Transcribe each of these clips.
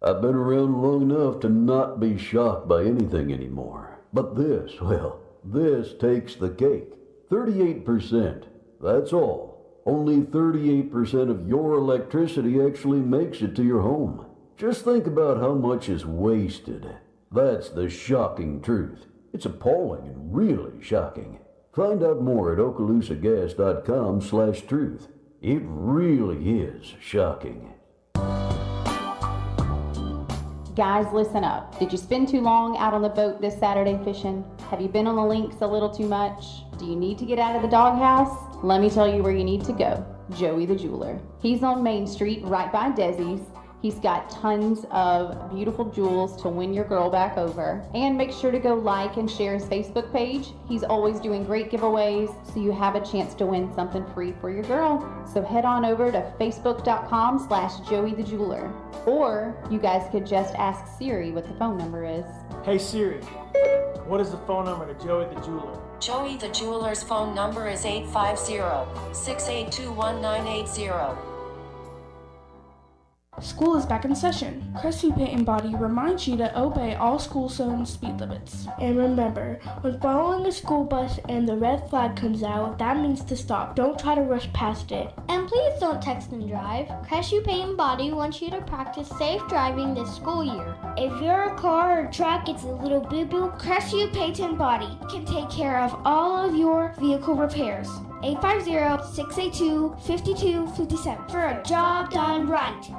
I've been around long enough to not be shocked by anything anymore. But this, well, this takes the cake. 38%. That's all. Only 38% of your electricity actually makes it to your home. Just think about how much is wasted. That's the shocking truth. It's appalling and really shocking. Find out more at okaloosagas.com/truth. It really is shocking. Guys, listen up. Did you spend too long out on the boat this Saturday fishing? Have you been on the links a little too much? Do you need to get out of the doghouse? Let me tell you where you need to go. Joey the Jeweler. He's on Main Street right by Desi's. He's got tons of beautiful jewels to win your girl back over. And make sure to go like and share his Facebook page. He's always doing great giveaways, so you have a chance to win something free for your girl. So head on over to facebook.com/Joey the Jeweler. Or you guys could just ask Siri what the phone number is. Hey Siri, what is the phone number to Joey the Jeweler? Joey the Jeweler's phone number is 850-682-1980. School is back in session. Crestview Paint and Body reminds you to obey all school zone speed limits. And remember, when following a school bus and the red flag comes out, that means to stop. Don't try to rush past it. And please don't text and drive. Crestview Paint and Body wants you to practice safe driving this school year. If your car or truck gets a little boo-boo, Crestview Paint and Body can take care of all of your vehicle repairs. 850-682-5257 for a job done right.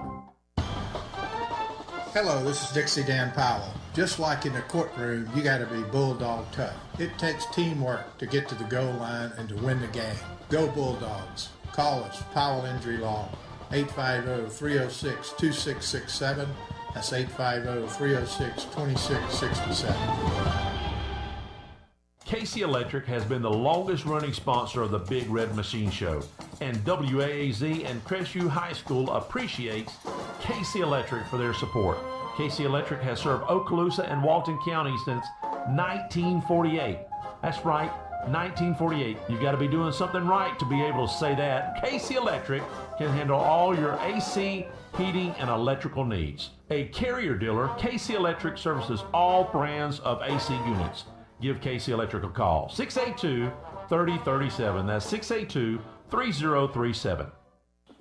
Hello, this is Dixie Dan Powell. Just like in the courtroom, you got to be bulldog tough. It takes teamwork to get to the goal line and to win the game. Go Bulldogs. Call us, Powell Injury Law, 850-306-2667. That's 850-306-2667. Casey Electric has been the longest running sponsor of the Big Red Machine Show, and WAAZ and Crestview High School appreciates Casey Electric for their support. Casey Electric has served Okaloosa and Walton County since 1948. That's right, 1948. You've got to be doing something right to be able to say that. Casey Electric can handle all your AC, heating, and electrical needs. A Carrier dealer, Casey Electric services all brands of AC units. Give Casey Electric a call, 682-3037. That's 682-3037.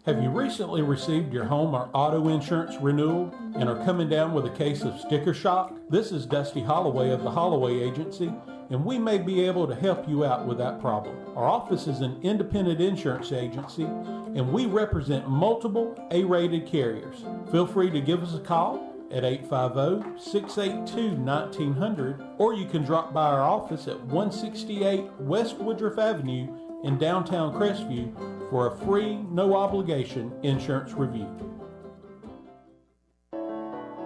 Have you recently received your home or auto insurance renewal and are coming down with a case of sticker shock? This is Dusty Holloway of the Holloway Agency, and we may be able to help you out with that problem. Our office is an independent insurance agency, and we represent multiple A-rated carriers. Feel free to give us a call at 850-682-1900, or you can drop by our office at 168 West Woodruff Avenue in downtown Crestview for a free, no-obligation insurance review.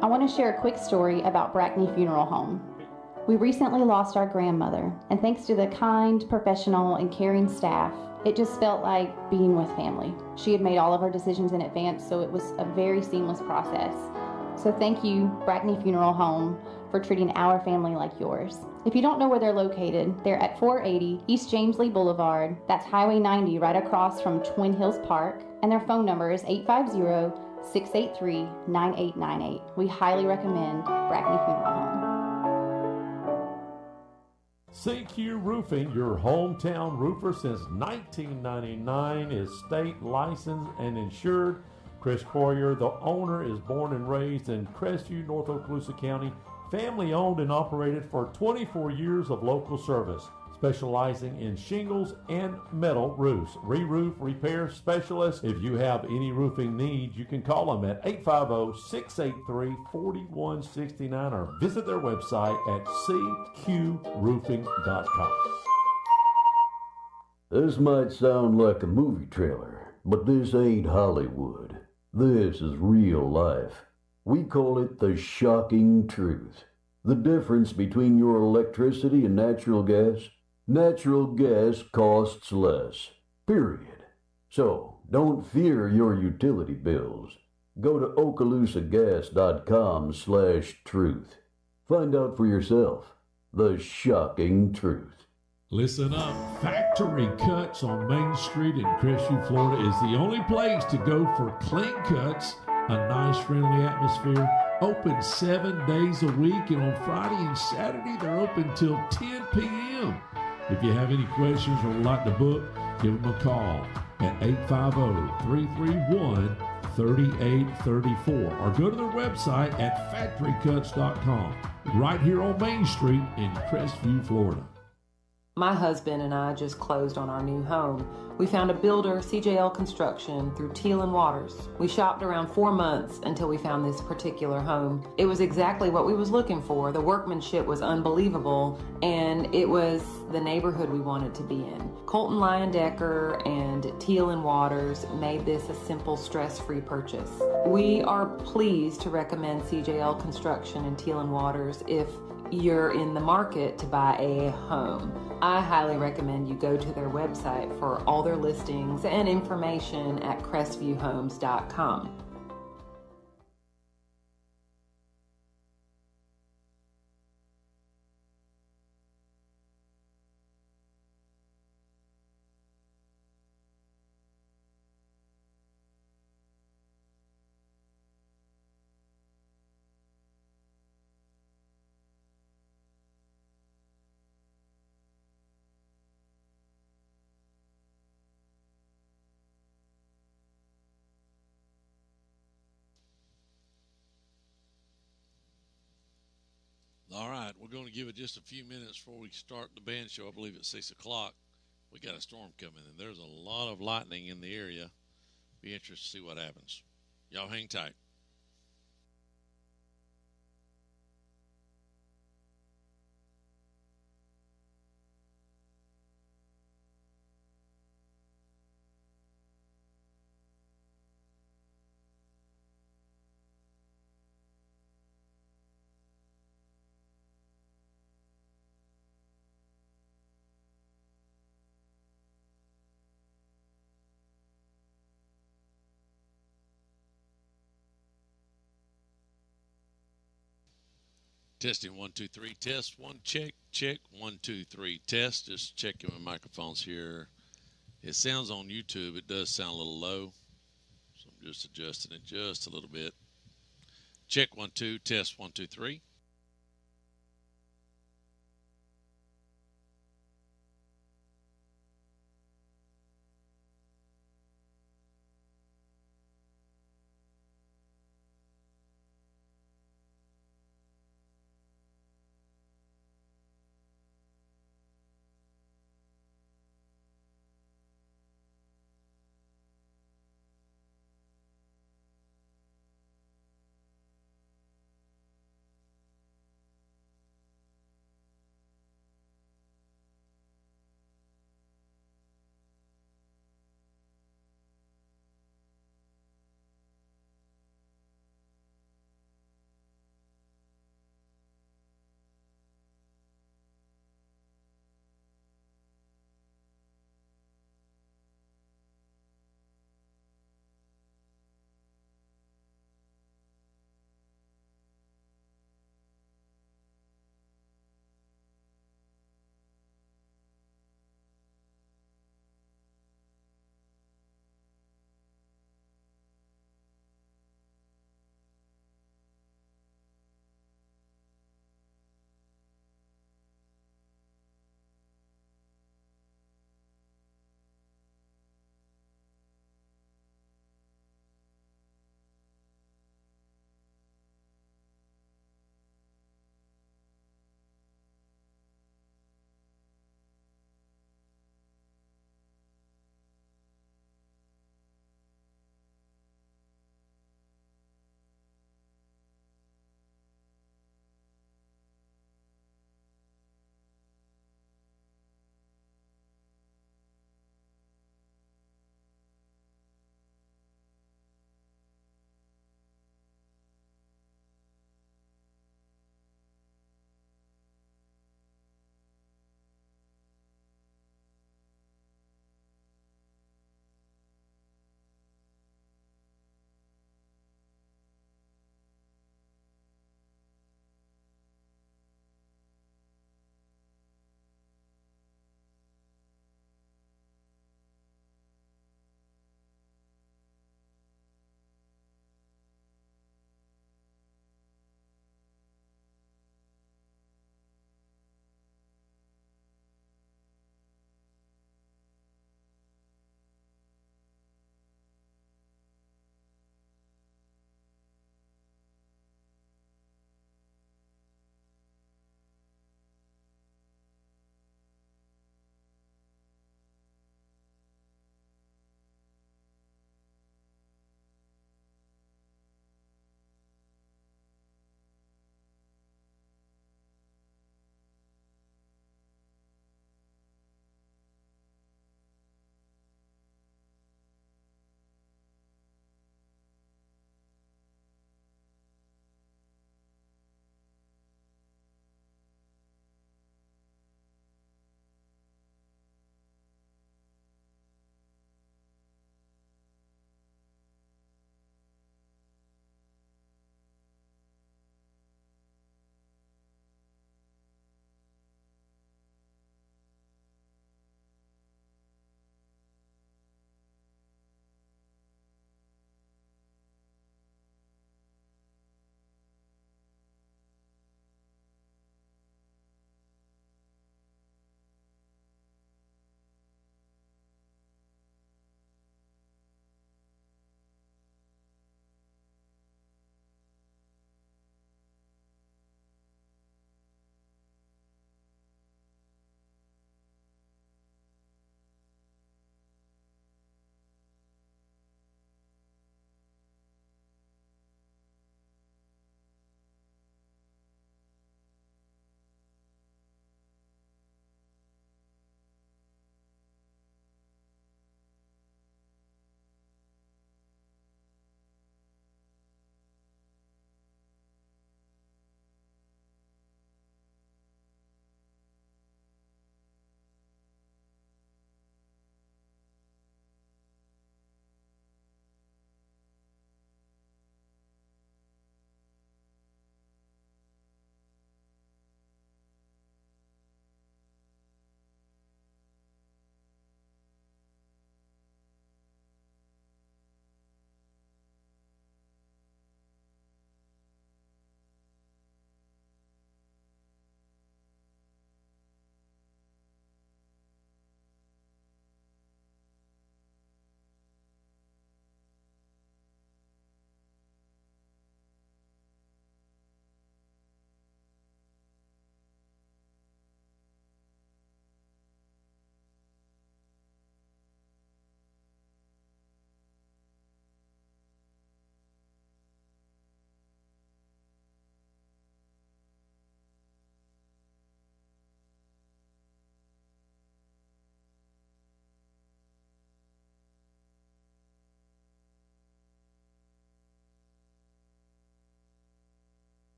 I want to share a quick story about Brackney Funeral Home. We recently lost our grandmother, and thanks to the kind, professional, and caring staff, it just felt like being with family. She had made all of her decisions in advance, so it was a very seamless process. So thank you, Brackney Funeral Home, for treating our family like yours. If you don't know where they're located, they're at 480 East James Lee Boulevard. That's Highway 90 right across from Twin Hills Park. And their phone number is 850-683-9898. We highly recommend Brackney Funeral Home. CQ Roofing, your hometown roofer since 1999, is state licensed and insured. Chris Coyer, the owner, is born and raised in Crestview, North Okaloosa County, family owned and operated for 24 years of local service, specializing in shingles and metal roofs. Re-roof repair specialist. If you have any roofing needs, you can call them at 850-683-4169 or visit their website at cqroofing.com. This might sound like a movie trailer, but this ain't Hollywood. This is real life. We call it the shocking truth. The difference between your electricity and natural gas? Natural gas costs less. Period. So, don't fear your utility bills. Go to okaloosagas.com/truth. Find out for yourself the shocking truth. Listen up. Factory Cuts on Main Street in Crestview, Florida is the only place to go for clean cuts A nice, friendly atmosphere. Open 7 days a week, and on Friday and Saturday, they're open till 10 p.m. If you have any questions or would like to book, give them a call at 850-331-3834 or go to their website at factorycuts.com right here on Main Street in Crestview, Florida. My husband and I just closed on our new home. We found a builder, CJL Construction, through Teal and Waters. We shopped around 4 months until we found this particular home. It was exactly what we was looking for. The workmanship was unbelievable, and it was the neighborhood we wanted to be in. Colton Leyendecker and Teal and Waters made this a simple, stress-free purchase. We are pleased to recommend CJL Construction and Teal and Waters if you're in the market to buy a home. I highly recommend you go to their website for all their listings and information at crestvviewhomes.com. All right, we're going to give it just a few minutes before we start the band show. I believe at 6 o'clock. We got a storm coming, and there's a lot of lightning in the area. Be interested to see what happens. Y'all hang tight. Testing 1 2 3 test 1 check 1 2 3 test. Just checking my microphones here. It sounds on YouTube. It does sound a little low, so I'm just adjusting it just a little bit. Check 1 2 test 1 2 3.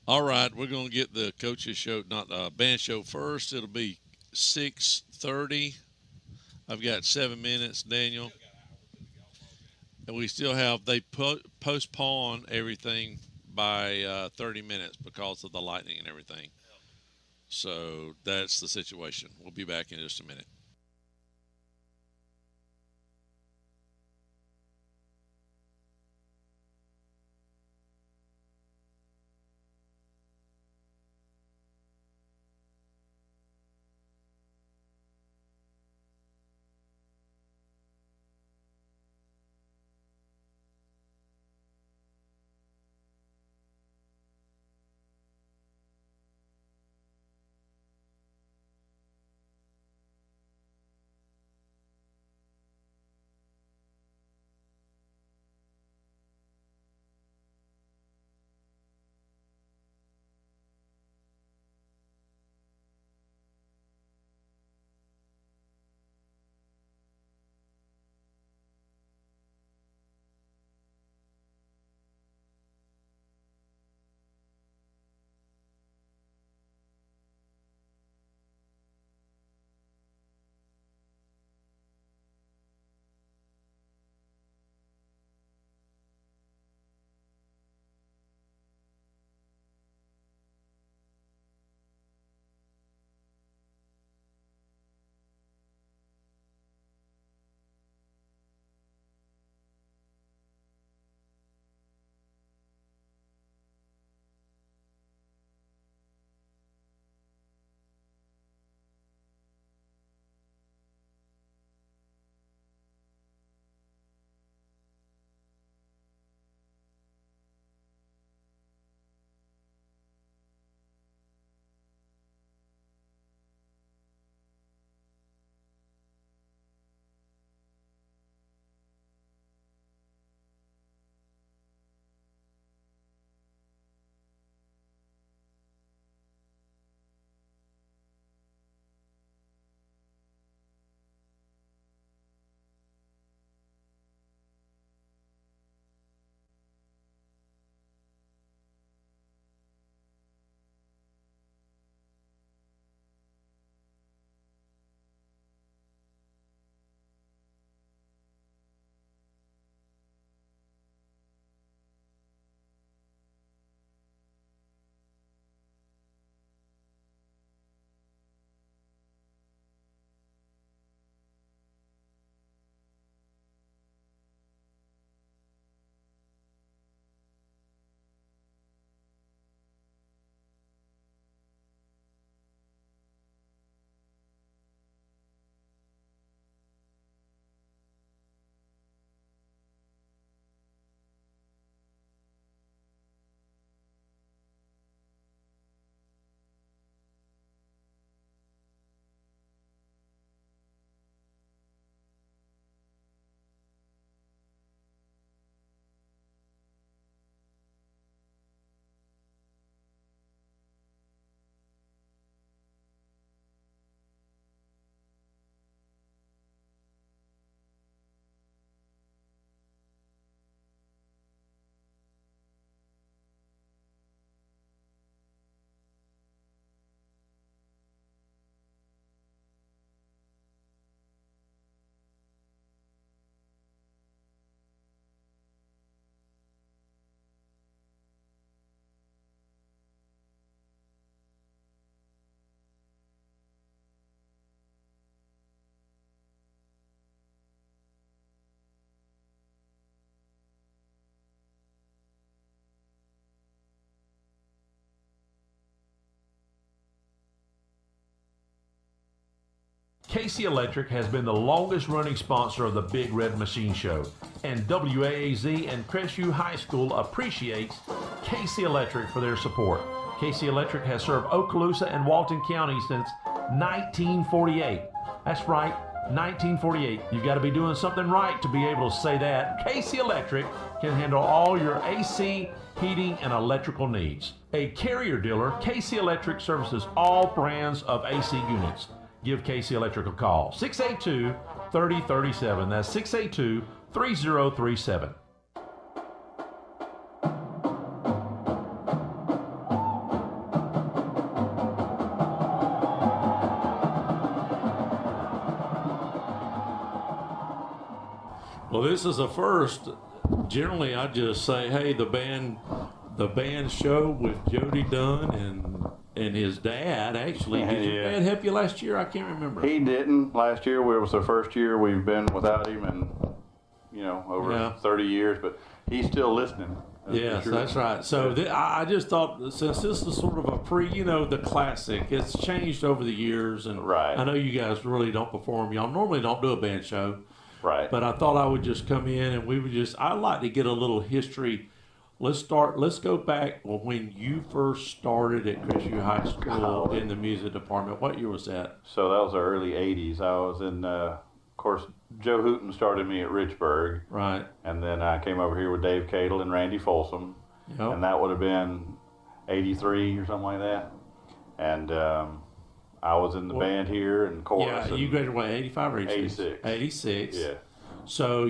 All right, we're going to get the coaches show, not band show first. It'll be 6:30. I've got 7 minutes, Daniel. And we still have, they postpone everything by 30 minutes because of the lightning and everything. So that's the situation. We'll be back in just a minute. KC Electric has been the longest running sponsor of the Big Red Machine Show, and WAAZ and Crestview High School appreciates KC Electric for their support. KC Electric has served Okaloosa and Walton County since 1948. That's right, 1948. You've got to be doing something right to be able to say that. KC Electric can handle all your AC, heating, and electrical needs. A Carrier dealer, KC Electric services all brands of AC units. Give KC Electric a call, 682-3037. That's 682-3037. Well, this is a first. Generally, I just say, hey, the band show with Jody Dunn and his dad. Actually, did your dad help you last year? I can't remember. He didn't. Last year was the first year we've been without him in, over 30 years, but he's still listening. Yes, sure. That's right. So I just thought, since this is sort of a the classic, it's changed over the years, and I know you guys really don't perform. Y'all normally don't do a band show. Right. But I thought I would just come in and I'd like to get a little history. Let's go back when you first started at Crestview High School in the music department. What year was that? So that was the early 80s. I was in, of course, Joe Hooten started me at Richburg. Right. And then I came over here with Dave Cadle and Randy Folsom. Yep. And that would have been 83 or something like that. And I was in the band here and chorus. Yeah, you graduated 85 or 86? 86. Yeah. So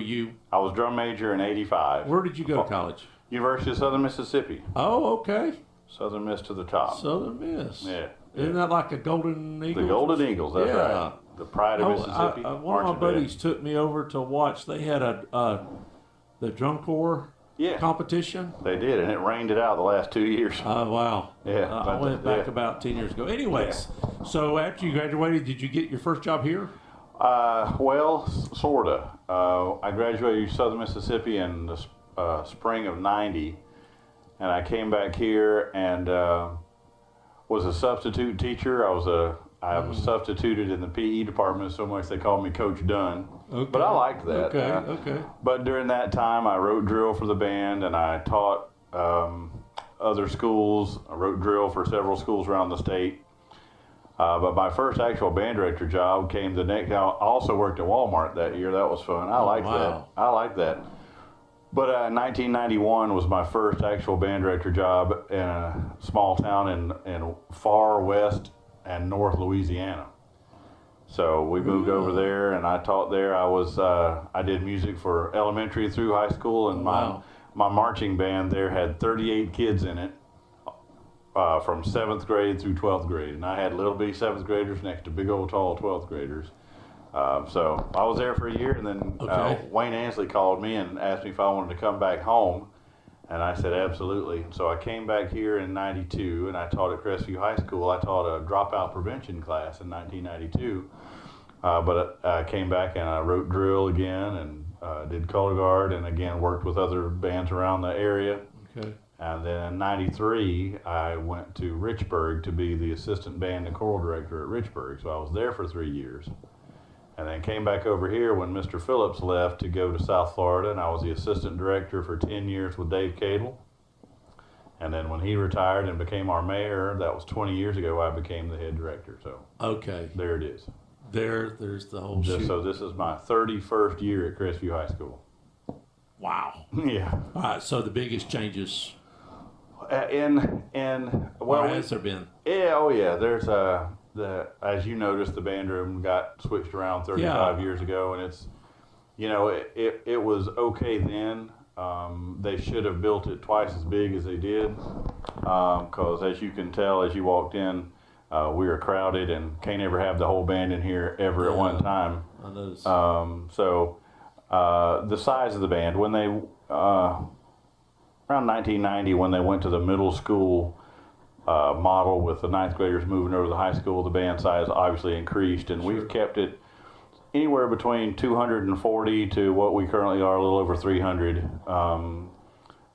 I was drum major in 85. Where did you go to college? University of Southern Mississippi. Oh, okay. Southern Miss to the top. Southern Miss. Yeah. Isn't that like a Golden Eagles? The Golden Eagles, that's right. The pride of Mississippi. One of my buddies took me over to watch. They had the drum corps competition. They did, and it rained it out the last 2 years. Oh, wow. Yeah. I went back about 10 years ago. Anyways, so after you graduated, did you get your first job here? Well, sort of. I graduated Southern Mississippi in the spring of 90, and I came back here and was a substitute teacher. I was substituted in the PE department so much they called me Coach Dunn. Okay. But I liked that. Okay. But during that time, I wrote drill for the band, and I taught other schools. I wrote drill for several schools around the state. But my first actual band director job came the next. I also worked at Walmart that year. That was fun. I liked that. But 1991 was my first actual band director job in a small town in far west and north Louisiana. So we moved over there, and I taught there. I did music for elementary through high school, and my marching band there had 38 kids in it. From 7th grade through 12th grade. And I had little bitty 7th graders next to big old tall 12th graders. So I was there for a year, and then Wayne Ansley called me and asked me if I wanted to come back home. And I said, absolutely. So I came back here in 92, and I taught at Crestview High School. I taught a dropout prevention class in 1992. But I came back and I wrote drill again and did color guard, and again worked with other bands around the area. Okay. And then in 93, I went to Richburg to be the assistant band and choral director at Richburg. So I was there for 3 years. And then came back over here when Mr. Phillips left to go to South Florida, and I was the assistant director for 10 years with Dave Cadle. And then when he retired and became our mayor, that was 20 years ago, I became the head director. So there it is. There's the whole shoot. So this is my 31st year at Crestview High School. Wow. Yeah. All right, so the biggest changes... Well, has there been? Yeah, oh yeah. There's as you noticed, the band room got switched around 35 years ago, and it's, it was okay then. They should have built it twice as big as they did, because as you can tell, as you walked in, we were crowded and can't ever have the whole band in here ever at one time. I noticed. So the size of the band, when they around 1990, when they went to the middle school model with the 9th graders moving over to the high school, the band size obviously increased, and we've kept it anywhere between 240 to what we currently are, a little over 300.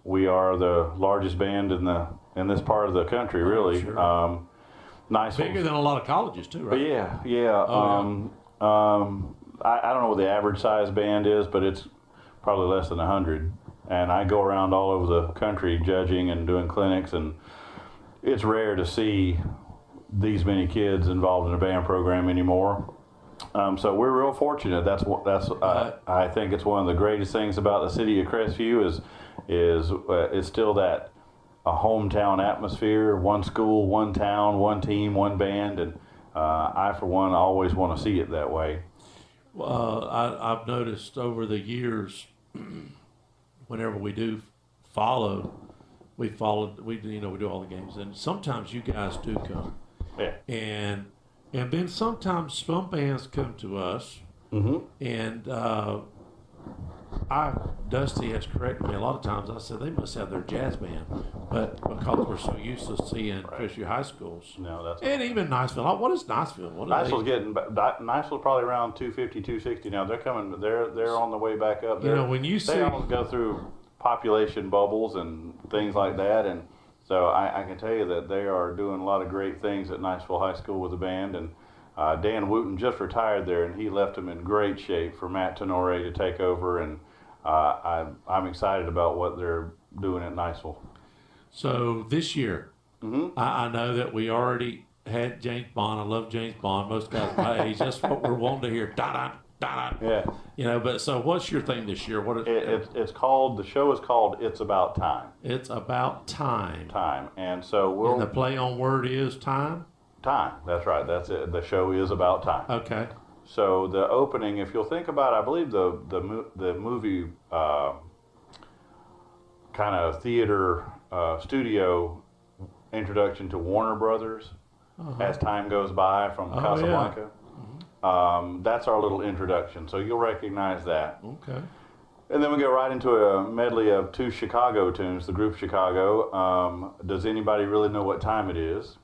We are the largest band in this part of the country, really. Sure. Nice, bigger than a lot of colleges too, right? Yeah. I don't know what the average size band is, but it's probably less than 100. And I go around all over the country judging and doing clinics, and it's rare to see these many kids involved in a band program anymore. So we're real fortunate. I think it's one of the greatest things about the city of Crestview is it's still that a hometown atmosphere, one school, one town, one team, one band, and I for one always want to see it that way. I've noticed over the years, whenever we do we do all the games, and sometimes you guys do come. Yeah. And then sometimes some bands come to us, and Dusty has corrected me a lot of times. I said they must have their jazz band, but because we're so used to seeing Crestview high schools, and even Niceville. What is Niceville? Niceville's probably around 250, 260 now. They're coming. They're on the way back up. When you see, they always go through population bubbles and things like that, and so I can tell you that they are doing a lot of great things at Niceville High School with the band. And Dan Wooten just retired there, and he left them in great shape for Matt Tenore to take over. And I'm excited about what they're doing at Niceville. So this year, I know that we already had James Bond. I love James Bond. Most guys my age, that's what we're wanting to hear. Da-da, da-da. Yeah. But so what's your thing this year? It's called, the show is called It's About Time. It's About Time. Time. And so And the play on word is time? Time. That's right. That's it. The show is about time. Okay. So the opening, if you'll think about it, I believe the movie kind of theater studio introduction to Warner Brothers as time goes by from Casablanca. Yeah. That's our little introduction. So you'll recognize that. Okay. And then we go right into a medley of 2 Chicago tunes, the group Chicago. Does anybody really know what time it is?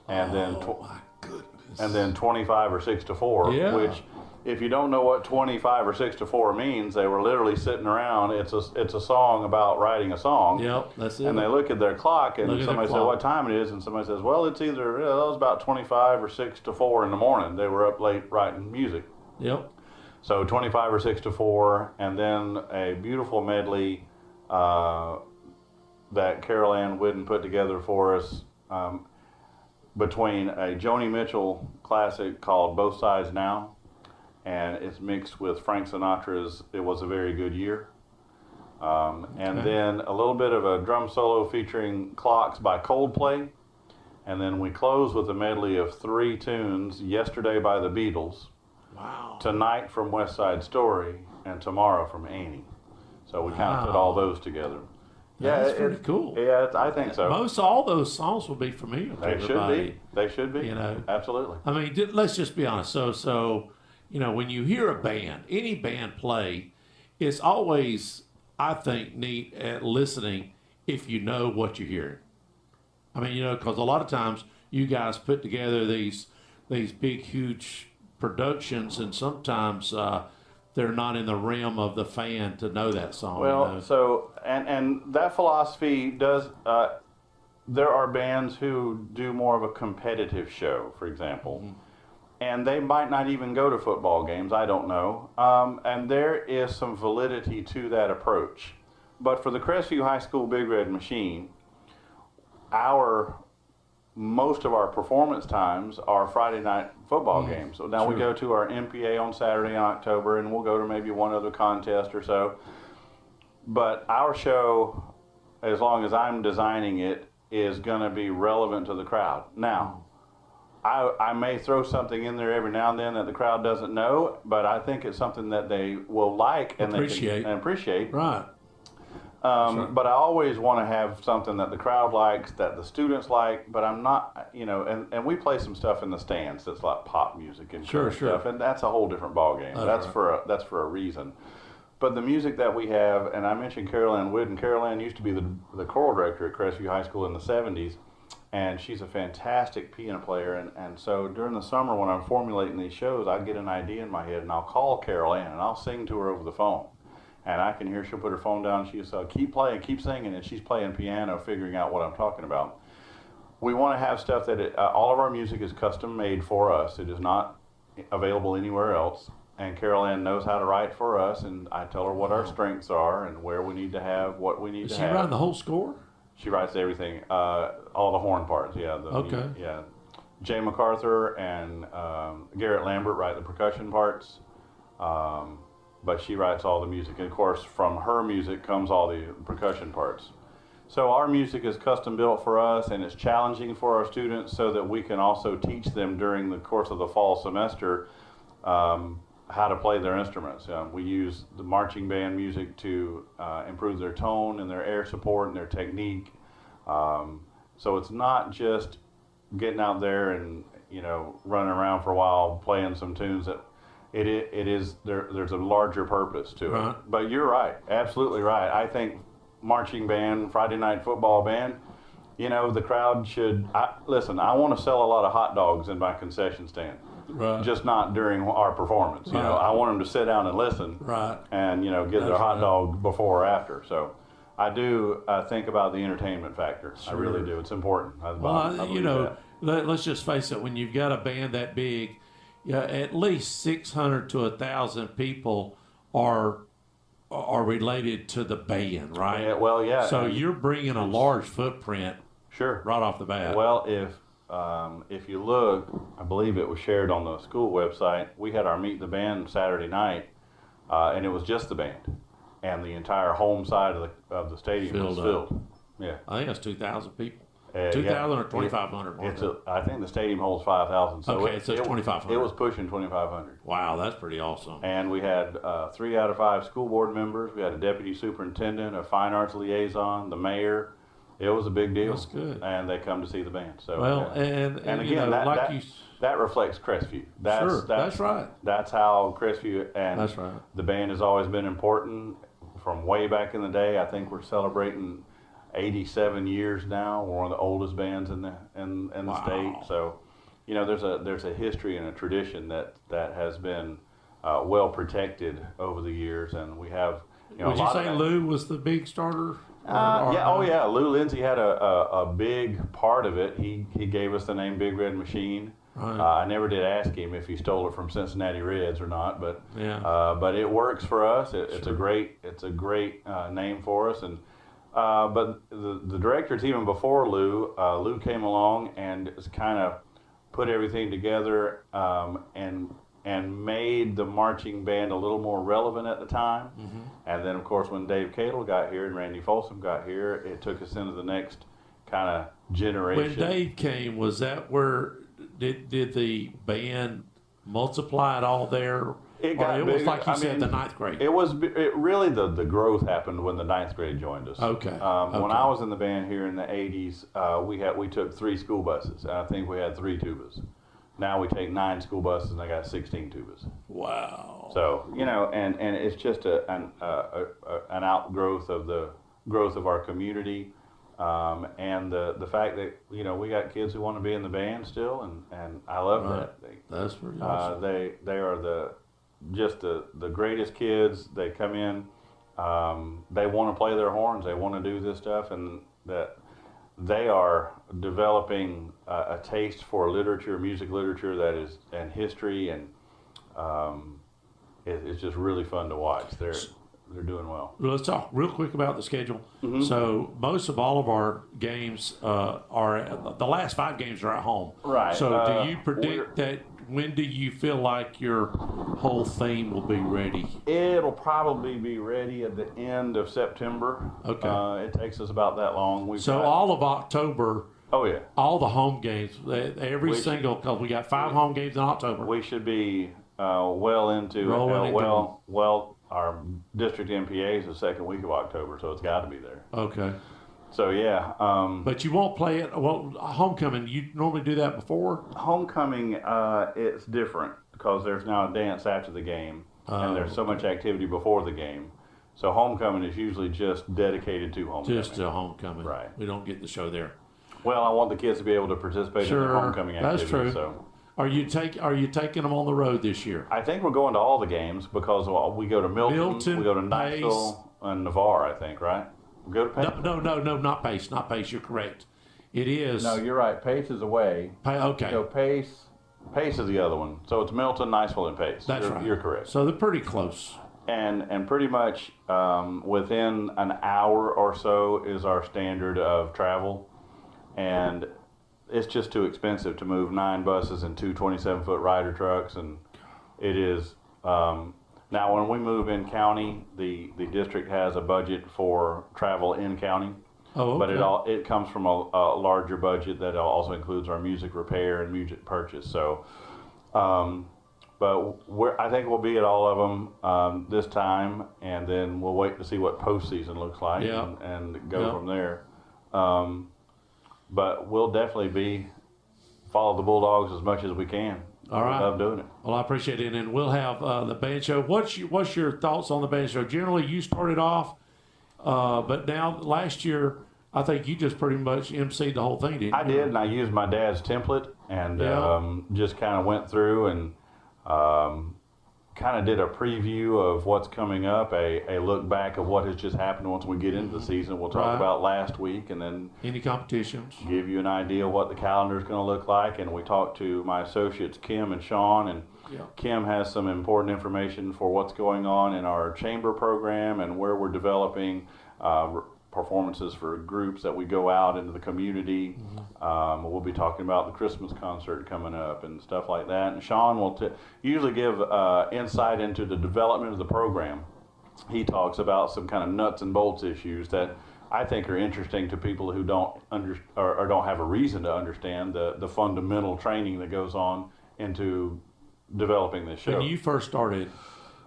And then my goodness. And then 25 or 6 to 4, which if you don't know what 25 or 6 to 4 means, they were literally sitting around. It's a song about writing a song. Yep, that's it. And they look at their clock, and somebody said what time it is, and somebody says, well, it's either it was about 25 or 6 to 4 in the morning. They were up late writing music. Yep. So 25 or 6 to 4, and then a beautiful medley that Carol Ann Whidden put together for us between a Joni Mitchell classic called Both Sides Now, and it's mixed with Frank Sinatra's It Was a Very Good Year. And then a little bit of a drum solo featuring Clocks by Coldplay. And then we close with a medley of 3 tunes, Yesterday by the Beatles, Tonight from West Side Story, and Tomorrow from Annie. So we kind of put all those together. That's pretty cool. Yeah, I think so. Most all those songs will be familiar to everybody. They should be. Absolutely. I mean, let's just be honest. So when you hear a band, any band play, it's always, I think, neat at listening if you know what you're hearing. I mean, because a lot of times you guys put together these big, huge productions, and sometimes they're not in the realm of the fan to know that song. Well, so and that philosophy does. There are bands who do more of a competitive show, for example, and they might not even go to football games. I don't know, and there is some validity to that approach. But for the Crestview High School Big Red Machine, most of our performance times are Friday night football games. So now we go to our MPA on Saturday in October, and we'll go to maybe one other contest or so. But our show, as long as I'm designing it, is going to be relevant to the crowd. Now, I may throw something in there every now and then that the crowd doesn't know, but I think it's something that they will like and appreciate. Right. But I always want to have something that the crowd likes, that the students like, but I'm not, and we play some stuff in the stands that's like pop music and stuff, and that's a whole different ballgame. That's for a reason. But the music that we have, and I mentioned Carol Ann Whidden. Carol Ann used to be the choral director at Crestview High School in the 70s, and she's a fantastic piano player, and so during the summer when I'm formulating these shows, I get an idea in my head, and I'll call Carol Ann, and I'll sing to her over the phone. And I can hear she'll put her phone down, she'll say, keep playing, keep singing, and she's playing piano, figuring out what I'm talking about. We want to have stuff that, all of our music is custom made for us. It is not available anywhere else. And Carol Ann knows how to write for us, and I tell her what our strengths are and where we need to have, what we need to have. Is she writing the whole score? She writes everything, all the horn parts, yeah. Jay MacArthur and Garrett Lambert write the percussion parts. But she writes all the music. And of course, from her music comes all the percussion parts. So our music is custom built for us, and it's challenging for our students so that we can also teach them during the course of the fall semester how to play their instruments. We use the marching band music to improve their tone and their air support and their technique. So it's not just getting out there and running around for a while playing some tunes that it is there's a larger purpose to Right. it. But you're right, absolutely right. I think marching band, Friday night football band, the crowd should. Listen, I want to sell a lot of hot dogs in my concession stand. Right. Just not during our performance. Right. I want them to sit down and listen. Right. And get their hot dog before or after. So I do think about the entertainment factor. Sure. I really do. It's important. I believe that. Let's just face it. When you've got a band that big, at least 600 to 1,000 people are related to the band, right? Yeah, well, yeah. So you're bringing a large footprint. Sure. Right off the bat. Well, if you look, I believe it was shared on the school website. We had our Meet the Band Saturday night, and it was just the band, and the entire home side of the stadium was filled. Yeah, I think that's 2,000 people. 2,000 or 2,500. I think the stadium holds 5,000. So okay, so it's 2,500. It was pushing 2,500. Wow, that's pretty awesome. And we had 3 out of 5 school board members. We had a deputy superintendent, a fine arts liaison, the mayor. It was a big deal. That's good. And they come to see the band. So well, and again, that reflects Crestview. That's right. That's how Crestview and that's right. The band has always been important from way back in the day. I think we're celebrating 87 years now. We're one of the oldest bands in the state. So, there's a history and a tradition that has been well protected over the years, and we have. Would you say Lou was the big starter? Yeah. Lou Lindsay had a big part of it. He gave us the name Big Red Machine. Right. I never did ask him if he stole it from Cincinnati Reds or not, but it works for us. It's a great name for us, and but the directors even before Lou came along and kind of put everything together and made the marching band a little more relevant at the time. Mm-hmm. And then, of course, when Dave Cadle got here and Randy Folsom got here, it took us into the next kind of generation. When Dave came, was that where did the band multiply at all there? It got it bigger. Was like you said, the 9th grade. It really the growth happened when the 9th grade joined us. Okay. When I was in the band here in the 80s, we took 3 school buses, and I think we had 3 tubas. Now we take 9 school buses, and I got 16 tubas. Wow. So and it's just an outgrowth of the growth of our community, and the fact that we got kids who want to be in the band still, and I love that. That's pretty awesome. They are the greatest kids. They come in, they want to play their horns. They want to do this stuff, and that. They are developing a taste for music literature and history, and it's just really fun to watch. They're doing well. Let's talk real quick about the schedule. Mm-hmm. So most of all of our games are the last 5 games are at home. Right. So do you predict that? When do you feel like your whole theme will be ready? It'll probably be ready at the end of September. Okay. It takes us about that long. All of October. Oh yeah. All the home games, because we got 5 home games in October. We should be well into our district MPA is the second week of October, so it's got to be there. Okay. So yeah, but you won't play it. Well, homecoming, you normally do that before. Homecoming, it's different because there's now a dance after the game, and there's so much activity before the game. So homecoming is usually just dedicated to homecoming. Just to homecoming, right? We don't get the show there. Well, I want the kids to be able to participate in the homecoming activity. That's true. So. Are you taking them on the road this year? I think we're going to all the games because we go to Milton, we go to Niceville, and Navarre. I think, right? Go to Pace? No, not Pace. Not Pace. You're correct. It is. No, you're right. Pace is away. Okay. So Pace is the other one. So it's Milton, Niceville, and Pace. That's right. You're correct. So they're pretty close. And pretty much within an hour or so is our standard of travel, and it's just too expensive to move 9 buses and 2 27-foot rider trucks, and it is. Now, when we move in county, the district has a budget for travel in county. Oh, okay. But it comes from a larger budget that also includes our music repair and music purchase. So, but I think we'll be at all of them this time, and then we'll wait to see what postseason looks like and go from there. But we'll definitely follow the Bulldogs as much as we can. All right. We love doing it. Well, I appreciate it. And we'll have the band show. What's your thoughts on the band show? Generally, you started off, but now last year, I think you just pretty much emceed the whole thing, didn't you? I did, and I used my dad's template and just kind of went through and kind of did a preview of what's coming up, a look back of what has just happened once we get into the season. We'll talk about last week and then any competitions, give you an idea of what the calendar is going to look like. And we talked to my associates, Kim and Sean, and Kim has some important information for what's going on in our chamber program and where we're developing performances for groups that we go out into the community. We'll be talking about the Christmas concert coming up and stuff like that. And Sean will usually give insight into the development of the program. He talks about some kind of nuts and bolts issues that I think are interesting to people who don't or don't have a reason to understand the fundamental training that goes on into developing this show. When you first started,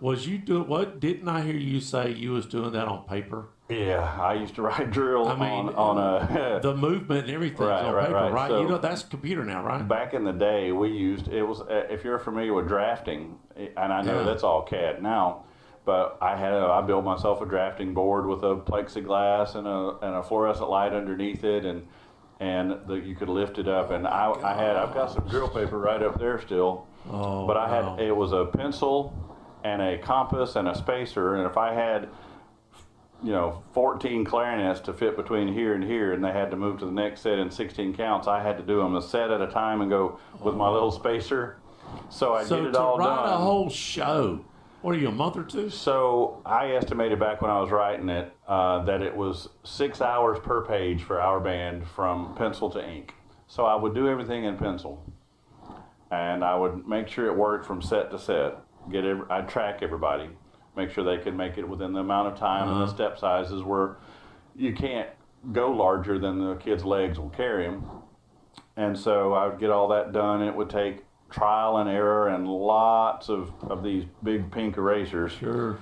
was you doing what? Didn't I hear you say you was doing that on paper? Yeah, I used to write drill on a the movement and everything on paper, right? So, you know that's computer now, right? Back in the day, we used if you're familiar with drafting, and I know that's all CAD now, but I built myself a drafting board with a plexiglass and a fluorescent light underneath it, and you could lift it up, and I've got some drill paper right up there still, but it was a pencil and a compass and a spacer, and if I had 14 clarinets to fit between here and here, and they had to move to the next set in 16 counts. I had to do them a set at a time and go with my little spacer. So I get it all done. So to write a whole show, what are you, a month or two? So I estimated back when I was writing it that it was 6 hours per page for our band from pencil to ink. So I would do everything in pencil, and I would make sure it worked from set to set. I'd track everybody. Make sure they can make it within the amount of time and the step sizes where you can't go larger than the kids' legs will carry them. And so I would get all that done. It would take trial and error and lots of these big pink erasers. Sure.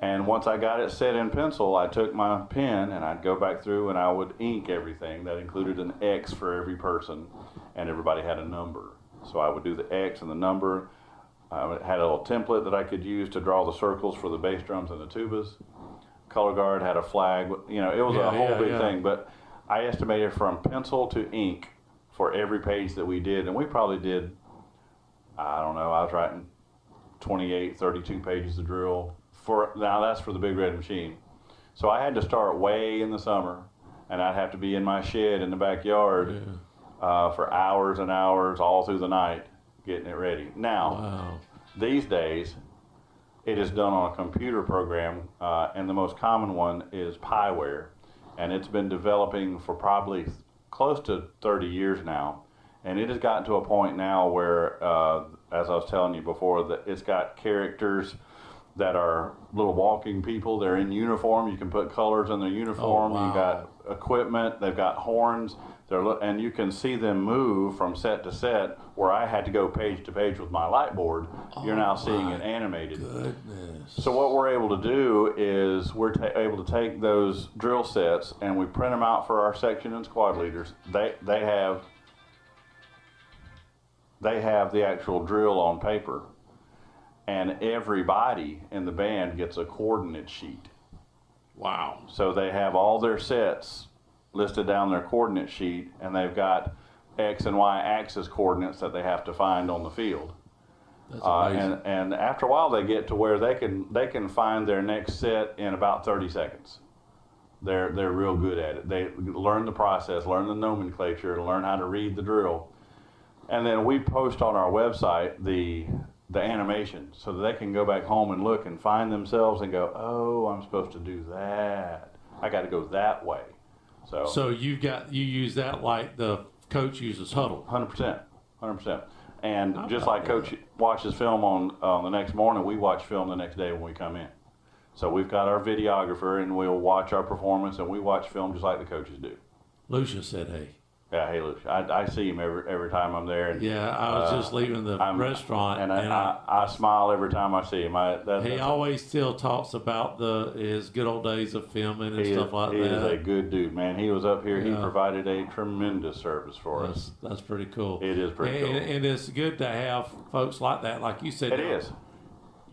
And once I got it set in pencil, I took my pen and I'd go back through and I would ink everything. That included an X for every person, and everybody had a number. So I would do the X and the number. I had a little template that I could use to draw the circles for the bass drums and the tubas. Color guard had a flag. It was a whole big thing. But I estimated from pencil to ink for every page that we did. And we probably did, I don't know, I was writing 28, 32 pages of drill. Now that's for the Big Red Machine. So I had to start way in the summer. And I'd have to be in my shed in the backyard for hours and hours all through the night, getting it ready. Now, these days, it is done on a computer program, and the most common one is Piware, and it's been developing for probably close to 30 years now, and it has gotten to a point now where, as I was telling you before, that it's got characters that are little walking people. They're in uniform. You can put colors in their uniform. You got equipment. They've got horns. And you can see them move from set to set, where I had to go page to page with my light board. You're now seeing it animated. Goodness. So what we're able to do is we're able to take those drill sets and we print them out for our section and squad leaders. They have the actual drill on paper, and everybody in the band gets a coordinate sheet. Wow. So they have all their sets listed down their coordinate sheet, and they've got X and Y axis coordinates that they have to find on the field. That's amazing. And after a while, they get to where they can find their next set in about 30 seconds. They're real good at it. They learn the process, learn the nomenclature, learn how to read the drill, and then we post on our website the animation so that they can go back home and look and find themselves and go, oh, I'm supposed to do that. I got to go that way. So you use that like the coach uses Huddle. 100%. And just like Coach watches film on the next morning, we watch film the next day when we come in. So we've got our videographer, and we'll watch our performance, and we watch film just like the coaches do. Lucia said, hey. Yeah, hey, Lucia. I see him every time I'm there. And, yeah, I was just leaving the restaurant, and I smile every time I see him. He always still talks about his good old days of filming and stuff like that. He is a good dude, man. He was up here. He provided a tremendous service for us. That's pretty cool. It is pretty cool. And it's good to have folks like that, like you said. It is.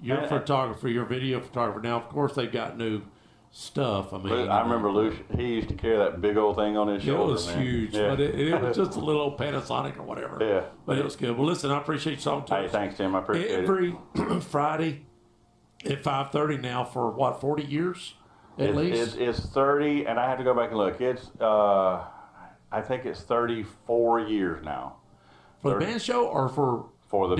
You're a photographer, you're a video photographer. Now, of course, they've got new stuff. I mean, I remember Lucia, he used to carry that big old thing on his shoulder. It was huge, but it was just a little Panasonic or whatever. Yeah. But it was good. Well, listen, I appreciate you talking to us. Hey, thanks, Tim. I appreciate it. Every Friday at 5:30 now for, 40 years at least? It's 30, and I have to go back and look. It's, I think it's 34 years now. For the band show or for... For the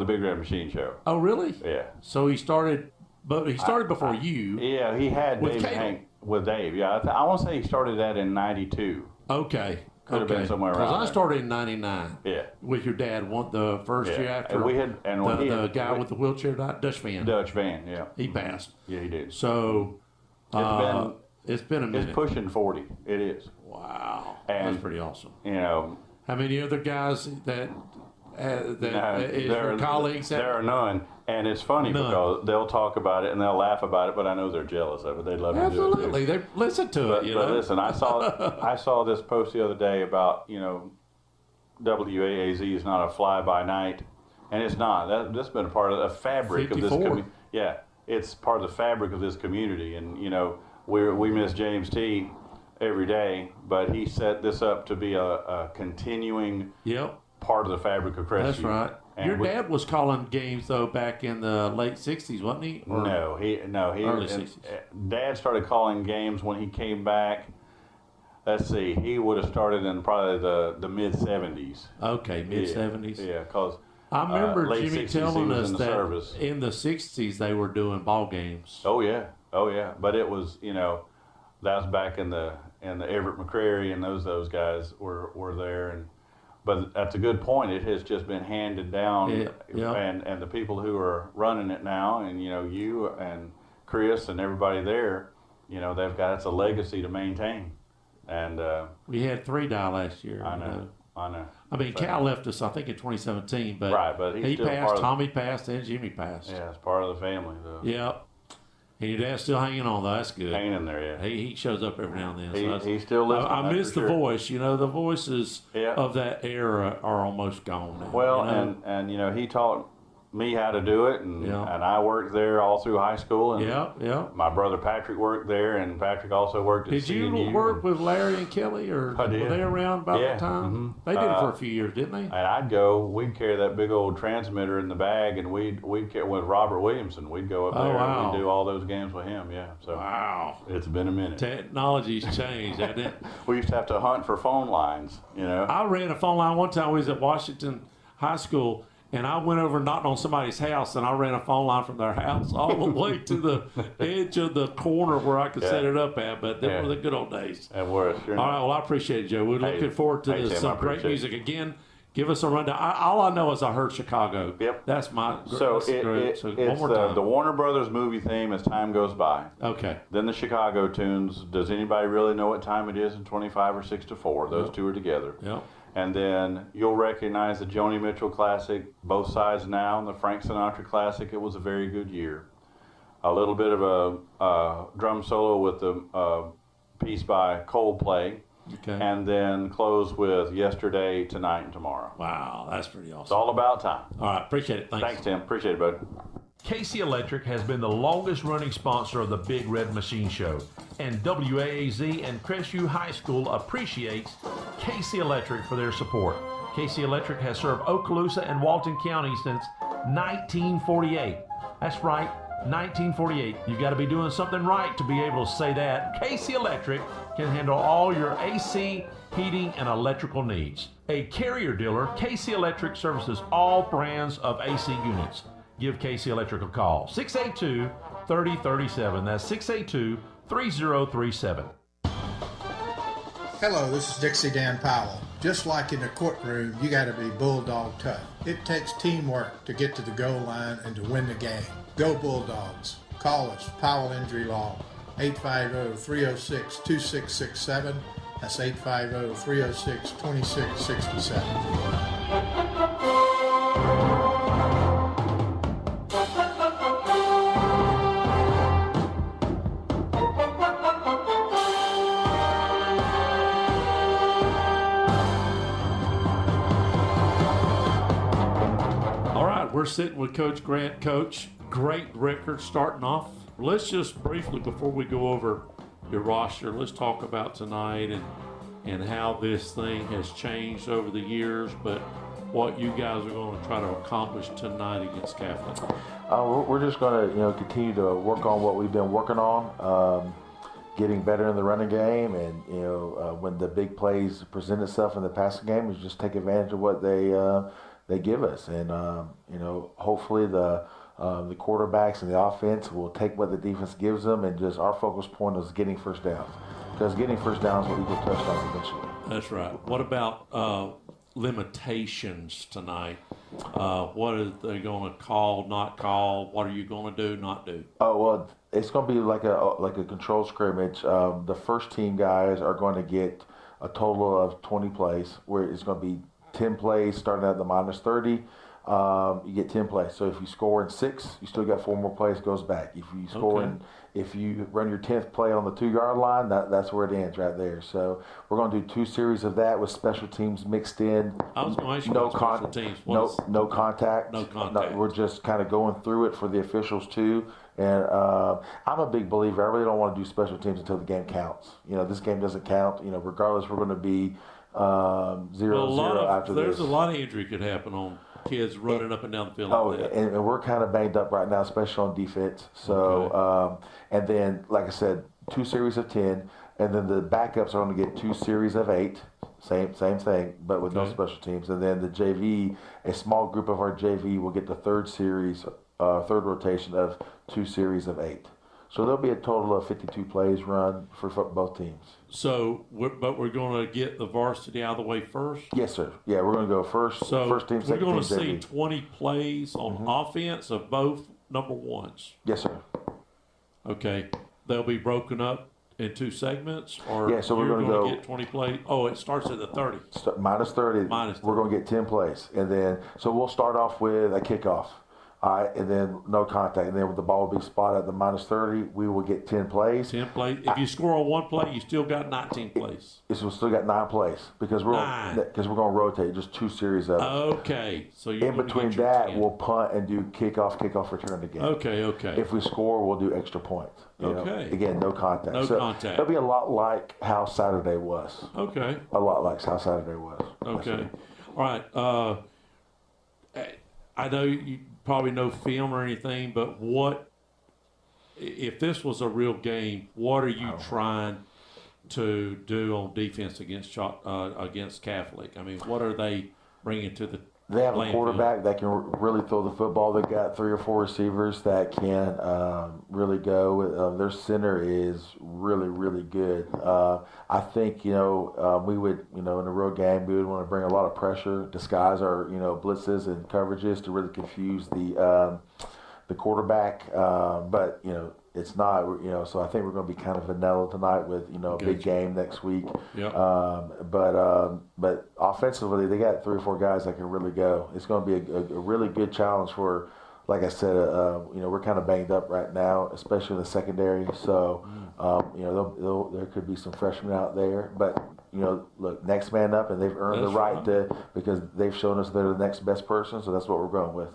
Big Red Machine show. Oh, really? Yeah. So he started... But he started before you. Yeah, he had with Dave and Hank with Dave. Yeah, I want to say he started that in '92. Okay. Could have been somewhere around. Because I started in '99. Yeah. With your dad, the first year after. And we had the guy with the wheelchair, Dutch Van. Dutch Van, yeah. He passed. Yeah, he did. So it's been a minute. It's pushing 40. It is. Wow. And, that's pretty awesome. You know. How many other guys that your colleagues? There are none. And it's funny because they'll talk about it and they'll laugh about it, but I know they're jealous of it. They'd love to do it. Absolutely. They listen to it, But listen, I saw this post the other day about, WAAZ is not a fly-by-night, and it's not. That's been a part of the fabric 54. of this community. Yeah, it's part of the fabric of this community, and, we miss James T. every day, but he set this up to be a continuing part of the fabric of Crestview. That's right. And your dad was calling games though back in the late '60s, wasn't he? Early '60s. Dad started calling games when he came back. Let's see, he would have started in probably the mid '70s. Okay, mid '70s. Yeah, because I remember Jimmy 60s, telling us that service. in the '60s they were doing ball games. Oh yeah. But it was that was back in the Everett McCrary and those guys were there. But that's a good point. It has just been handed down, and the people who are running it now, and you and Chris and everybody there, it's a legacy to maintain. And we had 3 die last year. I know. I mean, Cal left us, I think, in 2017, but but he passed, Tommy passed, and Jimmy passed. Yeah, it's part of the family, though. Yep. And your dad's still hanging on, though. That's good. Hanging in there, yeah. He shows up every now and then. He still listening. I miss the voice. The voices of that era are almost gone now. Well, and he taught me how to do it, and I worked there all through high school. And my brother Patrick worked there, and Patrick also worked at CNU. Did you work with Larry and Kelly, or were they around about that time? Mm-hmm. They did it for a few years, didn't they? And we'd carry that big old transmitter in the bag, and we'd carry with Robert Williamson. We'd go up there and we'd do all those games with him. Yeah. So it's been a minute. Technology's changed, hasn't it? We used to have to hunt for phone lines. I ran a phone line one time. We was at Washington High School. And I went over and knocked on somebody's house, and I ran a phone line from their house all the way to the edge of the corner where I could set it up at. But they were the good old days. It was. All right, well, I appreciate it, Joe. We're looking forward to some great music. Again, give us a rundown. All I know is I heard Chicago. Yep. That's my group. It's one more time. The Warner Brothers movie theme as time goes by. Okay. Then the Chicago tunes. Does anybody really know what time it is in 25 or 6 to 4? Those two are together. Yep. And then you'll recognize the Joni Mitchell classic, Both Sides Now, and the Frank Sinatra classic, It Was a Very Good Year. A little bit of a drum solo with the piece by Coldplay. Okay. And then close with Yesterday, Tonight, and Tomorrow. Wow, that's pretty awesome. It's all about time. All right, appreciate it. Thanks, Tim. Appreciate it, bud. KC Electric has been the longest running sponsor of the Big Red Machine Show, and WAAZ and Crestview High School appreciates KC Electric for their support. KC Electric has served Okaloosa and Walton County since 1948. That's right, 1948. You've got to be doing something right to be able to say that. KC Electric can handle all your AC, heating, and electrical needs. A Carrier dealer, KC Electric services all brands of AC units. Give KC Electric a call. 682-3037. That's 682-3037. Hello, this is Dixie Dan Powell. Just like in the courtroom, you got to be bulldog tough. It takes teamwork to get to the goal line and to win the game. Go Bulldogs. Call us, Powell Injury Law, 850-306-2667, That's 850-306-2667. We're sitting with Coach Grant. Coach, great record starting off. Let's just briefly, before we go over your roster, let's talk about tonight and how this thing has changed over the years, but what you guys are going to try to accomplish tonight against Catholic. We're just going to continue to work on what we've been working on, getting better in the running game, and when the big plays present itself in the passing game, is just take advantage of what they give us, and hopefully the quarterbacks and the offense will take what the defense gives them, and just our focus point is getting first downs, because getting first downs will equal touchdowns eventually. That's right. What about limitations tonight? What are they going to call, not call? What are you going to do, not do? Oh, well, it's going to be like a controlled scrimmage. The first team guys are going to get a total of 20 plays, where it's going to be 10 plays starting at the minus 30. You get 10 plays. So if you score in 6, you still got 4 more plays, goes back. If you score if you run your 10th play on the 2-yard line, that's where it ends right there. So we're going to do 2 series of that with special teams mixed in. I was going to ask you about special teams. No contact. No contact. We're just kind of going through it for the officials too. And I'm a big believer. I really don't want to do special teams until the game counts. This game doesn't count. Regardless, we're going to be 0-0 after this. There's a lot of injury could happen on kids running up and down the field. And we're kind of banged up right now, especially on defense. So, and then, like I said, 2 series of 10, and then the backups are going to get 2 series of 8. Same thing, but with no special teams. And then the JV, a small group of our JV will get the third rotation of 2 series of 8. So there'll be a total of 52 plays run for both teams. So, but we're going to get the varsity out of the way first? Yes, sir. Yeah, we're going to go first team, second team, we're going to see JV. 20 plays on offense of both number ones? Yes, sir. Okay. They'll be broken up in 2 segments? Or yeah, so we're going to get 20 plays? Oh, it starts at the 30. Minus 30. We're going to get 10 plays. And then, so we'll start off with a kickoff. All right, and then no contact. And then with the ball will be spotted at the minus 30, we will get 10 plays. 10 plays. If you score on 1 play, you still got 19 plays. We've still got 9 plays because we're going to rotate just 2 series of it. Okay. So in between that, we'll punt and do kickoff, return again. Okay. If we score, we'll do extra points. Again, no contact. No contact. It'll be a lot like how Saturday was. Okay. A lot like how Saturday was. Okay. All right. I know you probably no film or anything, but what if this was a real game? What are you trying to do on defense against Catholic? I mean, what are they bringing to the? They have a quarterback that can really throw the football. They've got 3 or 4 receivers that can really go. Their center is really, really good. I think, we would, in a real game, we would want to bring a lot of pressure, disguise our, blitzes and coverages to really confuse the quarterback. But, it's not, so I think we're going to be kind of vanilla tonight with, a big game next week. Yep. But offensively, they got 3 or 4 guys that can really go. It's going to be a really good challenge for, like I said, we're kind of banged up right now, especially in the secondary. So, there could be some freshmen out there. But, look, next man up, and they've earned the right to, because they've shown us they're the next best person. So that's what we're going with.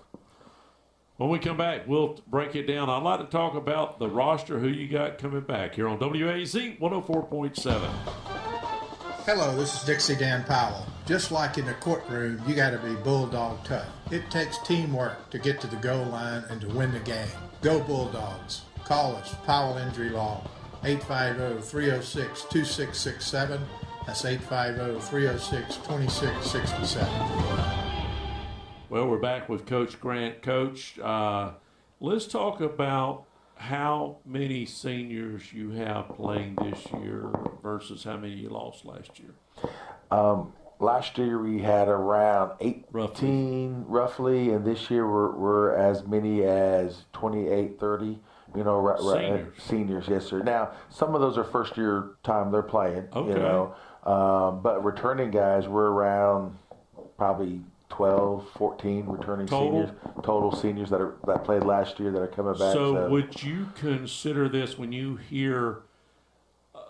When we come back, we'll break it down. I'd like to talk about the roster, who you got coming back here on WAZ 104.7. Hello, this is Dixie Dan Powell. Just like in the courtroom, you got to be bulldog tough. It takes teamwork to get to the goal line and to win the game. Go Bulldogs. Call us, Powell Injury Law, 850-306-2667. That's 850-306-2667. Well, we're back with Coach Grant. Coach, let's talk about how many seniors you have playing this year versus how many you lost last year. Last year we had around 18 roughly, and this year we're as many as 28, 30. Seniors. Seniors, yes, sir. Now, some of those are first-year time they're playing. Okay. But returning guys, we're around probably 12, 14 returning total seniors that played last year that are coming back. So would you consider this when you hear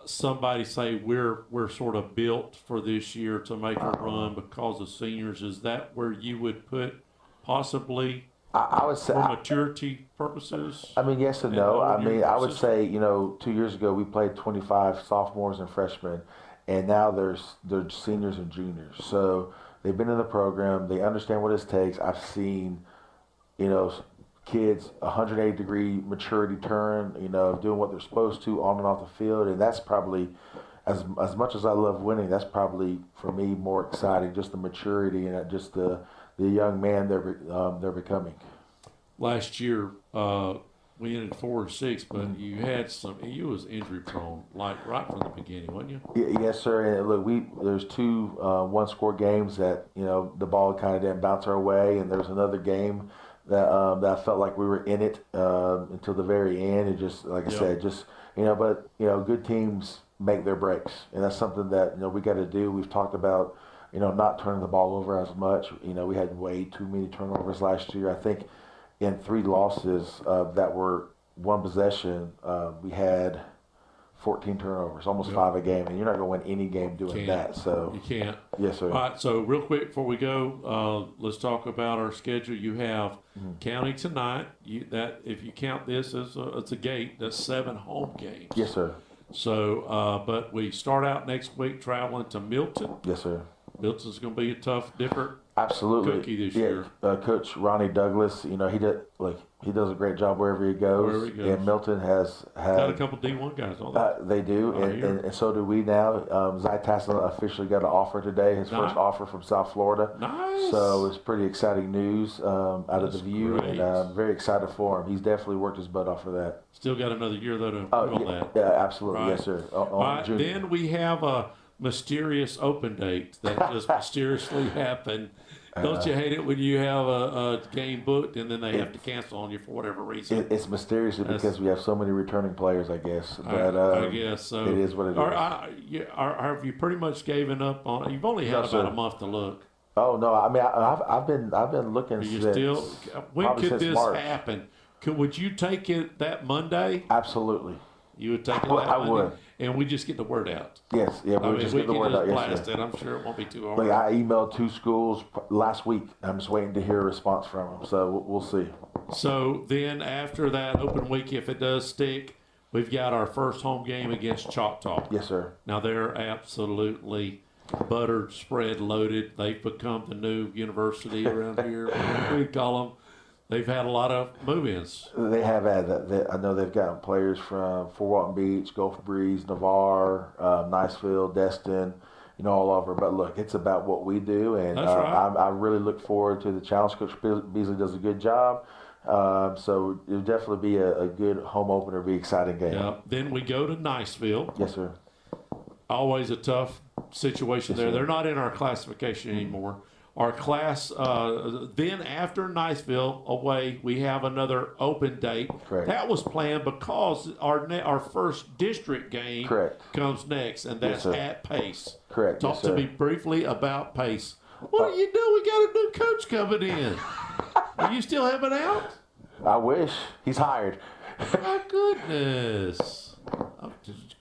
somebody say we're sort of built for this year to make a run because of seniors? Is that where you would put possibly? I would say for maturity purposes. I mean, yes and no. I mean, I would say 2 years ago we played 25 sophomores and freshmen, and now there's seniors and juniors. So they've been in the program. They understand what it takes. I've seen, kids 180-degree maturity turn. Doing what they're supposed to on and off the field, and that's probably. As much as I love winning, that's probably for me more exciting. Just the maturity and just the young man they're becoming. Last year, we ended 4-6, but you was injury prone, like right from the beginning, wasn't you? Yes, sir. And look, there's 2 one-score games that the ball kind of didn't bounce our way, and there's another game that I felt like we were in it until the very end. And just like I said, but good teams make their breaks, and that's something that we got to do. We've talked about not turning the ball over as much. We had way too many turnovers last year. I think in 3 losses that were 1 possession, we had 14 turnovers, almost 5 a game, and you're not going to win any game doing that. So you can't. Yes, sir. All right. So real quick before we go, let's talk about our schedule. You have county tonight. If you count this as it's a gate, that's 7 home games. Yes, sir. So, but we start out next week traveling to Milton. Yes, sir. Milton's going to be a tough, different cookie this year. Coach Ronnie Douglas, he does a great job wherever he goes. And Milton has got a couple D1 guys on that. They do, and so do we now. Zy Tassin officially got an offer today, his first offer from South Florida. Nice. So it's pretty exciting news out of the View, and I'm very excited for him. He's definitely worked his butt off for that. Still got another year, though, to work on that. Yeah, absolutely. Right. Yes, sir. All right, then we have a mysterious open date that just mysteriously happened. Don't you hate it when you have a game booked and then they have to cancel on you for whatever reason? It's mysterious because we have so many returning players, I guess. But I guess so. It is what it is. Have you pretty much given up on? You've only had about a month to look. Oh no! I mean, I've been looking. When could this happen? Would you take it that Monday? Absolutely. You would take it that Monday? I would. And we just get the word out. Yes, yeah, we just get the word out. Blast it. I'm sure it won't be too hard. Like I emailed 2 schools last week. I'm just waiting to hear a response from them. So we'll see. So then after that open week, if it does stick, we've got our first home game against Choctaw. Yes, sir. Now they're absolutely buttered, spread, loaded. They've become the new university around here. We call them. They've had a lot of move-ins. They have had that. I know they've gotten players from Fort Walton Beach, Gulf Breeze, Navarre, Niceville, Destin, all over. But look, it's about what we do, and That's right. I really look forward to the challenge. Coach Beasley does a good job. So it'll definitely be a good home opener, be an exciting game. Yeah. Then we go to Niceville. Yes, sir. Always a tough situation there. Sir. They're not in our classification anymore. Our class, then after Niceville away, we have another open date. Correct. That was planned because our first district game comes next, and that's at Pace. Correct. Talk to me briefly about Pace. What do you do? We got a new coach coming in. Are you still having out? I wish. He's hired. My goodness.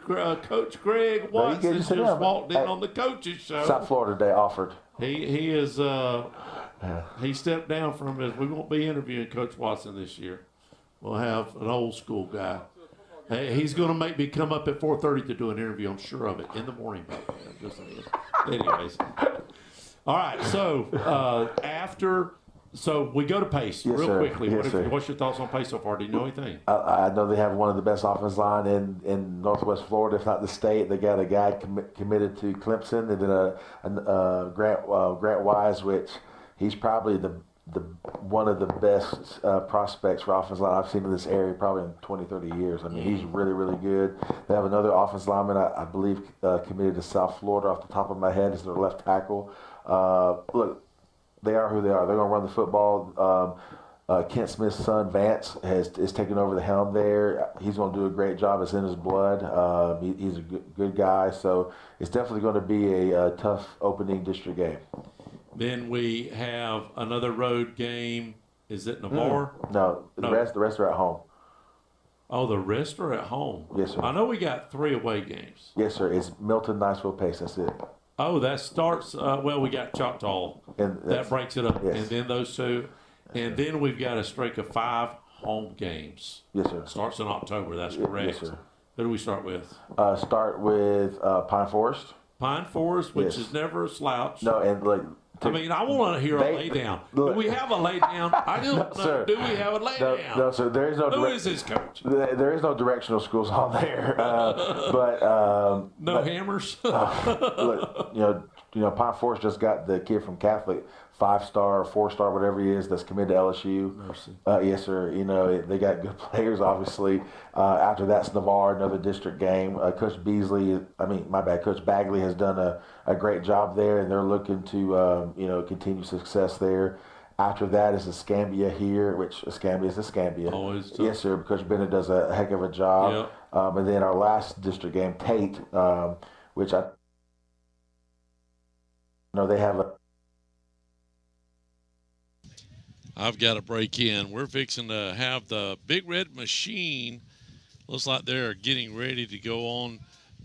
Coach Greg Watson just walked in on the coaches show. South Florida Day offered. He is he stepped down from his. We won't be interviewing Coach Watson this year. We'll have an old school guy. He's going to make me come up at 4:30 to do an interview. I'm sure of it in the morning. I'm just saying. Anyways, all right. So after. So we go to Pace real quickly. What's your thoughts on Pace so far? Do you know anything? I know they have one of the best offensive line in Northwest Florida, if not the state. They got a guy committed to Clemson, and then Grant Wise, which he's probably the one of the best prospects for offensive line I've seen in this area probably in 20, 30 years. I mean, he's really, really good. They have another offensive lineman, I believe, committed to South Florida off the top of my head as their left tackle. Look. They are who they are. They're going to run the football. Kent Smith's son Vance is taking over the helm there. He's going to do a great job. It's in his blood. He's a good guy, so it's definitely going to be a tough opening district game. Then we have another road game. Is it Navarre? No, the rest are at home. Oh, the rest are at home. Yes, sir. I know we got 3 away games. Yes, sir. It's Milton, Niceville, Pace. That's it. Oh, that starts. Well, we got Choctaw. And that breaks it up, yes. and then those 2, and then we've got a streak of 5 home games. Yes, sir. Starts in October. That's correct. Yes, sir. Who do we start with? Start with Pine Forest. Pine Forest, which is never a slouch. No, and like. I mean, I want to hear a lay down. Do we have a lay down? I just No, sir. do we have a lay down? No, sir. There is no. Who is his coach? There is no directional schools on there, no hammers. Look, you know, Pine Forest just got the kid from Catholic, 5-star, 4-star, whatever he is, that's committed to LSU. Mercy. Yes, sir. You know, they got good players, obviously. After that's Navarre, another district game. Coach Bagley has done a great job there, and they're looking to, continue success there. After that is Escambia here, which Escambia is Escambia. Always tough. Yes, sir. Coach Bennett does a heck of a job. Yep. And then our last district game, Tate, which they have a. I've got to break in. We're fixing to have the Big Red Machine. Looks like they're getting ready to go on.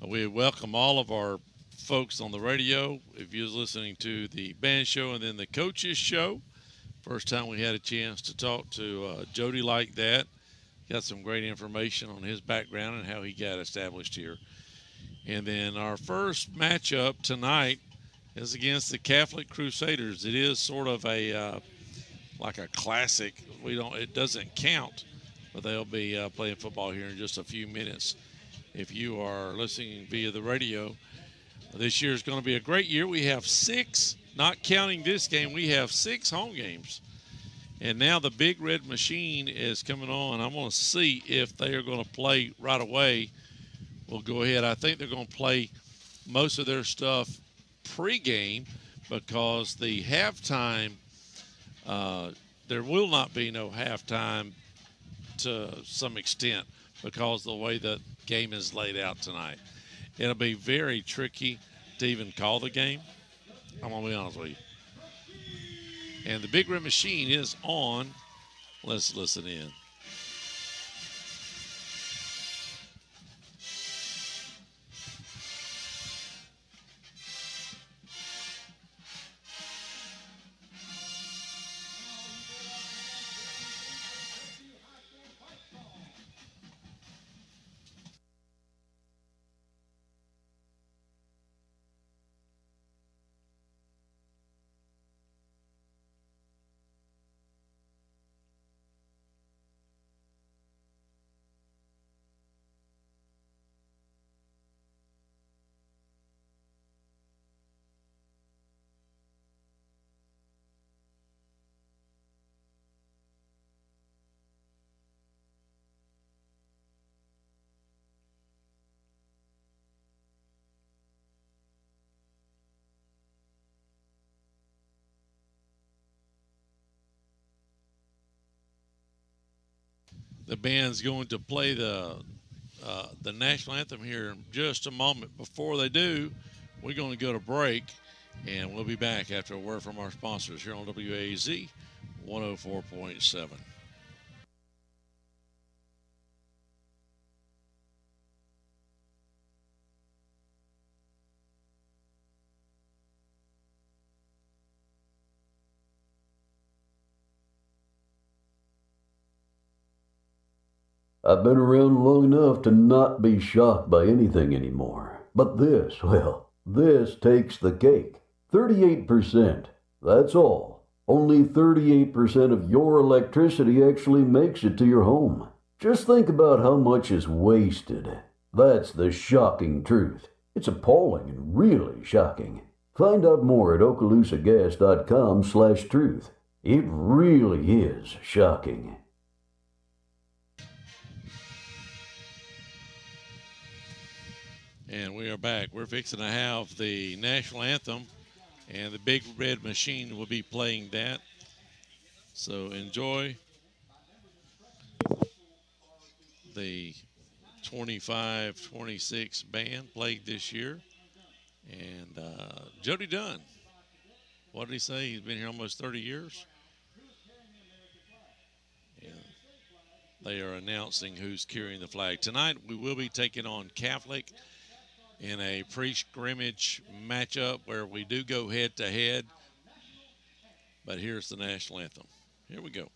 We welcome all of our folks on the radio. If you're listening to the band show and then the coaches show, first time we had a chance to talk to Jody like that. Got some great information on his background and how he got established here. And then our first matchup tonight is against the Catholic Crusaders. It is sort of a like a classic. It doesn't count, but they'll be playing football here in just a few minutes. If you are listening via the radio, this year is going to be a great year. We have 6, not counting this game, we have 6 home games. And now the Big Red Machine is coming on. I'm going to see if they are going to play right away. We'll go ahead. I think they're going to play most of their stuff pregame because the halftime, there will not be no halftime to some extent because of the way the game is laid out tonight. It'll be very tricky to even call the game. I'm going to be honest with you. And the Big Red Machine is on. Let's listen in. The band's going to play the national anthem here in just a moment. Before they do, we're going to go to break, and we'll be back after a word from our sponsors here on WAZ 104.7. I've been around long enough to not be shocked by anything anymore. But this, well, this takes the cake. 38%. That's all. Only 38% of your electricity actually makes it to your home. Just think about how much is wasted. That's the shocking truth. It's appalling and really shocking. Find out more at okaloosagas.com/truth. It really is shocking. And we are back. We're fixing to have the national anthem, and the Big Red Machine will be playing that. So enjoy the 25-26 band played this year. And Jody Dunn, what did he say? He's been here almost 30 years. And they are announcing who's carrying the flag. Tonight we will be taking on Catholic in a pre-scrimmage matchup where we do go head-to-head. But here's the national anthem. Here we go.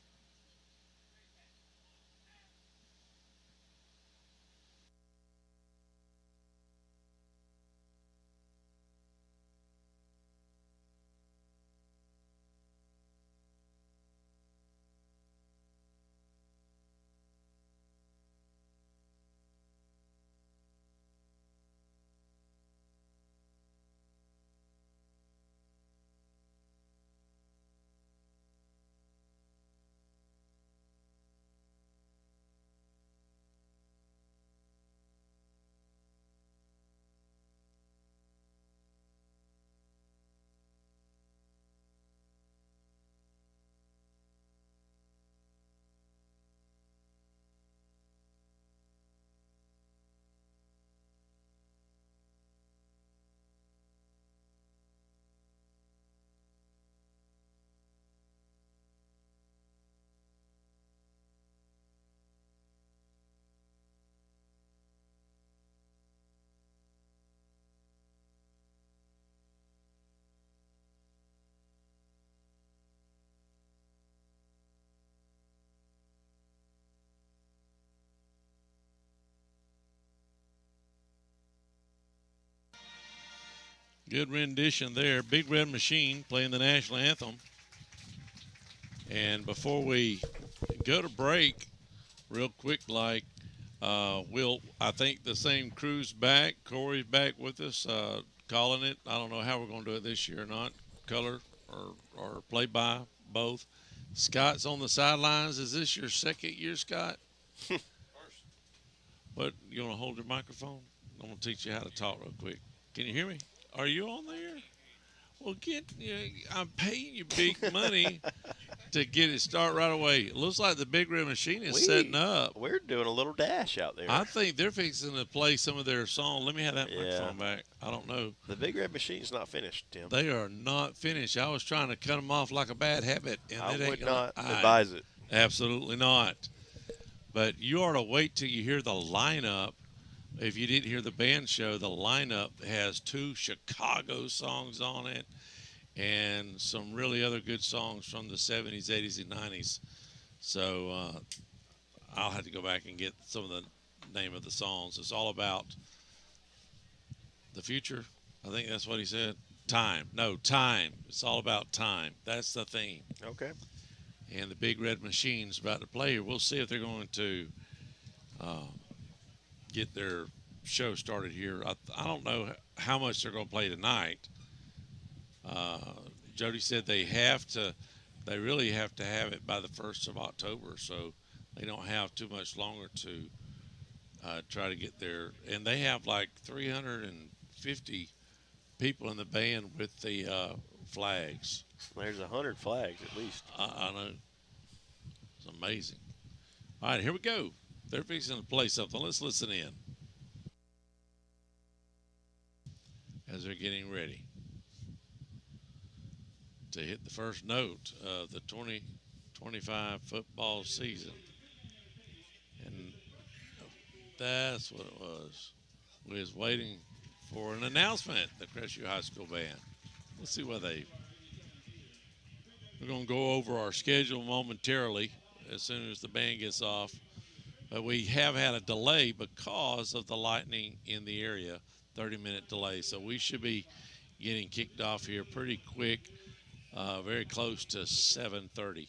Good rendition there. Big Red Machine playing the national anthem. And before we go to break, real quick, I think the same crew's back. Corey's back with us, calling it. I don't know how we're going to do it this year or not, color or play by, both. Scott's on the sidelines. Is this your second year, Scott? What, you want to hold your microphone? I'm going to teach you how to talk real quick. Can you hear me? Are you on there? Well, I'm paying you big money to get it started right away. It looks like the Big Red Machine is setting up. We're doing a little dash out there. I think they're fixing to play some of their song. Let me have that microphone back. I don't know. The Big Red Machine's not finished, Tim. They are not finished. I was trying to cut them off like a bad habit. And I would not advise it. Absolutely not. But you ought to wait till you hear the lineup. If you didn't hear the band show, the lineup has 2 Chicago songs on it and some really other good songs from the 70s, 80s, and 90s. So I'll have to go back and get some of the name of the songs. It's all about the future. I think that's what he said. Time. No, time. It's all about time. That's the theme. Okay. And the Big Red Machine's about to play here. We'll see if they're going to get their show started here. I don't know how much they're going to play tonight. Jody said they really have to have it by the 1st of October, so they don't have too much longer to try to get there. And they have like 350 people in the band with the flags. There's 100 flags at least. I know. It's amazing. All right, here we go. They're fixing to play something. Let's listen in as they're getting ready to hit the first note of the 2025 football season. And that's what it was. We was waiting for an announcement, the Crestview High School band. Let's see what we're going to go over our schedule momentarily as soon as the band gets off. But we have had a delay because of the lightning in the area, 30-minute delay. So we should be getting kicked off here pretty quick, very close to 7:30.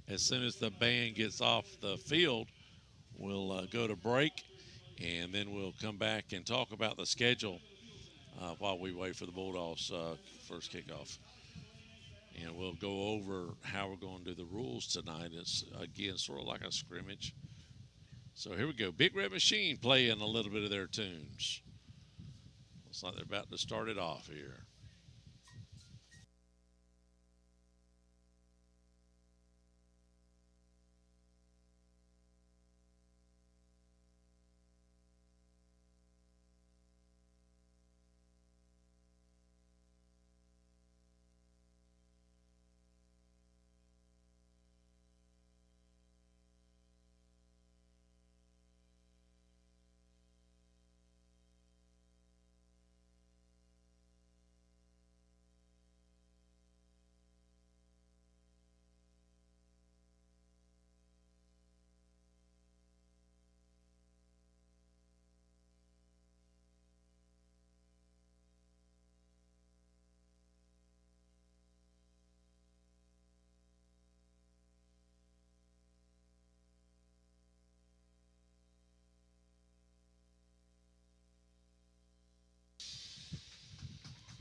As soon as the band gets off the field, we'll go to break, and then we'll come back and talk about the schedule while we wait for the Bulldogs' first kickoff. And we'll go over how we're going to do the rules tonight. It's, again, sort of like a scrimmage. So here we go. Big Red Machine playing a little bit of their tunes. Looks like they're about to start it off here.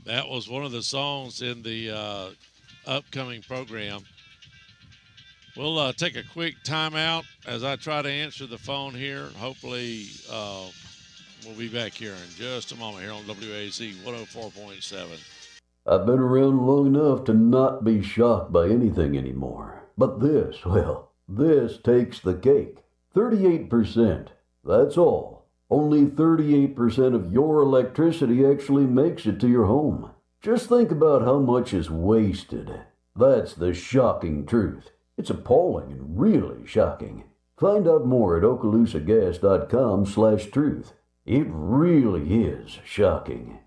That was one of the songs in the upcoming program. We'll take a quick timeout as I try to answer the phone here. Hopefully, we'll be back here in just a moment here on WAC 104.7. I've been around long enough to not be shocked by anything anymore. But this, well, this takes the cake. 38%. That's all. Only 38% of your electricity actually makes it to your home. Just think about how much is wasted. That's the shocking truth. It's appalling and really shocking. Find out more at okaloosagas.com/truth. It really is shocking.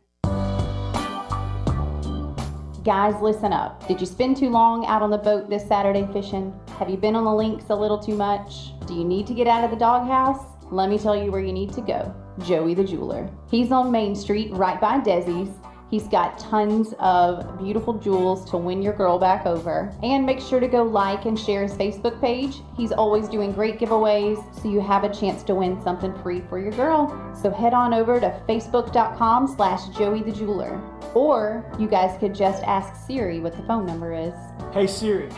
Guys, listen up. Did you spend too long out on the boat this Saturday fishing? Have you been on the links a little too much? Do you need to get out of the doghouse? Let me tell you where you need to go. Joey the Jeweler. He's on Main Street right by Desi's. He's got tons of beautiful jewels to win your girl back over. And make sure to go like and share his Facebook page. He's always doing great giveaways, so you have a chance to win something free for your girl. So head on over to facebook.com/Joey the Jeweler. Or you guys could just ask Siri what the phone number is. Hey Siri,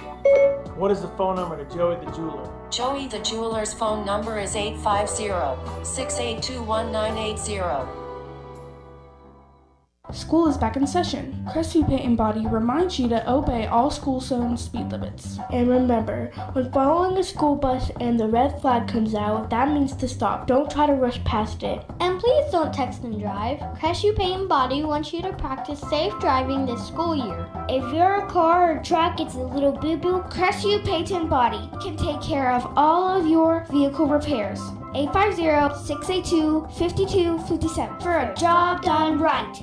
what is the phone number to Joey the Jeweler? Joey the Jeweler's phone number is 850-682-1980. School is back in session. Crestview Paint and Body reminds you to obey all school zone speed limits. And remember, when following a school bus and the red flag comes out, that means to stop. Don't try to rush past it. And please don't text and drive. Crestview Paint and Body wants you to practice safe driving this school year. If your car or truck gets a little boo-boo, Crestview Paint and Body can take care of all of your vehicle repairs. 850-682-5257 for a job done right.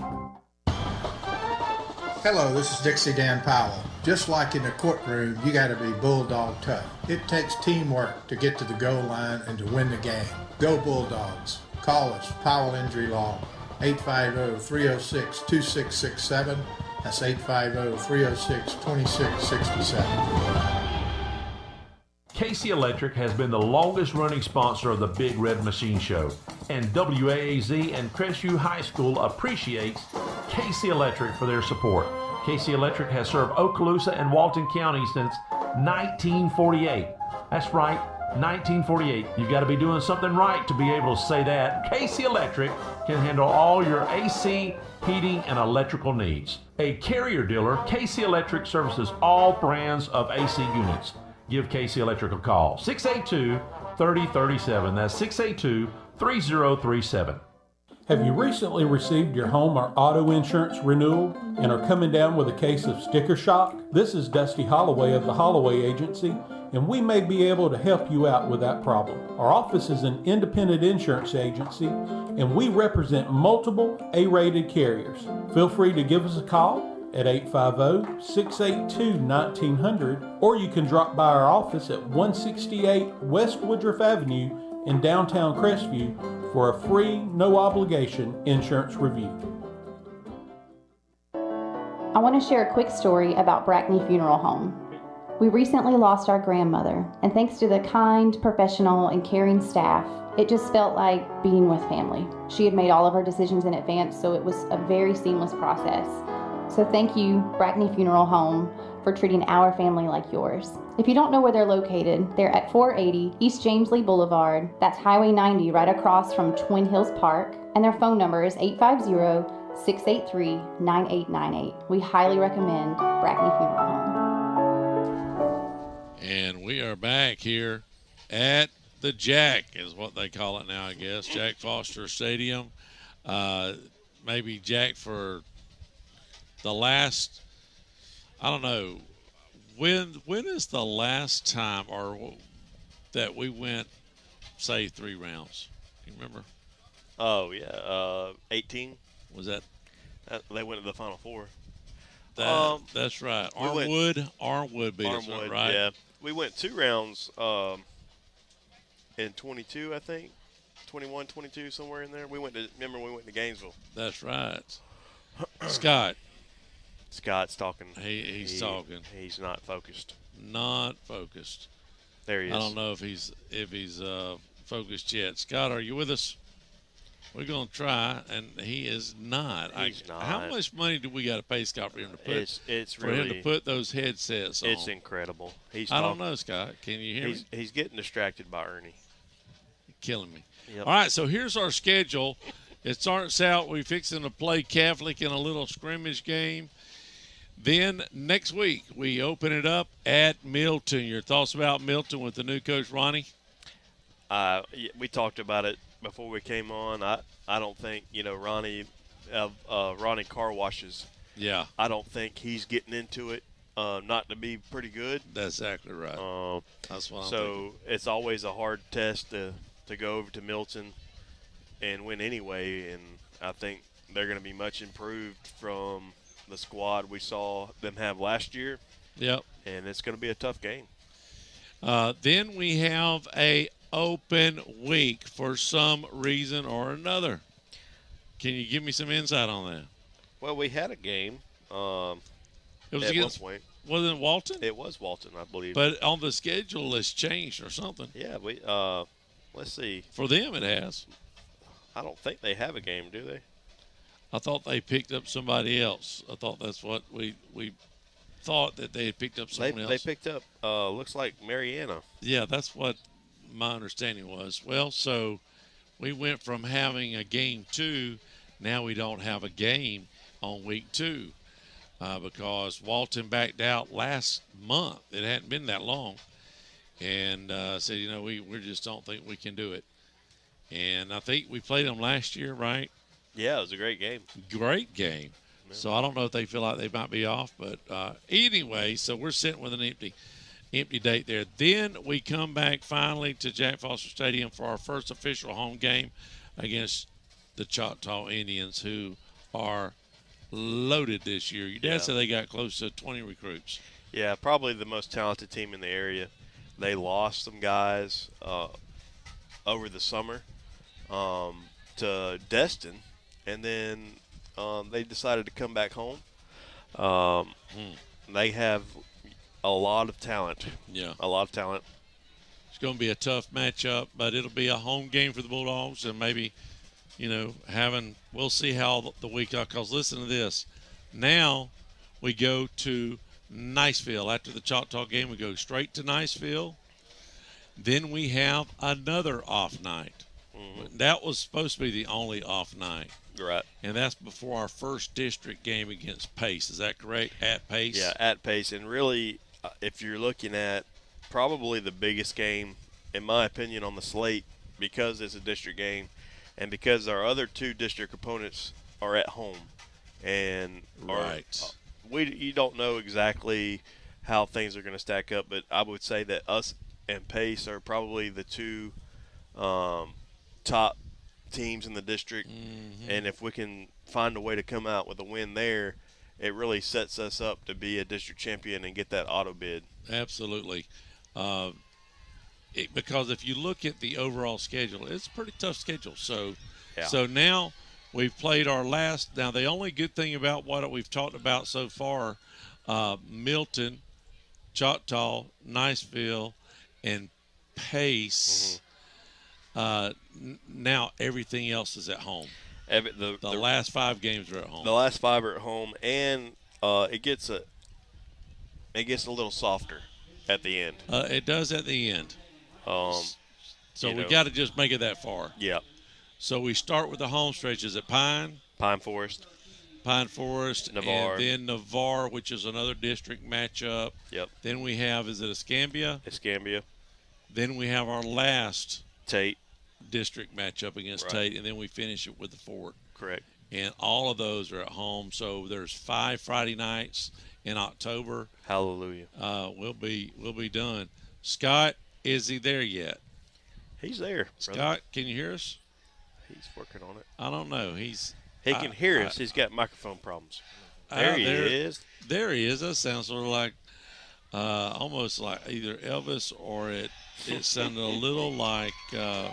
Hello, this is Dixie Dan Powell. Just like in the courtroom, you got to be bulldog tough. It takes teamwork to get to the goal line and to win the game. Go Bulldogs. Call us, Powell Injury Law, 850-306-2667. That's 850-306-2667. KC Electric has been the longest running sponsor of the Big Red Machine Show, and WAAZ and Crestview High School appreciates KC Electric for their support. KC Electric has served Okaloosa and Walton County since 1948. That's right, 1948. You've got to be doing something right to be able to say that. KC Electric can handle all your AC, heating, and electrical needs. A carrier dealer, KC Electric services all brands of AC units. Give KC Electric a call, 682-3037. That's 682-3037. Have you recently received your home or auto insurance renewal and are coming down with a case of sticker shock? This is Dusty Holloway of the Holloway Agency, and we may be able to help you out with that problem. Our office is an independent insurance agency, and we represent multiple A-rated carriers. Feel free to give us a call at 850-682-1900, or you can drop by our office at 168 West Woodruff Avenue in downtown Crestview for a free, no-obligation insurance review. I want to share a quick story about Brackney Funeral Home. We recently lost our grandmother, and thanks to the kind, professional, and caring staff, it just felt like being with family. She had made all of her decisions in advance, so it was a very seamless process. So thank you, Brackney Funeral Home, for treating our family like yours. If you don't know where they're located, they're at 480 East James Lee Boulevard. That's Highway 90 right across from Twin Hills Park. And their phone number is 850-683-9898. We highly recommend Brackney Funeral Home. And we are back here at the Jack, is what they call it now, I guess. Jack Foster Stadium. Maybe Jack for the last, I don't know, when is the last time or that we went, say, 3 rounds? You remember? Oh, yeah. 18. Was that? They went to the Final Four. That's right. Armwood beat us, right? Yeah. We went 2 rounds in 22, I think. 21, 22, somewhere in there. We went to Gainesville. That's right. Scott's talking. He's talking. He's not focused. Not focused. There he is. I don't know if he's focused yet. Scott, are you with us? We're going to try, and he is not. He's not. How much money do we got to pay Scott for him to put? It's him to put those headsets on. It's incredible. I don't know, Scott. Can you hear me? He's getting distracted by Ernie. Killing me. Yep. All right, so here's our schedule. It starts out, we're fixing to play Catholic in a little scrimmage game. Then next week, we open it up at Milton. Your thoughts about Milton with the new coach, Ronnie? We talked about it before we came on. I don't think, Ronnie Car Washes. Yeah. I don't think he's getting into it not to be pretty good. That's exactly right. That's what I'm thinking. It's always a hard test to go over to Milton and win anyway, and I think they're going to be much improved from the squad we saw them have last year. Yep. And it's going to be a tough game. Then we have a open week for some reason or another. Can you give me some insight on that? Well, we had a game. It was at against, one point. Wasn't it Walton? It was Walton, I believe. But on the schedule, it's changed or something. Yeah, let's see. For them, it has. I don't think they have a game, do they? I thought they picked up somebody else. I thought that's what we thought, that they had picked up someone else. They picked up, looks like Mariana. Yeah, that's what my understanding was. Well, so we went from having a game 2, now we don't have a game on week 2 because Walton backed out last month. It hadn't been that long. And said, we just don't think we can do it. And I think we played them last year, right? Yeah, it was a great game. Great game. Yeah. So I don't know if they feel like they might be off, but anyway, so we're sitting with an empty date there. Then we come back finally to Jack Foster Stadium for our first official home game against the Choctaw Indians, who are loaded this year. Your dad said they got close to 20 recruits. Yeah, probably the most talented team in the area. They lost some guys over the summer to Destin, and then they decided to come back home. They have a lot of talent. Yeah. A lot of talent. It's going to be a tough matchup, but it'll be a home game for the Bulldogs, and maybe, we'll see how the week goes. Because listen to this. Now we go to Niceville. After the Choctaw game, we go straight to Niceville. Then we have another off night. Mm-hmm. That was supposed to be the only off night. Right. And that's before our first district game against Pace. Is that correct? At Pace? Yeah, at Pace. And really, if you're looking at probably the biggest game, in my opinion, on the slate, because it's a district game and because our other 2 district opponents are at home. And you don't know exactly how things are going to stack up, but I would say that us and Pace are probably the 2 top teams in the district. Mm-hmm. And if we can find a way to come out with a win there, it really sets us up to be a district champion and get that auto bid. Absolutely. Because if you look at the overall schedule, it's a pretty tough schedule. So now we've played our last. Now, the only good thing about what we've talked about so far, Milton, Choctaw, Niceville, and Pace. Now everything else is at home. The last 5 games are at home. The last 5 are at home, and it gets a little softer at the end. It does at the end. So we got to just make it that far. Yeah. So we start with the home stretches at Pine Forest, Navarre, and then Navarre, which is another district matchup. Yep. Then we have, is it Escambia? Escambia. Then we have our last Tate district matchup against Tate, and then we finish it with the Fort. Correct. And all of those are at home. So there's 5 Friday nights in October. Hallelujah. We'll be done. Scott, is he there yet? He's there. Scott, brother. Can you hear us? He's working on it. I don't know. He can hear us. He's got microphone problems. There he is. There he is. That sounds sort of like almost like either Elvis or it sounded a little like the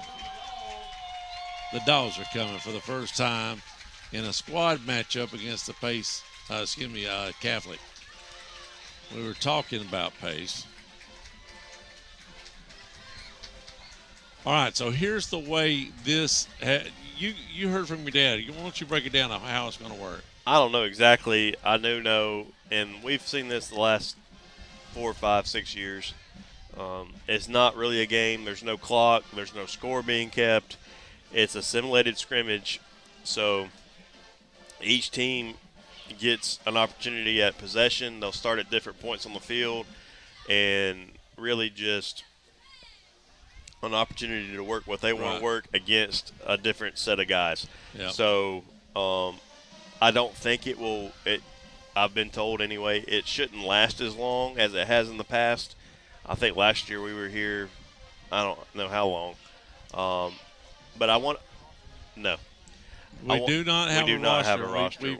Dogs are coming for the first time in a squad matchup against the Pace, Catholic. We were talking about Pace. All right, so here's the way this you heard from your dad. Why don't you break it down on how it's going to work? I don't know exactly. I do know, and we've seen this the last 4, 5, 6 years. It's not really a game. There's no clock. There's no score being kept. It's a simulated scrimmage. So each team gets an opportunity at possession. They'll start at different points on the field and really just an opportunity to work what they want to work against a different set of guys. Yep. So I don't think it will I've been told anyway, it shouldn't last as long as it has in the past. I think last year we were here, I don't know how long. But I want – no. We do not have a roster.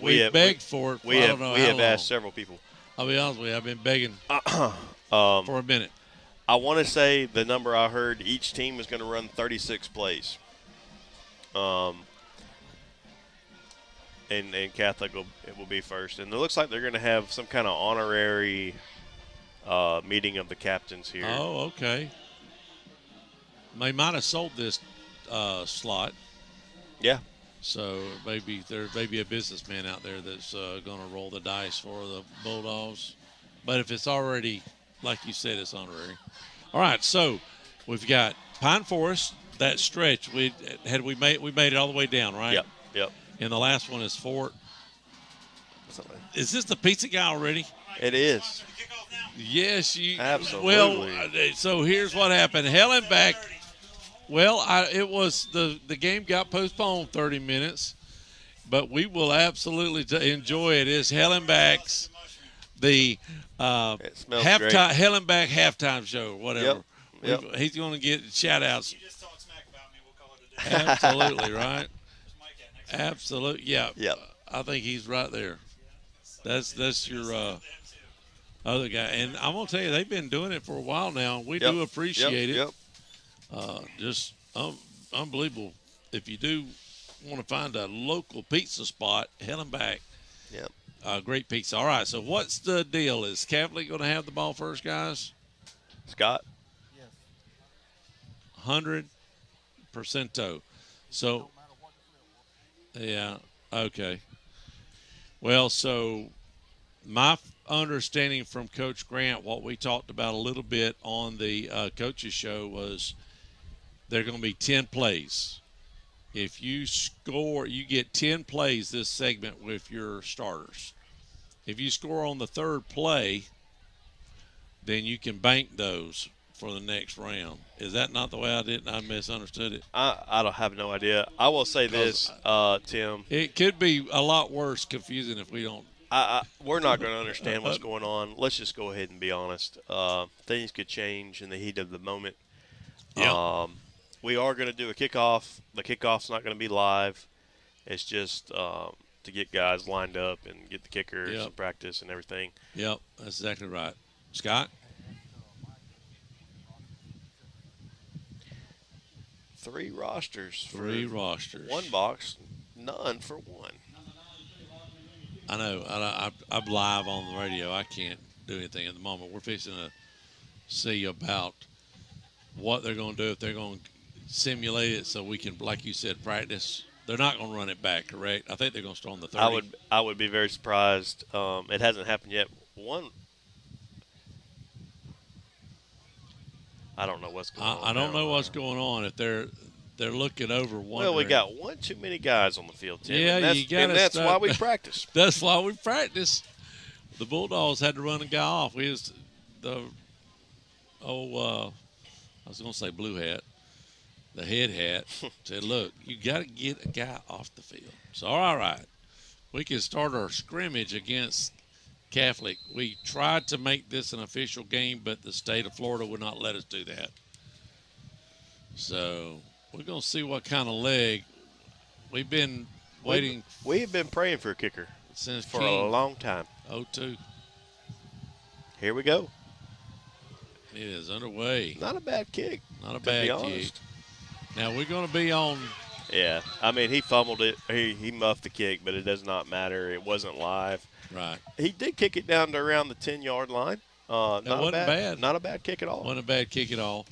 We begged for it. We have asked several people. I'll be honest with you. I've been begging for a minute. I want to say the number I heard, each team is going to run 36 plays. And Catholic will be first. And it looks like they're going to have some kind of honorary meeting of the captains here. Oh, okay. They might have sold this slot. Yeah. So maybe there may be a businessman out there that's going to roll the dice for the Bulldogs. But if it's already, like you said, it's honorary. All right, so we've got Pine Forest, that stretch. We made it all the way down, right? Yep. And the last one is Fort. Is this the pizza guy already? It is. Yes, absolutely. Well, so here's what happened. Hellenbach. Well, it was the game got postponed 30 minutes, but we will absolutely enjoy it. It's Hellenbach's halftime Hellenbach halftime show, whatever. Yep. He's going to get shout outs. Absolutely, right? Absolutely, yeah. Yep. I think he's right there. That's your other guy, and I'm gonna tell you, they've been doing it for a while now. We do appreciate it. Just unbelievable. If you do want to find a local pizza spot, Hellenbach. Great pizza. All right, so what's the deal? Is Catholic going to have the ball first, guys? Scott? Yes. 100%. So, yeah, okay. Well, so my understanding from Coach Grant, what we talked about a little bit on the coaches show was there are going to be 10 plays. If you score, you get 10 plays this segment with your starters. If you score on the third play, then you can bank those for the next round. Is that not the way I misunderstood it? I don't have no idea. I will say this, Tim. It could be a lot worse confusing if we don't. We're not going to understand what's going on. Let's just go ahead and be honest. Things could change in the heat of the moment. Yeah. We are going to do a kickoff. The kickoff's not going to be live. It's just to get guys lined up and get the kickers and practice and everything. Yep, that's exactly right. Scott? 3 rosters. 3 rosters. 1 box, none for 1. I know. I'm live on the radio. I can't do anything at the moment. We're fixing to see about what they're going to do, if they're going to simulate it so we can, like you said, practice. They're not going to run it back, correct? I think they're going to start on the 30. I would be very surprised. It hasn't happened yet. I don't know what's going on. I don't know what's going on. If they're looking over one. Well, we got one too many guys on the field, Tim. Yeah, you got to. And that's why we practice. That's why we practice. The Bulldogs had to run a guy off. We was I was going to say blue hat. The head hat said, look, you got to get a guy off the field. So, all right, we can start our scrimmage against Catholic. We tried to make this an official game, but the state of Florida would not let us do that. So we're going to see what kind of leg. We've been waiting. We've been praying for a kicker since for a long time. 02. Here we go. It is underway. Not a bad kick. Not a bad kick. Now we're going to be on. Yeah, I mean, he fumbled it. He muffed the kick, but it does not matter. It wasn't live. Right. He did kick it down to around the 10-yard line. That wasn't bad. Not a bad kick at all. Wasn't a bad kick at all.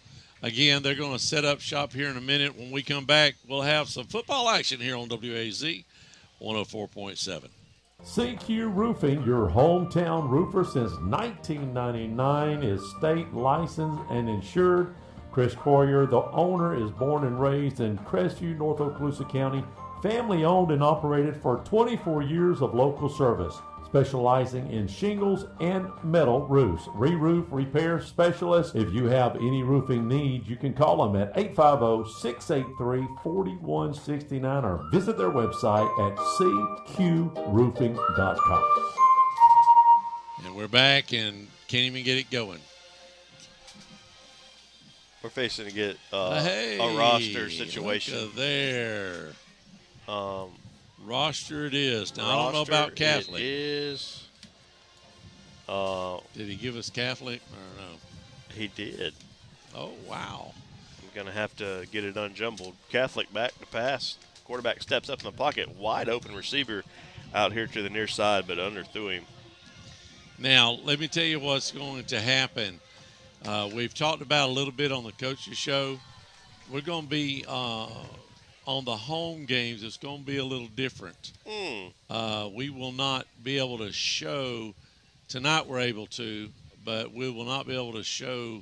Again, they're going to set up shop here in a minute. When we come back, we'll have some football action here on WAZ 104.7. CQ Roofing, your hometown roofer since 1999, is state licensed and insured. Chris Coyer, the owner, is born and raised in Crestview, North Okaloosa County, family owned and operated for 24 years of local service, specializing in shingles and metal roofs. Re-roof repair specialist. If you have any roofing needs, you can call them at 850-683-4169 or visit their website at cqroofing.com. And we're back and can't even get it going. We're facing to get hey, a roster situation. Look there. Roster it is. Now, I don't know about Catholic. It is. Did he give us Catholic or no? He did. Oh, wow. I'm going to have to get it unjumbled. Catholic back to pass. Quarterback steps up in the pocket. Wide open receiver out here to the near side, but underthrew him. Now, let me tell you what's going to happen. We've talked about a little bit on the coaches show. We're going to be on the home games. It's going to be a little different. We will not be able to show tonight. We're able to, but we will not be able to show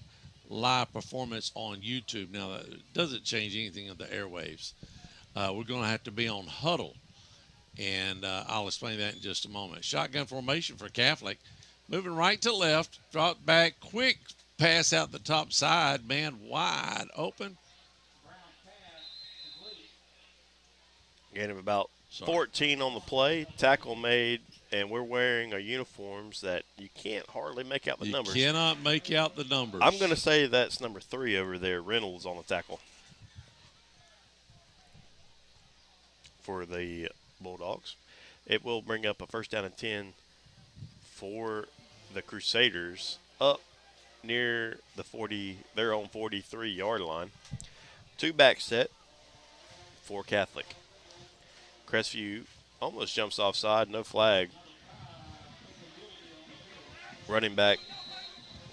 live performance on YouTube. Now, that doesn't change anything of the airwaves. We're going to have to be on Huddle, and I'll explain that in just a moment. Shotgun formation for Catholic. Moving right to left, drop back, quick pass out the top side, man wide open. Gain of about 14 on the play. Tackle made, and we're wearing our uniforms that you can't hardly make out the numbers. You cannot make out the numbers. I'm going to say that's number 3 over there, Reynolds on the tackle for the Bulldogs. It will bring up a first down and 10 for the Crusaders up near the 40, their own 43-yard line. 2-back set for Catholic. Crestview almost jumps offside, no flag. Running back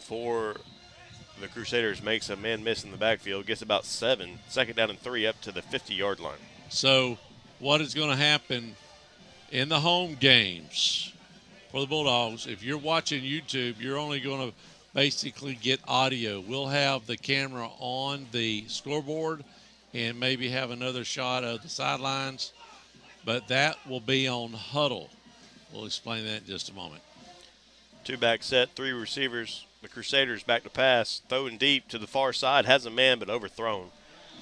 for the Crusaders makes a man miss in the backfield, gets about 7, second down and 3 up to the 50-yard line. So what is going to happen in the home games for the Bulldogs, if you're watching YouTube, you're only going to basically get audio. We'll have the camera on the scoreboard and maybe have another shot of the sidelines, but that will be on Huddle. We'll explain that in just a moment. 2-back set, 3 receivers. The Crusaders back to pass, throwing deep to the far side, has a man but overthrown.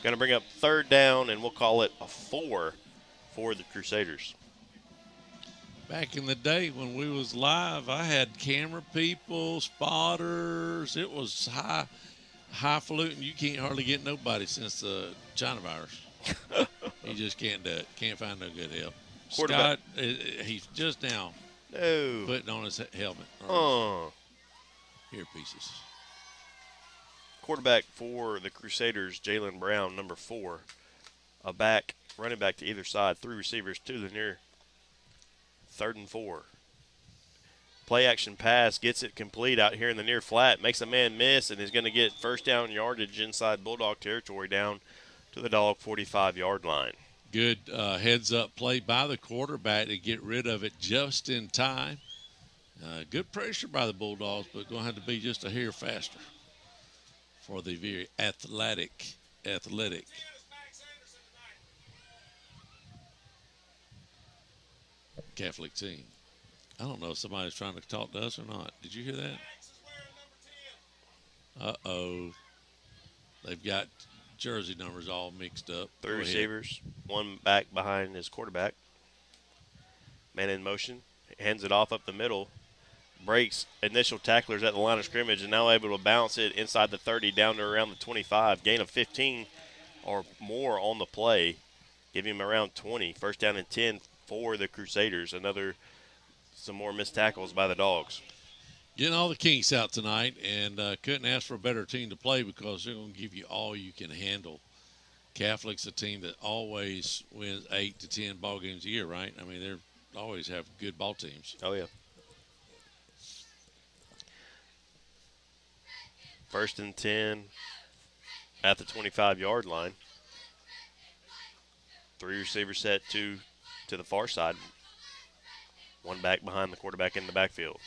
Going to bring up third down, and we'll call it a 4 for the Crusaders. Back in the day when we was live, I had camera people, spotters. It was highfalutin. You can't hardly get nobody since the China virus. You just can't do it. Can't find no good help. Scott, he's just now putting on his helmet. Earpieces. Quarterback for the Crusaders, Jalen Brown, number 4. A back, running back to either side. 3 receivers to the near. 3rd and 4. Play action pass, gets it complete out here in the near flat, makes a man miss, and is going to get first down yardage inside Bulldog territory down to the Dog 45-yard line. Good heads-up play by the quarterback to get rid of it just in time. Good pressure by the Bulldogs, but going to have to be just a hair faster for the very athletic. Catholic team. I don't know if somebody's trying to talk to us or not. Did you hear that? Uh-oh. They've got jersey numbers all mixed up. 3 receivers, 1 back behind his quarterback. Man in motion, hands it off up the middle, breaks initial tacklers at the line of scrimmage, and now able to bounce it inside the 30 down to around the 25. Gain of 15 or more on the play, giving him around 20. First down and 10 for the Crusaders. Some more missed tackles by the Dogs. Getting all the kinks out tonight, and couldn't ask for a better team to play because they're going to give you all you can handle. Catholic's a team that always wins 8 to 10 ball games a year, right? I mean, they always have good ball teams. Oh, yeah. First and 10 at the 25-yard line. 3 receivers set, 2 to the far side. 1 back behind the quarterback in the backfield.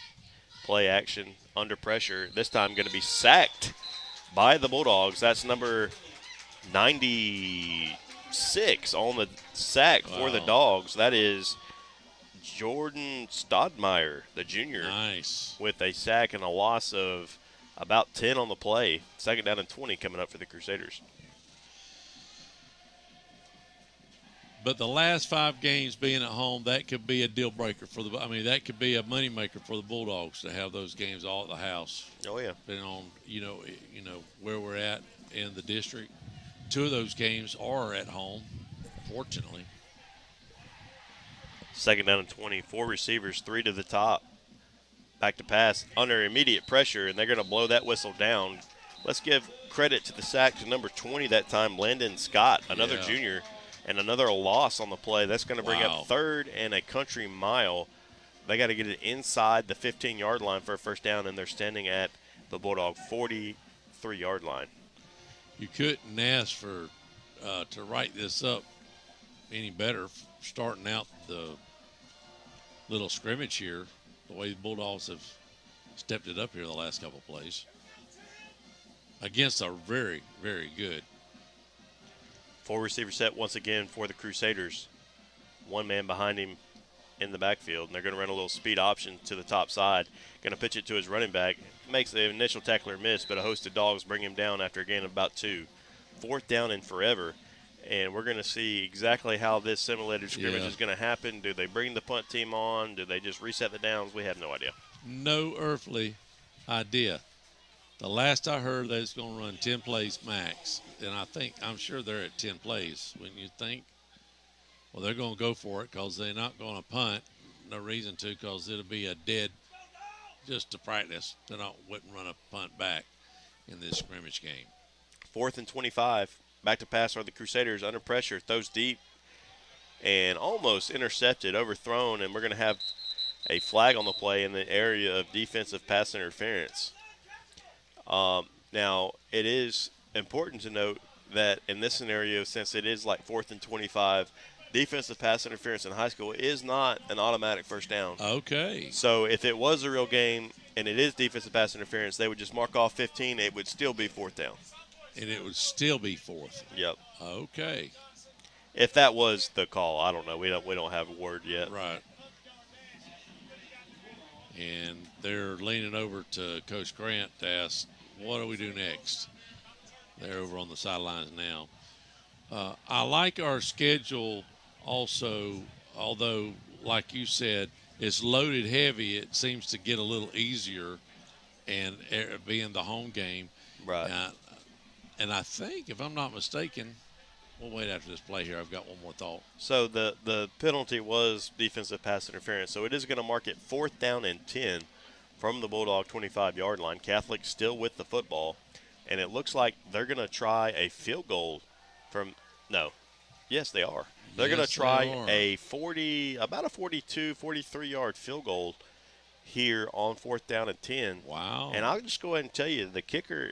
Play action under pressure. This time going to be sacked by the Bulldogs. That's number 96 on the sack for the Dogs. That is Jordan Stodmeyer, the junior. Nice. With a sack and a loss of about 10 on the play. 2nd down and 20 coming up for the Crusaders. But the last 5 games being at home, that could be a deal breaker that could be a money maker for the Bulldogs to have those games all at the house. Oh yeah. Depending on where we're at in the district. 2 of those games are at home, fortunately. 2nd down and 20. 4 receivers, 3 to the top. Back to pass under immediate pressure, and they're going to blow that whistle down. Let's give credit to the sack to number 20 that time, Landon Scott, another junior. And another loss on the play. That's going to bring up 3rd and a country mile. They got to get it inside the 15-yard line for a first down, and they're standing at the Bulldog 43-yard line. You couldn't ask for to write this up any better, starting out the little scrimmage here, the way the Bulldogs have stepped it up here the last couple plays against a very, very good. 4 receiver set once again for the Crusaders. 1 man behind him in the backfield, and they're going to run a little speed option to the top side. Going to pitch it to his running back. Makes the initial tackler miss, but a host of Dogs bring him down after a gain of about 2. 4th down and forever, and we're going to see exactly how this simulated scrimmage is going to happen. Do they bring the punt team on? Do they just reset the downs? We have no idea. No earthly idea. The last I heard, they was going to run 10 plays max, and I'm sure they're at 10 plays. When you think, well, they're going to go for it because they're not going to punt. No reason to, because it'll be a dead, just to practice. They wouldn't run a punt back in this scrimmage game. 4th and 25. Back to pass are the Crusaders under pressure. Throws deep and almost intercepted, overthrown, and we're going to have a flag on the play in the area of defensive pass interference. Now, it is important to note that in this scenario, since it is like 4th and 25, defensive pass interference in high school is not an automatic first down. Okay. So if it was a real game and it is defensive pass interference, they would just mark off 15. It would still be 4th down. And it would still be 4th. Yep. Okay. If that was the call, I don't know. We don't have a word yet. Right. And they're leaning over to Coach Grant to ask, what do we do next? They're over on the sidelines now. I like our schedule also, although, like you said, it's loaded heavy. It seems to get a little easier and being the home game. Right. And I think, if I'm not mistaken, we'll wait after this play here. I've got one more thought. So the penalty was defensive pass interference. So it is going to mark it 4th down and 10 from the Bulldog 25-yard line. Catholic still with the football. And it looks like they're going to try a field goal from – no. Yes, they are. They're going to try about a 42, 43-yard field goal here on 4th down and 10. Wow. And I'll just go ahead and tell you, the kicker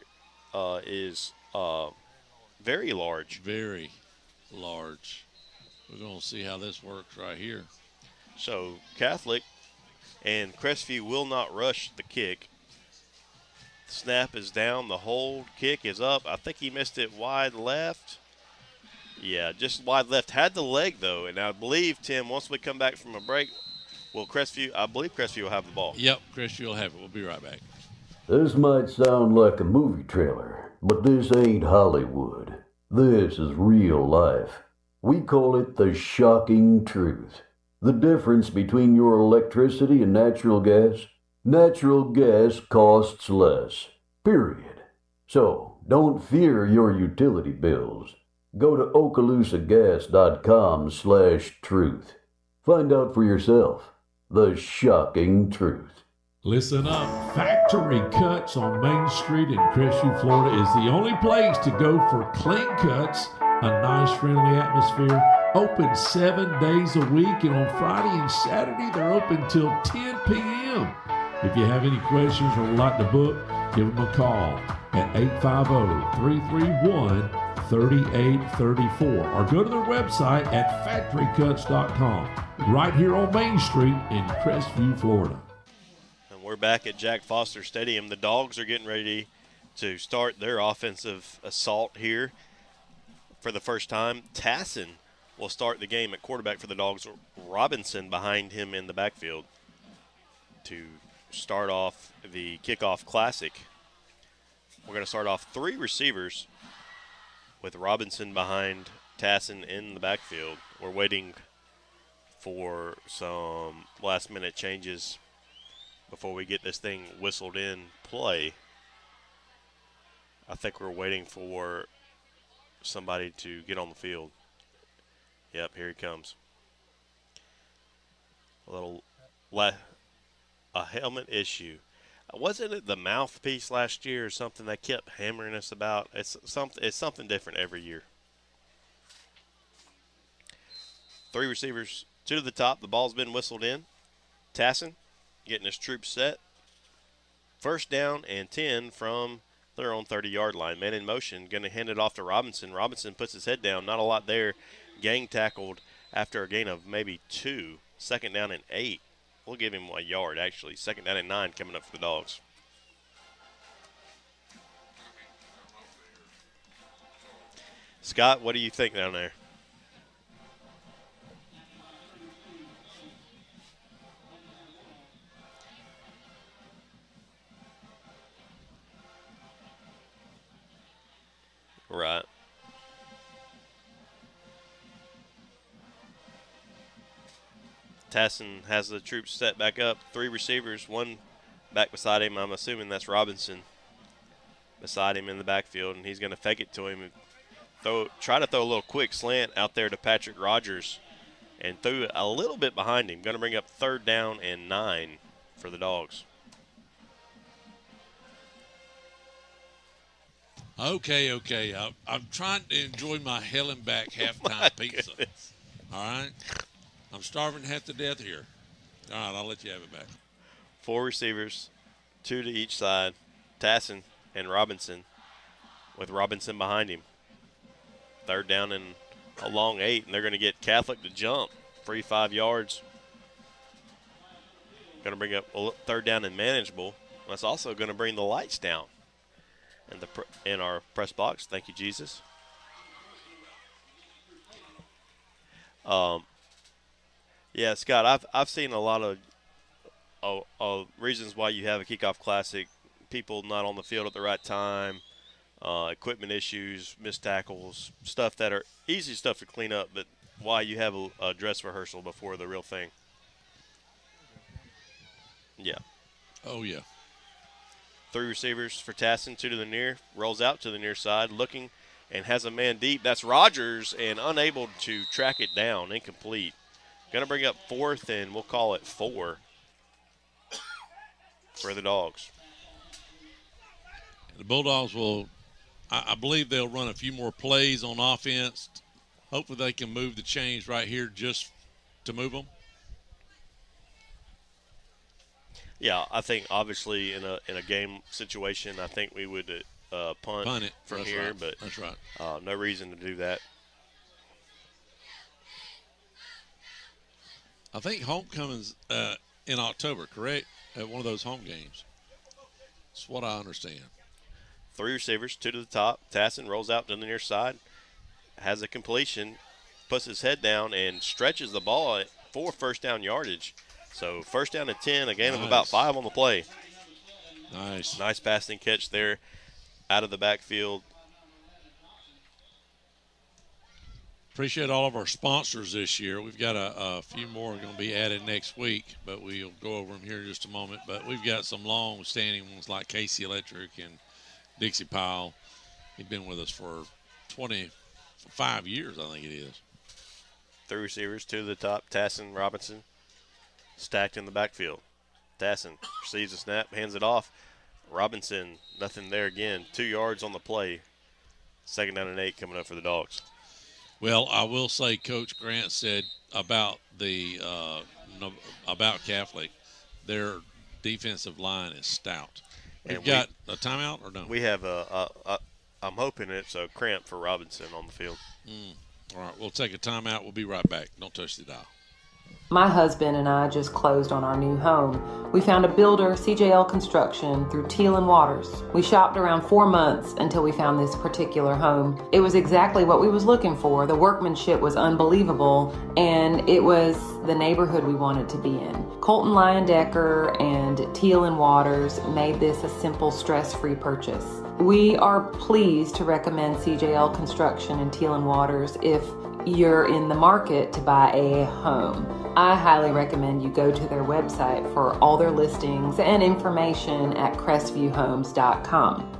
is very large. Very large. We're going to see how this works right here. So Catholic and Crestview will not rush the kick. Snap is down. The hold kick is up. I think he missed it wide left. Yeah, just wide left. Had the leg, though. And I believe, Tim, once we come back from a break, I believe Crestview will have the ball. Yep, Crestview will have it. We'll be right back. This might sound like a movie trailer, but this ain't Hollywood. This is real life. We call it the shocking truth. The difference between your electricity and natural gas? Natural gas costs less. Period. So, don't fear your utility bills. Go to okaloosagas.com/truth. Find out for yourself. The shocking truth. Listen up. Factory Cuts on Main Street in Crestview, Florida is the only place to go for clean cuts, a nice friendly atmosphere, open 7 days a week, and on Friday and Saturday they're open till 10 p.m. If you have any questions or would like to book, give them a call at 850-331-3834 or go to their website at factorycuts.com right here on Main Street in Crestview, Florida. And we're back at Jack Foster Stadium. The Dogs are getting ready to start their offensive assault here for the first time. Tassin will start the game at quarterback for the Dogs. Robinson behind him in the backfield to start off the Kickoff Classic. We're going to start off 3 receivers with Robinson behind Tassin in the backfield. We're waiting for some last-minute changes before we get this thing whistled in play. I think we're waiting for somebody to get on the field. Yep, here he comes. A helmet issue. Wasn't it the mouthpiece last year or something they kept hammering us about? It's something different every year. 3 receivers, 2 to the top. The ball's been whistled in. Tassin getting his troops set. First down and 10 from their own 30-yard line. Man in motion, going to hand it off to Robinson. Robinson puts his head down. Not a lot there. Gang tackled after a gain of maybe 2. Second down and 8. We'll give him a yard, actually. Second down and 9 coming up for the Dogs. Scott, what do you think down there? Right. Tassin has the troops set back up. 3 receivers, 1 back beside him. I'm assuming that's Robinson beside him in the backfield, and he's going to fake it to him and try to throw a little quick slant out there to Patrick Rogers and threw it a little bit behind him. Going to bring up 3rd down and 9 for the Dogs. Okay. I'm trying to enjoy my Hellenbach halftime pizza. Goodness. All right? I'm starving half to death here. All right, I'll let you have it back. 4 receivers, 2 to each side. Tassin and Robinson with Robinson behind him. 3rd down and a long 8, and they're going to get Catholic to jump. Free 5 yards. Going to bring up 3rd down and manageable. That's also going to bring the lights down in our press box. Thank you, Jesus. Yeah, Scott, I've seen a lot of reasons why you have a Kickoff Classic. People not on the field at the right time, equipment issues, missed tackles, stuff that are easy stuff to clean up, but why you have a dress rehearsal before the real thing. Yeah. Oh, yeah. 3 receivers for Tassin, 2 to the near, rolls out to the near side, looking and has a man deep. That's Rogers, and unable to track it down, incomplete. Going to bring up 4th, and we'll call it 4 for the Dogs. The Bulldogs will, I believe they'll run a few more plays on offense. Hopefully they can move the chains right here just to move them. Yeah, I think obviously in a game situation, I think we would punt it from That's here, right. but That's right. No reason to do that. I think homecoming's in October, correct? At one of those home games. That's what I understand. 3 receivers, 2 to the top. Tassin rolls out to the near side, has a completion, puts his head down, and stretches the ball for 1st down yardage. So 1st down and 10, a gain of about 5 on the play. Nice. Nice passing catch there out of the backfield. Appreciate all of our sponsors this year. We've got a few more going to be added next week, but we'll go over them here in just a moment. But we've got some long-standing ones like Casey Electric and Dixie Powell. He's been with us for 25 years, I think it is. 3 receivers, 2 to the top. Tassin, Robinson, stacked in the backfield. Tassin receives the snap, hands it off. Robinson, nothing there again. 2 yards on the play. 2nd down and 8 coming up for the Dogs. Well, I will say Coach Grant said about about Catholic, their defensive line is stout. We've got a timeout or no? We have I'm hoping it's a cramp for Robinson on the field. All right, we'll take a timeout. We'll be right back. Don't touch the dial. My husband and I just closed on our new home. We found a builder, CJL Construction, through Teal and Waters. We shopped around 4 months until we found this particular home. It was exactly what we was looking for. The workmanship was unbelievable, and it was the neighborhood we wanted to be in. Colton Leyendecker and Teal and Waters made this a simple, stress-free purchase. We are pleased to recommend CJL Construction and Teal and Waters if you're in the market to buy a home. I highly recommend you go to their website for all their listings and information at crestvviewhomes.com.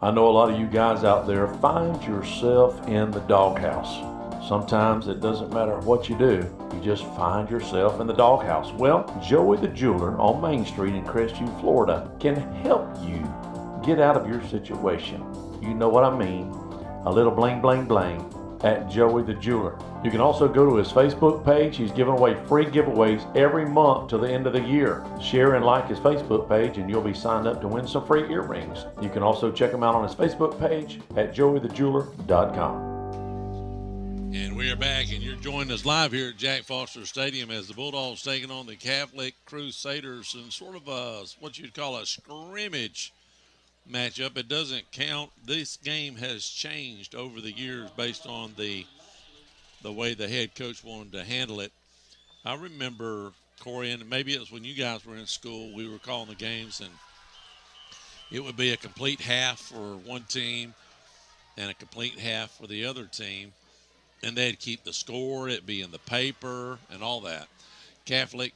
I know a lot of you guys out there find yourself in the doghouse. Sometimes it doesn't matter what you do, you just find yourself in the doghouse. Well, Joey the Jeweler on Main Street in Crestview, Florida can help you get out of your situation. You know what I mean. A little bling bling bling at Joey the Jeweler. You can also go to his Facebook page. He's giving away free giveaways every month till the end of the year. Share and like his Facebook page and you'll be signed up to win some free earrings. You can also check him out on his Facebook page at joeythejeweler.com. And we are back, and you're joining us live here at Jack Foster Stadium as the Bulldogs taking on the Catholic Crusaders in sort of what you'd call a scrimmage matchup. It doesn't count. This game has changed over the years based on the way the head coach wanted to handle it. I remember, Corey, and maybe it was when you guys were in school, we were calling the games, and it would be a complete half for one team and a complete half for the other team, and they'd keep the score. It'd be in the paper and all that. Catholic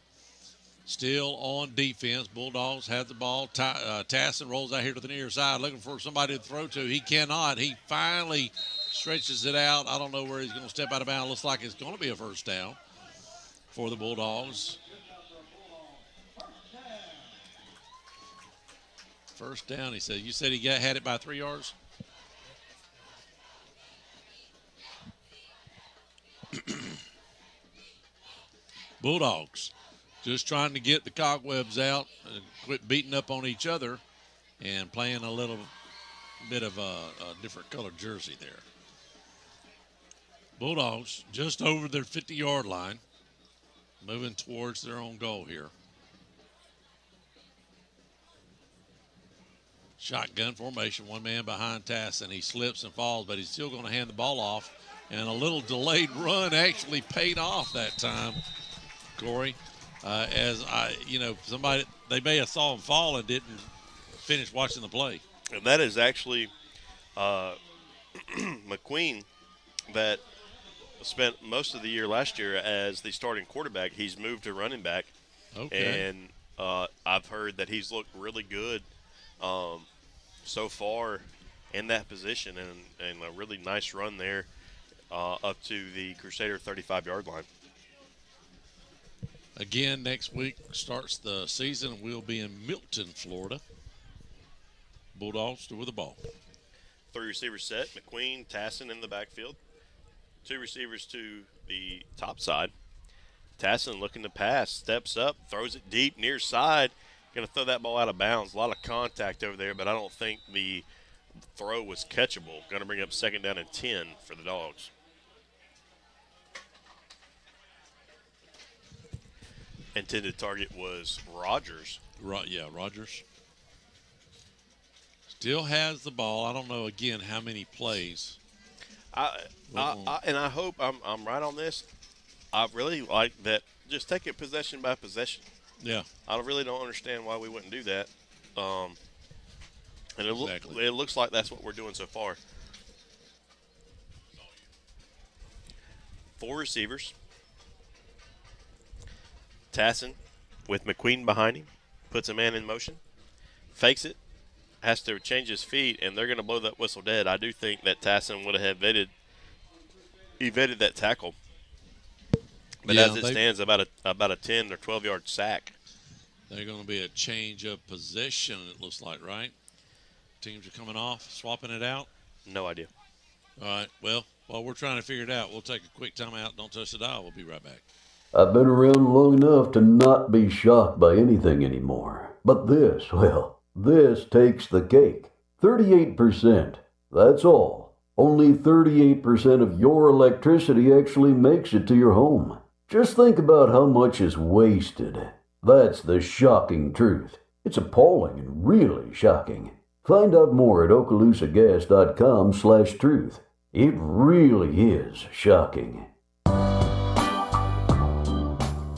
still on defense. Bulldogs have the ball. Tassin rolls out here to the near side looking for somebody to throw to. He cannot. He finally stretches it out. I don't know where he's going to step out of bounds. Looks like it's going to be a first down for the Bulldogs. First down, he said. You said he had it by 3 yards? Bulldogs just trying to get the cobwebs out and quit beating up on each other and playing a little bit of a different colored jersey there. Bulldogs just over their 50-yard line, moving towards their own goal here. Shotgun formation, one man behind Tassin. He slips and falls, but he's still going to hand the ball off. And a little delayed run actually paid off that time, Corey. They may have saw him fall and didn't finish watching the play. And that is actually McQueen that spent most of the year last year as the starting quarterback. He's moved to running back. Okay. And I've heard that he's looked really good so far in that position, and a really nice run there up to the Crusader 35-yard line. Again, next week starts the season. We'll be in Milton, Florida. Bulldogs with the ball. 3 receivers set. McQueen, Tassin in the backfield. 2 receivers to the top side. Tassin looking to pass, steps up, throws it deep, near side. Going to throw that ball out of bounds. A lot of contact over there, but I don't think the throw was catchable. Going to bring up 2nd down and 10 for the Dogs. Intended target was Rogers. Rogers. Still has the ball. I don't know, again, how many plays. And I hope I'm right on this. I really like that. Just take it possession by possession. Yeah. I really don't understand why we wouldn't do that. And it looks like that's what we're doing so far. 4 receivers. Tassin with McQueen behind him. Puts a man in motion. Fakes it. Has to change his feet, and they're going to blow that whistle dead. I do think that Tassin would have evaded that tackle. But as it stands, about a 10 or 12-yard sack. They're going to be a change of possession, it looks like, right? Teams are coming off, swapping it out? No idea. All right. Well, while we're trying to figure it out, we'll take a quick timeout. Don't touch the dial. We'll be right back. I've been around long enough to not be shocked by anything anymore. But this, well, this takes the cake. 38%. That's all. Only 38% of your electricity actually makes it to your home. Just think about how much is wasted. That's the shocking truth. It's appalling and really shocking. Find out more at okaloosagas.com/truth. It really is shocking.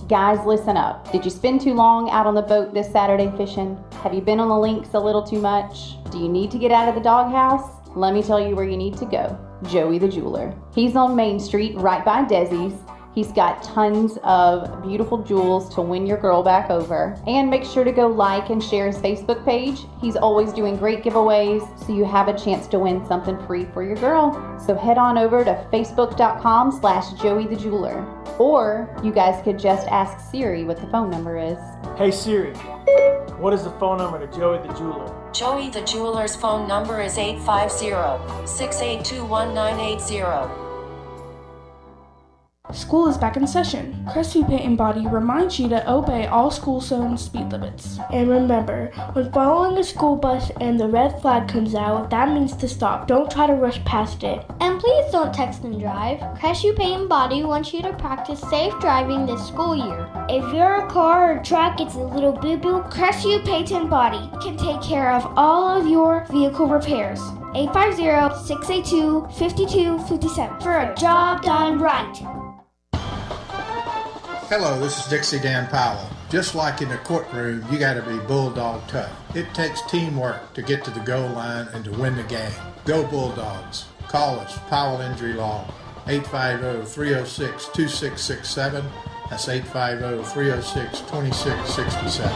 Guys, listen up. Did you spend too long out on the boat this Saturday fishing? Have you been on the links a little too much? Do you need to get out of the doghouse? Let me tell you where you need to go. Joey the Jeweler. He's on Main Street right by Desi's. He's got tons of beautiful jewels to win your girl back over. And make sure to go like and share his Facebook page. He's always doing great giveaways, so you have a chance to win something free for your girl. So head on over to facebook.com/Joey the Jeweler. Or you guys could just ask Siri what the phone number is. Hey Siri, what is the phone number to Joey the Jeweler? Joey the Jeweler's phone number is 850-682-1980. School is back in session. Crestview Paint and Body reminds you to obey all school zone speed limits. And remember, when following a school bus and the red flag comes out, that means to stop. Don't try to rush past it. And please don't text and drive. Crestview Paint and Body wants you to practice safe driving this school year. If your car or truck gets a little boo-boo, Crestview Paint and Body can take care of all of your vehicle repairs. 850-682-5257 for a job done right. Hello, this is Dixie Dan Powell. Just like in the courtroom, you got to be bulldog tough. It takes teamwork to get to the goal line and to win the game. Go Bulldogs. Call us, Powell Injury Law, 850-306-2667. That's 850-306-2667.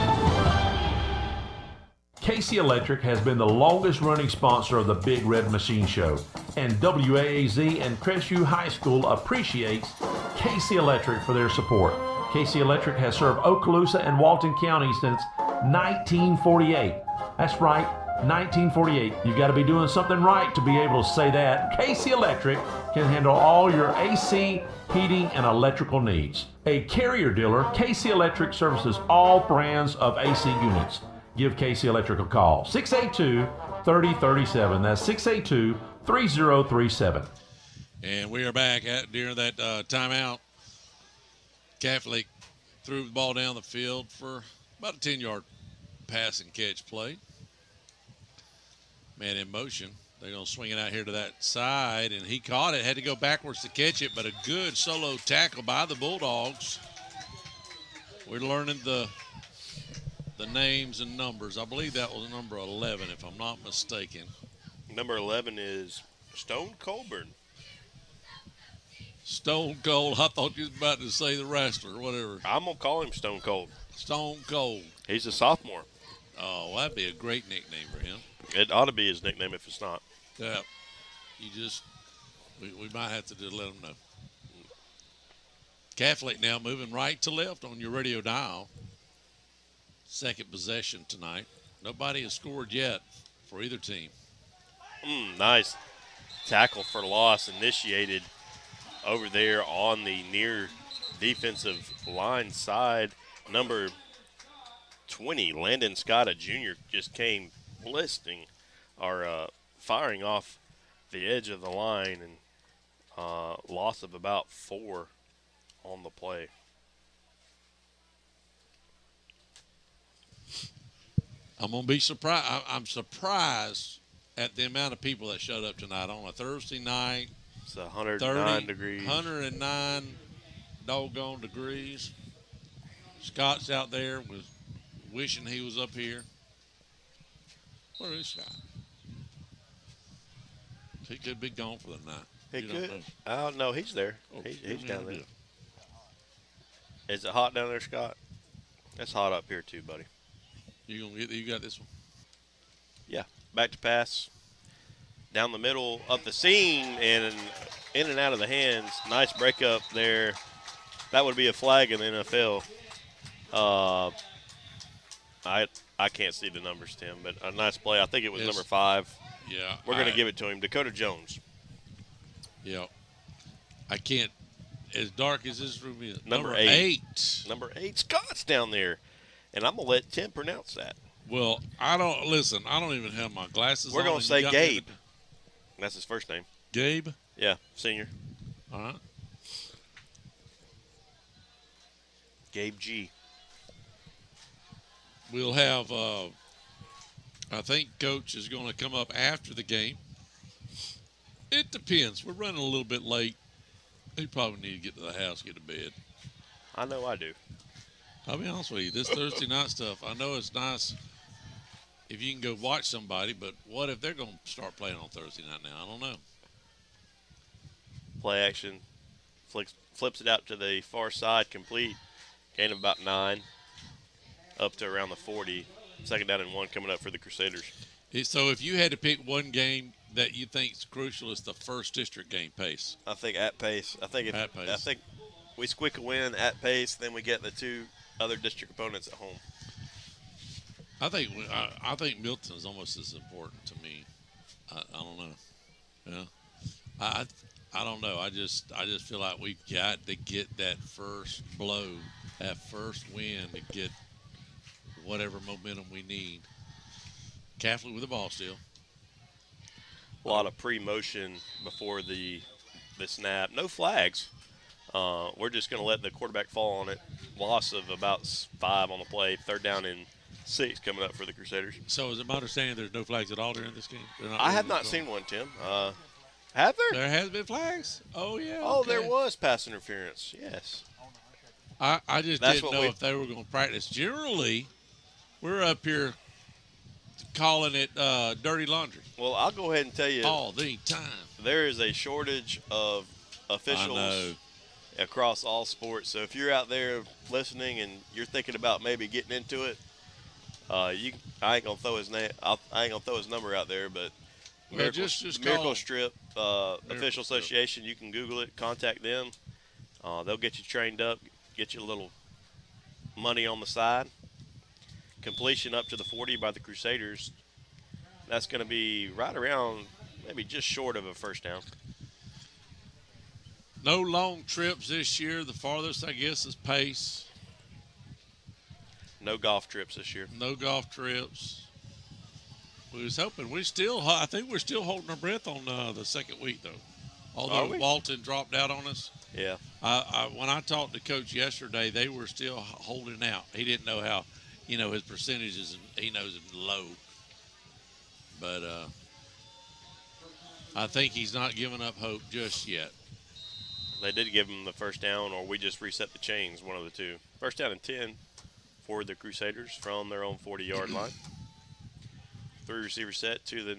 KC Electric has been the longest running sponsor of the Big Red Machine Show, and WAAZ and Crestview High School appreciates KC Electric for their support. KC Electric has served Okaloosa and Walton County since 1948. That's right, 1948. You've got to be doing something right to be able to say that. KC Electric can handle all your AC, heating, and electrical needs. A Carrier dealer, KC Electric services all brands of AC units. Give KC Electric a call, 682-3037. That's 682-3037. And we are back during that timeout. Catholic threw the ball down the field for about a 10-yard pass and catch play. Man in motion. They're going to swing it out here to that side, and he caught it. Had to go backwards to catch it, but a good solo tackle by the Bulldogs. We're learning the names and numbers. I believe that was number 11, if I'm not mistaken. Number 11 is Stone Colburn. Stone Cold. I thought you was about to say the wrestler or whatever. I'm going to call him Stone Cold. Stone Cold. He's a sophomore. Oh, that'd be a great nickname for him. It ought to be his nickname if it's not. Yeah. We might have to just let him know. Catholic now moving right to left on your radio dial. Second possession tonight. Nobody has scored yet for either team. Nice tackle for loss initiated over there on the near defensive line side. Number 20, Landon Scott, a junior, just came listing or firing off the edge of the line, and loss of about 4 on the play. I'm going to be surprised. I'm surprised at the amount of people that showed up tonight on a Thursday night. It's 109 degrees. 109 doggone degrees. Scott's out there was wishing he was up here. Where is Scott? He could be gone for the night. He could. Oh, no, he's there. He's down there. Is it hot down there, Scott? It's hot up here too, buddy. You got this one? Yeah. Back to pass. Down the middle of the seam and in and out of the hands. Nice breakup there. That would be a flag in the NFL. I can't see the numbers, Tim, but a nice play. I think it was number 5. Yeah. We're going to give it to him. Dakota Jones. Yeah. I can't. As dark as this room is. Number 8. Number 8. Scott's down there. And I'm going to let Tim pronounce that. Well, I don't even have my glasses on. We're going to say Gabe. That's his first name. Gabe? Yeah, senior. All right. Gabe G. We'll have, I think Coach is going to come up after the game. It depends. We're running a little bit late. We probably need to get to the house, get to bed. I know I do. I'll be honest with you. This Thursday night stuff, I know it's nice if you can go watch somebody, but what if they're going to start playing on Thursday night now? I don't know. Play action. Flips it out to the far side, complete. Gain of about 9. Up to around the 40. 2nd down and 1 coming up for the Crusaders. So if you had to pick one game that you think is crucial, it's the first district game, Pace. I think at Pace. I think we squeak a win at Pace, then we get the 2 other district opponents at home. I think Milton is almost as important to me. I don't know. Yeah. I don't know. I just feel like we've got to get that first blow, that first win to get whatever momentum we need. Catholic with the ball still. A lot of pre-motion before the snap. No flags. We're just going to let the quarterback fall on it. Loss of about 5 on the play. 3rd down and 6 coming up for the Crusaders. So is it my understanding there's no flags at all during this game? I have not seen one, Tim. Have there? There has been flags. Oh, yeah. Oh, okay. there was pass interference. Yes. I just didn't know if they were going to practice. Generally, we're up here calling it dirty laundry. Well, I'll go ahead and tell you. All the time. There is a shortage of officials across all sports. So if you're out there listening and you're thinking about maybe getting into it, I ain't gonna throw his name. I ain't gonna throw his number out there, but Miracle Strip Official Association. You can Google it. Contact them. They'll get you trained up, get you a little money on the side. Completion up to the 40 by the Crusaders. That's going to be right around, maybe just short of a first down. No long trips this year. The farthest, I guess, is Pace. No golf trips this year. No golf trips. We was hoping. I think we're still holding our breath on the second week, though. Although Walton dropped out on us. Yeah. When I talked to Coach yesterday, they were still holding out. He didn't know how, his percentages, and he knows it's low. But I think he's not giving up hope just yet. They did give him the first down, or we just reset the chains, one of the two. First down and 10 for the Crusaders from their own 40-yard line. 3 receiver set to the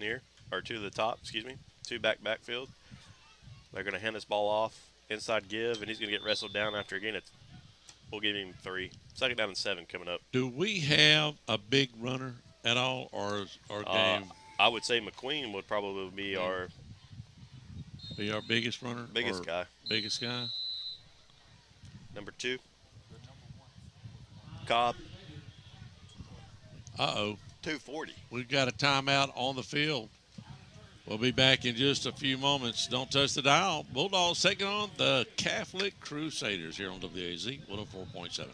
top, 2 backfield. They're going to hand this ball off, inside give, and he's going to get wrestled down after a gain. We'll give him 3. 2nd down and 7 coming up. Do we have a big runner at all, or game? I would say McQueen would probably be our biggest runner. Biggest guy. Biggest guy. Number 2. Cobb. 240. We've got a timeout on the field. We'll be back in just a few moments. Don't touch the dial. Bulldogs taking on the Catholic Crusaders here on WAZ 104.7.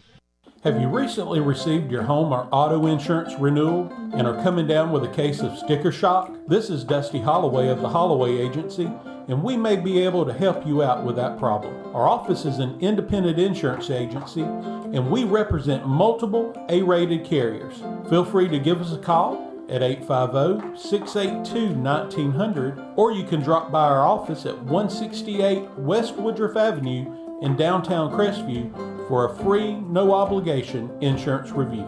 Have you recently received your home or auto insurance renewal and are coming down with a case of sticker shock? This is Dusty Holloway of the Holloway Agency, and we may be able to help you out with that problem. Our office is an independent insurance agency, and we represent multiple A-rated carriers. Feel free to give us a call at 850-682-1900, or you can drop by our office at 168 West Woodruff Avenue in downtown Crestview for a free, no-obligation insurance review.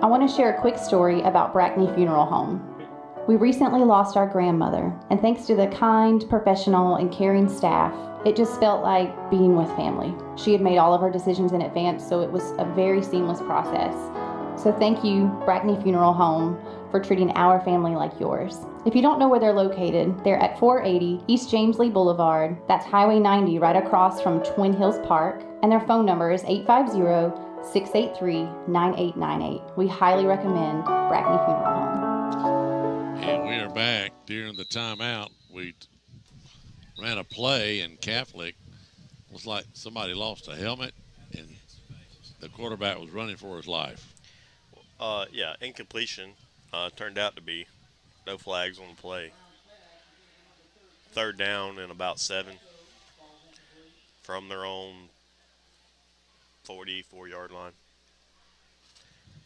I want to share a quick story about Brackney Funeral Home. We recently lost our grandmother, and thanks to the kind, professional, and caring staff, it just felt like being with family. She had made all of her decisions in advance, so it was a very seamless process. So thank you, Brackney Funeral Home, for treating our family like yours. If you don't know where they're located, they're at 480 East James Lee Boulevard. That's Highway 90 right across from Twin Hills Park. And their phone number is 850-683-9898. We highly recommend Brackney Funeral Home. And we are back. During the timeout, we ran a play, and Catholic was like somebody lost a helmet, and the quarterback was running for his life. Yeah, incompletion turned out to be no flags on the play. 3rd down and about 7 from their own 44-yard line.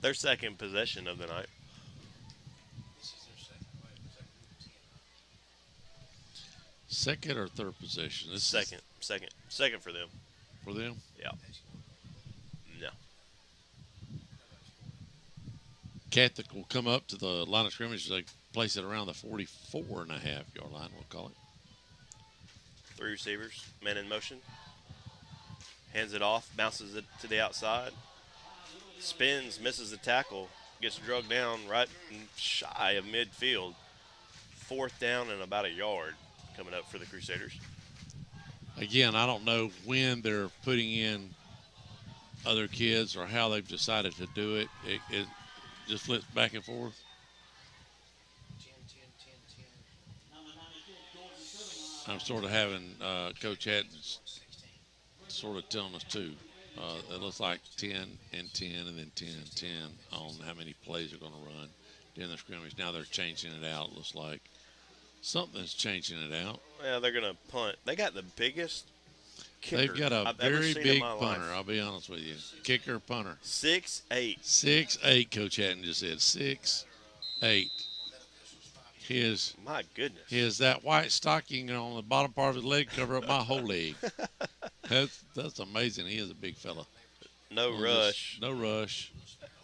Their second possession of the night. Second or third possession? Second for them. For them? Yeah. No. Catholic will come up to the line of scrimmage. They place it around the 44.5-yard line, we'll call it. 3 receivers, men in motion. Hands it off, bounces it to the outside. Spins, misses the tackle, gets drugged down right shy of midfield. 4th down and about a yard coming up for the Crusaders. Again, I don't know when they're putting in other kids or how they've decided to do it. It just flips back and forth. I'm sort of having Coach Haddon's sort of telling us too. It looks like 10 and 10 and then 10 and 10 on how many plays they're going to run during the scrimmage. Now they're changing it out. It looks like something's changing it out. Yeah, they're going to punt. They got the biggest kicker They've got a I've ever very seen big in my punter, life. I'll be honest with you. Kicker, punter. 6'8". 6'8", Coach Hatton just said. 6'8". My goodness. His that white stocking on the bottom part of his leg cover up my whole leg. That's amazing. He is a big fella. No rush. No rush.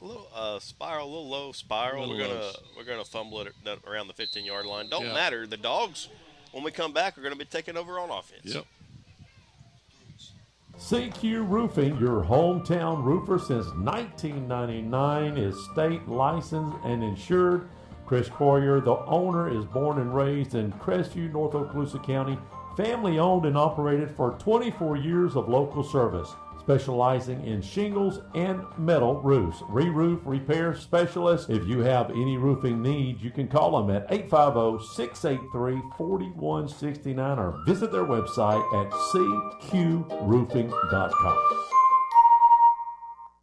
A little spiral, a little low spiral. Little We're gonna fumble it around the 15-yard line. Don't Yeah. matter. The Dogs, when we come back, are gonna be taking over on offense. Yep. CQ Roofing, your hometown roofer since 1999, is state licensed and insured. Chris Coyer, the owner, is born and raised in Crestview, North Okaloosa County. Family owned and operated for 24 years of local service, specializing in shingles and metal roofs. Re-roof repair specialist. If you have any roofing needs, you can call them at 850-683-4169 or visit their website at cqroofing.com.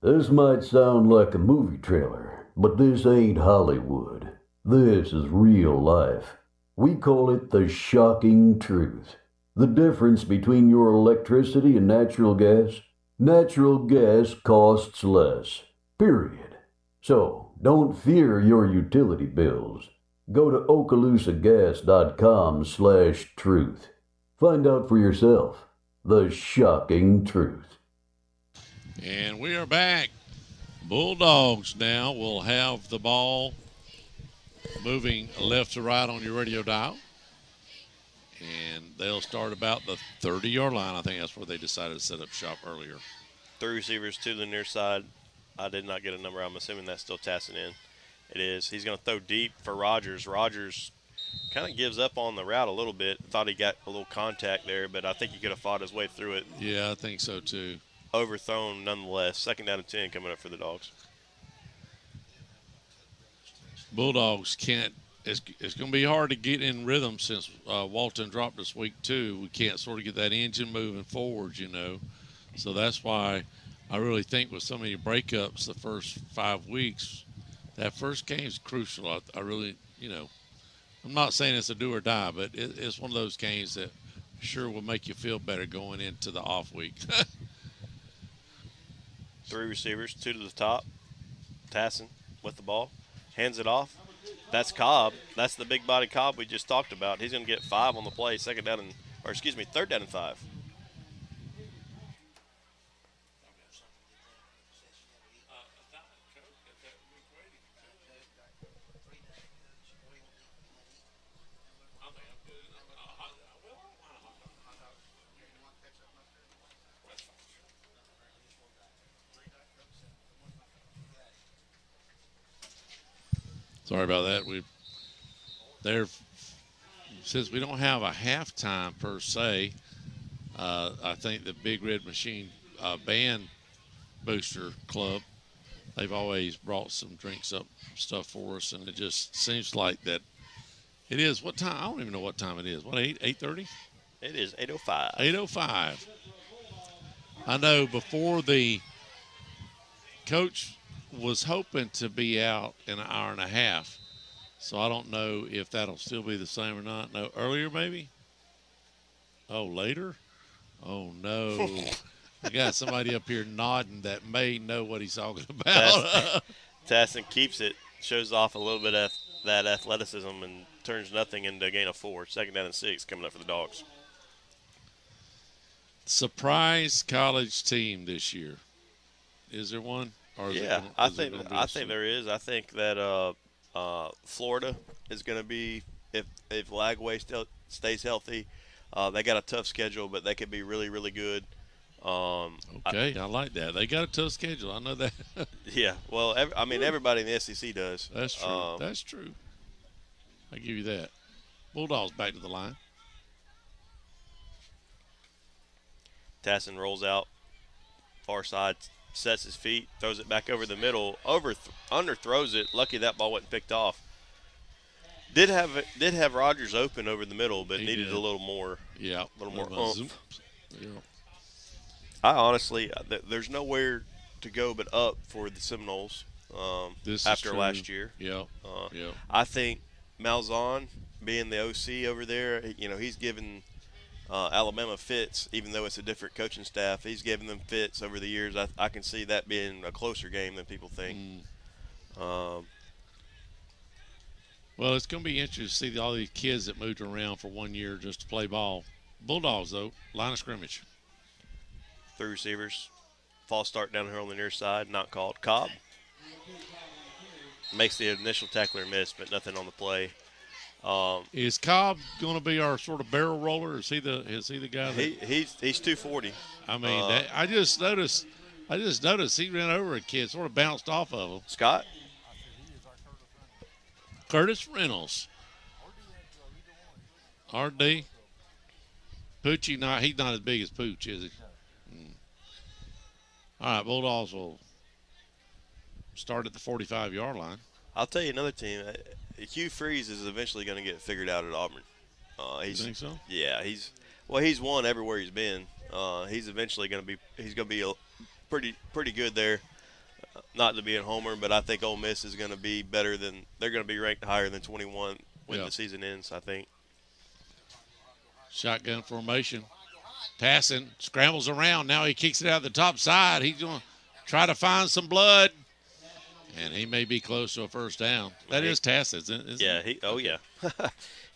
This might sound like a movie trailer, but this ain't Hollywood. This is real life. We call it the shocking truth. The difference between your electricity and natural gas? Natural gas costs less. Period. So, don't fear your utility bills. Go to okaloosagas.com/truth. Find out for yourself. The shocking truth. And we are back. Bulldogs now will have the ball moving left to right on your radio dial. And they'll start about the 30-yard line. I think that's where they decided to set up shop earlier. 3 receivers to the near side. I did not get a number. I'm assuming that's still Tassin in. It is. He's going to throw deep for Rogers. Rogers kind of gives up on the route a little bit. Thought he got a little contact there, but I think he could have fought his way through it. Yeah, I think so too. Overthrown nonetheless. 2nd down and 10 coming up for the Dogs. Bulldogs can't. It's going to be hard to get in rhythm since Walton dropped this week too. We can't sort of get that engine moving forward, you know. So that's why I really think with so many breakups the first 5 weeks, that first game is crucial. I really, you know, I'm not saying it's a do or die, but it's one of those games that sure will make you feel better going into the off week. 3 receivers, 2 to the top. Tassin with the ball. Hands it off. That's Cobb. That's the big body Cobb we just talked about. He's going to get 5 on the play. 3rd down and 5. Sorry about that. Since we don't have a halftime per se, I think the Big Red Machine Band Booster Club, they've always brought some drinks up, stuff for us, and it just seems like that it is. What time? I don't even know what time it is. What, 8:30? It is 8:05. 8:05. I know before the Coach was hoping to be out in an hour and a half, so I don't know if that'll still be the same or not. No, earlier maybe? Oh, later? Oh, no. I got somebody up here nodding that may know what he's talking about. Tassin keeps it, shows off a little bit of that athleticism, and turns nothing into a gain of 4. 2nd down and 6 coming up for the Dogs. Surprise college team this year. Is there one? Or is I think there is. I think that Florida is going to be, if Lagway stays healthy, they got a tough schedule, but they could be really, really good. Okay, I like that. They got a tough schedule. I know that. Yeah, well, everybody in the SEC does. That's true. That's true. I give you that. Bulldogs back to the line. Tassin rolls out, far side, sets his feet, throws it back over the middle, underthrows it. Lucky that ball wasn't picked off. Did have Rogers open over the middle, but needed a little more. Yeah, a little more oomph. Yeah. I honestly, there's nowhere to go but up for the Seminoles after last year. Yeah. I think Malzahn, being the OC over there, he's given Alabama fits, even though it's a different coaching staff. He's given them fits over the years. I can see that being a closer game than people think. Well, it's going to be interesting to see all these kids that moved around for 1 year just to play ball. Bulldogs, though, line of scrimmage. 3 receivers. False start down here on the near side, not called. Cobb makes the initial tackler miss, but nothing on the play. Is Cobb going to be our sort of barrel roller? Is he the guy? He's 240. I mean, I just noticed he ran over a kid, sort of bounced off of him. Scott? Curtis Reynolds. RD. Poochie, he's not as big as Pooch, is he? All right, Bulldogs will start at the 45-yard line. I'll tell you another team. Hugh Freeze is eventually going to get figured out at Auburn. You think so? Yeah, he's won everywhere he's been. He's eventually going to be pretty good there. Not to be a homer, but I think Ole Miss is going to be better than – they're going to be ranked higher than 21 when the season ends, I think. Shotgun formation. Tassin scrambles around. Now he kicks it out the top side. He's going to try to find some blood. And he may be close to a first down. That is Tassin, isn't it? Yeah.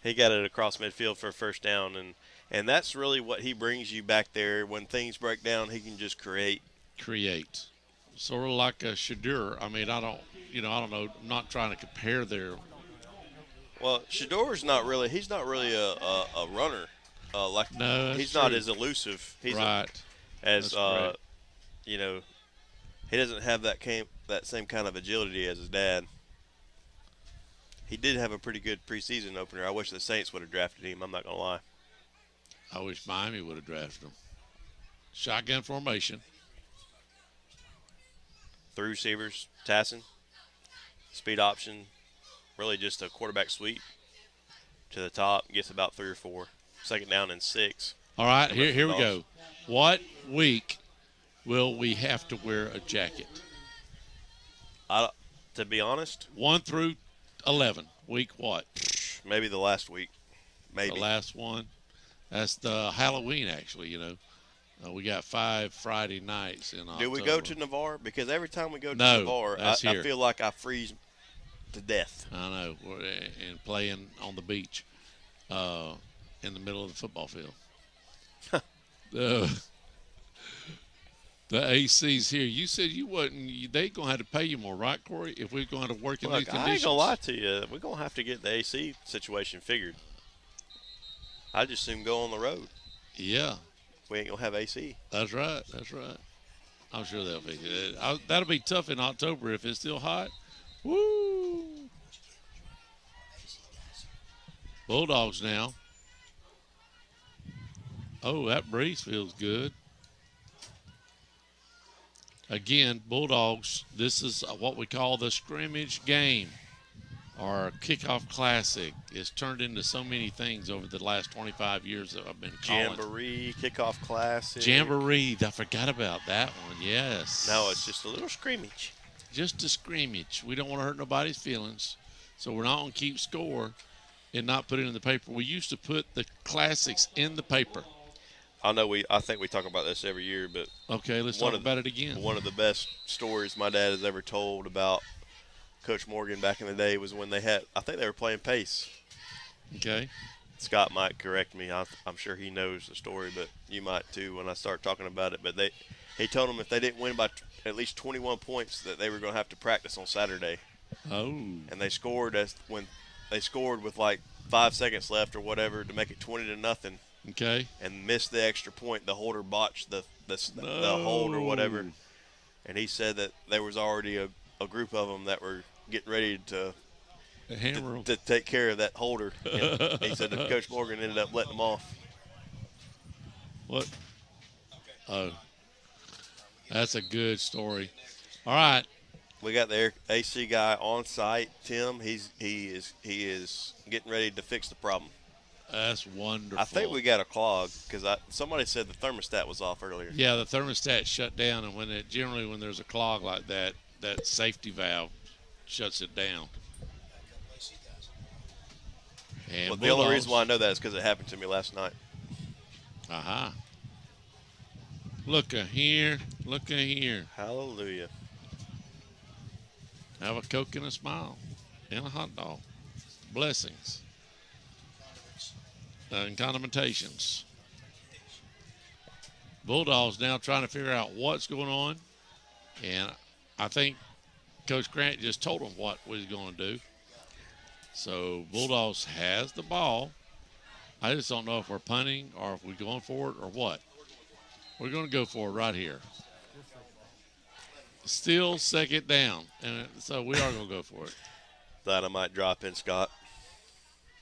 He got it across midfield for a first down. And that's really what he brings you back there. When things break down, he can just create. Sort of like a Shadur. I mean, I don't know. I'm not trying to compare there. Well, Shador's not really – he's not really a runner. No, he's not as elusive. He's right. He doesn't have that same kind of agility as his dad. He did have a pretty good preseason opener. I wish the Saints would have drafted him. I'm not gonna lie. I wish Miami would have drafted him. Shotgun formation. 3 receivers. Tassin. Speed option. Really just a quarterback sweep to the top. Gets about 3 or 4. 2nd down and 6. All right, here we go. What week will we have to wear a jacket? To be honest, 1 through 11. Week what? Maybe the last week. Maybe the last one. That's the Halloween, actually. We got 5 Friday nights in October. Do we go to Navarre? Because every time we go to Navarre, I feel like I freeze to death. I know, and playing on the beach. In the middle of the football field. The AC's here. You said you wasn't. They gonna have to pay you more, right, Corey? If we're going to work in these conditions. I ain't gonna lie to you. We're gonna have to get the AC situation figured. I just assume go on the road. Yeah. We ain't gonna have AC. That's right. I'm sure they'll fix it. That'll be tough in October if it's still hot. Woo! Bulldogs now. Oh, that breeze feels good. Again, Bulldogs, this is what we call the scrimmage game. Our Kickoff Classic is turned into so many things over the last 25 years that I've been calling. Jamboree, Kickoff Classic. Jamboree. I forgot about that one. Yes. No, it's just a little scrimmage. Just a scrimmage. We don't want to hurt nobody's feelings, so we're not going to keep score and not put it in the paper. We used to put the classics in the paper. I think we talk about this every year, but okay, let's talk about it again. One of the best stories my dad has ever told about Coach Morgan back in the day was when I think they were playing pace. Okay. Scott might correct me. I'm sure he knows the story, but you might too when I start talking about it. But he told them if they didn't win by at least 21 points that they were going to have to practice on Saturday. Oh. And they scored with like 5 seconds left or whatever to make it 20-0. Okay. And missed the extra point. The holder botched the hold or whatever. And he said that there was already a group of them that were getting ready to take care of that holder. And he said that Coach Morgan ended up letting them off. What? Oh, that's a good story. All right. We got the AC guy on site, Tim. He is getting ready to fix the problem. That's wonderful. I think we got a clog because somebody said the thermostat was off earlier. Yeah, the thermostat shut down, and when there's a clog like that, that safety valve shuts it down. And well, the only reason why I know that is because it happened to me last night. Aha. Look here. Hallelujah. Have a Coke and a smile and a hot dog. Blessings. And condimentations. Bulldogs now trying to figure out what's going on. And I think Coach Grant just told them what was going to do. So Bulldogs has the ball. I just don't know if we're punting or if we're going for it or what. We're going to go for it right here. Still second down. And so we are going to go for it. Thought I might drop in, Scott.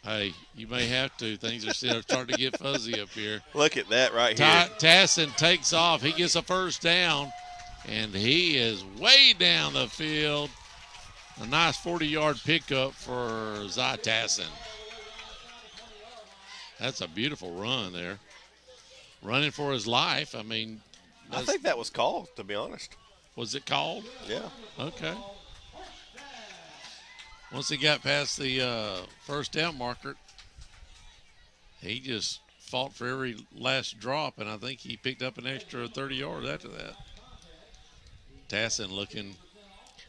Hey, you may have to. Things are still starting to get fuzzy up here. Look at that right here. Tassin takes off. He gets a first down, and he is way down the field. A nice 40-yard pickup for Zy Tassin. That's a beautiful run there. Running for his life. I mean, I think that was called, to be honest. Was it called? Yeah. Okay. Once he got past the first down marker, he just fought for every last drop, and I think he picked up an extra 30 yards after that. Tassin looking.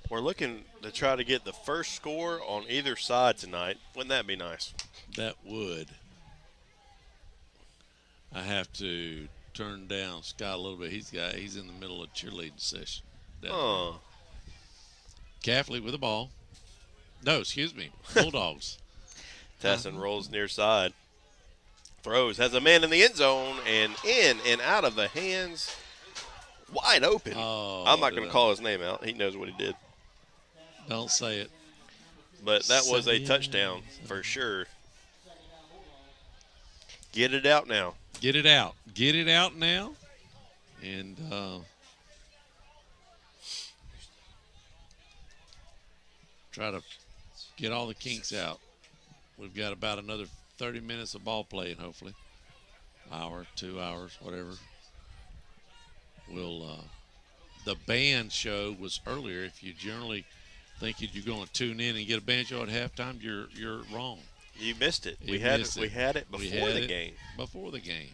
We're looking to try to get the first score on either side tonight. Wouldn't that be nice? That would. I have to turn down Scott a little bit. He's in the middle of cheerleading session. Oh. Caffley with the ball. No, excuse me. Bulldogs. Tassin rolls near side. Throws. Has a man in the end zone and in and out of the hands. Wide open. Oh, I'm not going to call his name out. He knows what he did. Don't say it. But that was a touchdown for sure. Get it out now. Get it out. Get it out now. And try to get all the kinks out. We've got about another 30 minutes of ball playing, hopefully. Hour, 2 hours, whatever. The band show was earlier. If you generally think you're going to tune in and get a band show at halftime, you're wrong. You missed it. We had it before the game. Before the game.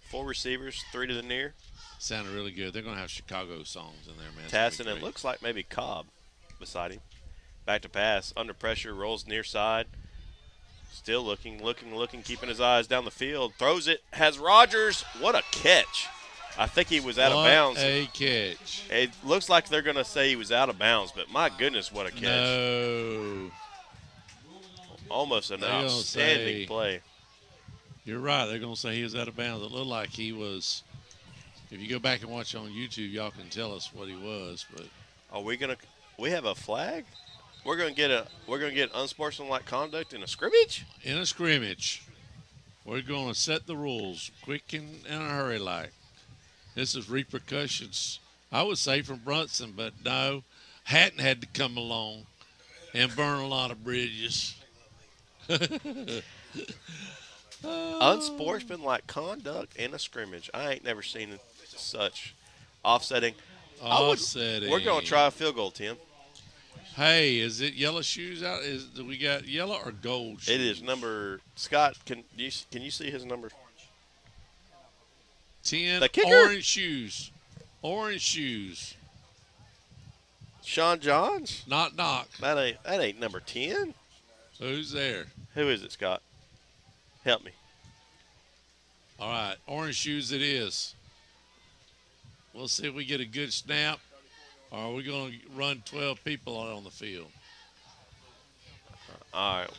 4 receivers, 3 to the near. Sounded really good. They're going to have Chicago songs in there, man. Tassin, it looks like maybe Cobb beside him. Back to pass, under pressure, rolls near side. Still looking, keeping his eyes down the field. Throws it, has Rogers. What a catch. I think he was out of bounds. What a catch. It looks like they're going to say he was out of bounds, but my goodness, what a catch. No. Almost an outstanding play. You're right. They're going to say he was out of bounds. It looked like he was. If you go back and watch on YouTube, y'all can tell us what he was. But are we going to – we have a flag? We're going to get unsportsmanlike conduct in a scrimmage? In a scrimmage. We're going to set the rules quick and in a hurry like. This is repercussions. I would say from Brunson, but no. Hatton had to come along. and burn a lot of bridges. Unsportsmanlike conduct in a scrimmage. I ain't never seen such offsetting. We're going to try a field goal, Tim. Hey, is it yellow shoes out? Do we got yellow or gold shoes? It is number Scott. Can you see his number? 10. The kicker? Orange shoes. Orange shoes. Sean Johns? Not Knock. That ain't number 10. Who's there? Who is it, Scott? Help me. All right, orange shoes it is. We'll see if we get a good snap, or are we going to run 12 people out on the field? All right.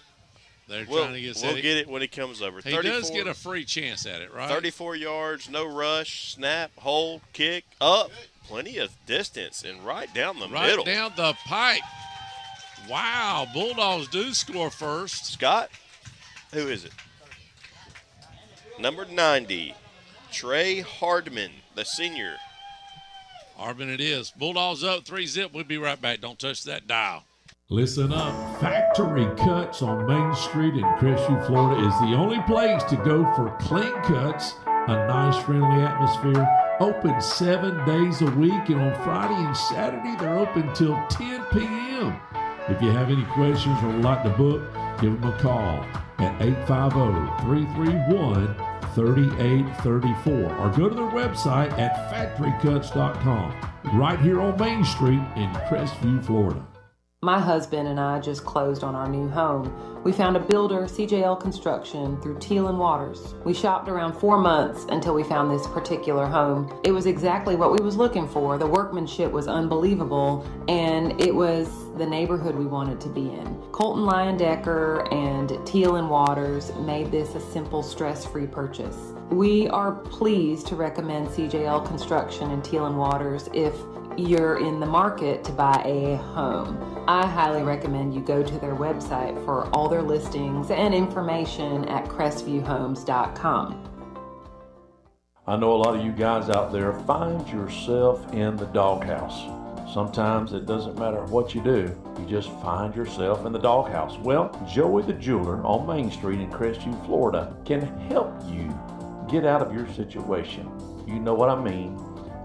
They're trying to get We'll get it when he comes over. He does get a free chance at it, right? 34 yards, no rush, snap, hold, kick, up. Plenty of distance and right down the middle. Right down the pipe. Wow, Bulldogs do score first. Scott, who is it? Number 90, Trey Hardman, the senior. Hardman it is. Bulldogs up 3-0. We'll be right back. Don't touch that dial. Listen up. Factory Cuts on Main Street in Crestview, Florida is the only place to go for clean cuts, a nice friendly atmosphere, open 7 days a week, and on Friday and Saturday they're open till 10 p.m. If you have any questions or would like to book, give them a call at 850-331-3834 or go to their website at factorycuts.com right here on Main Street in Crestview, Florida. My husband and I just closed on our new home. We found a builder, CJL Construction, through Teal and Waters. We shopped around 4 months until we found this particular home. It was exactly what we was looking for. The workmanship was unbelievable, and it was the neighborhood we wanted to be in. Colton Lyon Decker and Teal and Waters made this a simple, stress-free purchase. We are pleased to recommend CJL Construction and Teal and Waters if you're in the market to buy a home. I highly recommend you go to their website for all their listings and information at crestvviewhomes.com. I know a lot of you guys out there find yourself in the doghouse. Sometimes it doesn't matter what you do, you just find yourself in the doghouse. Well, Joey the Jeweler on Main Street in Crestview, Florida can help you get out of your situation. You know what I mean.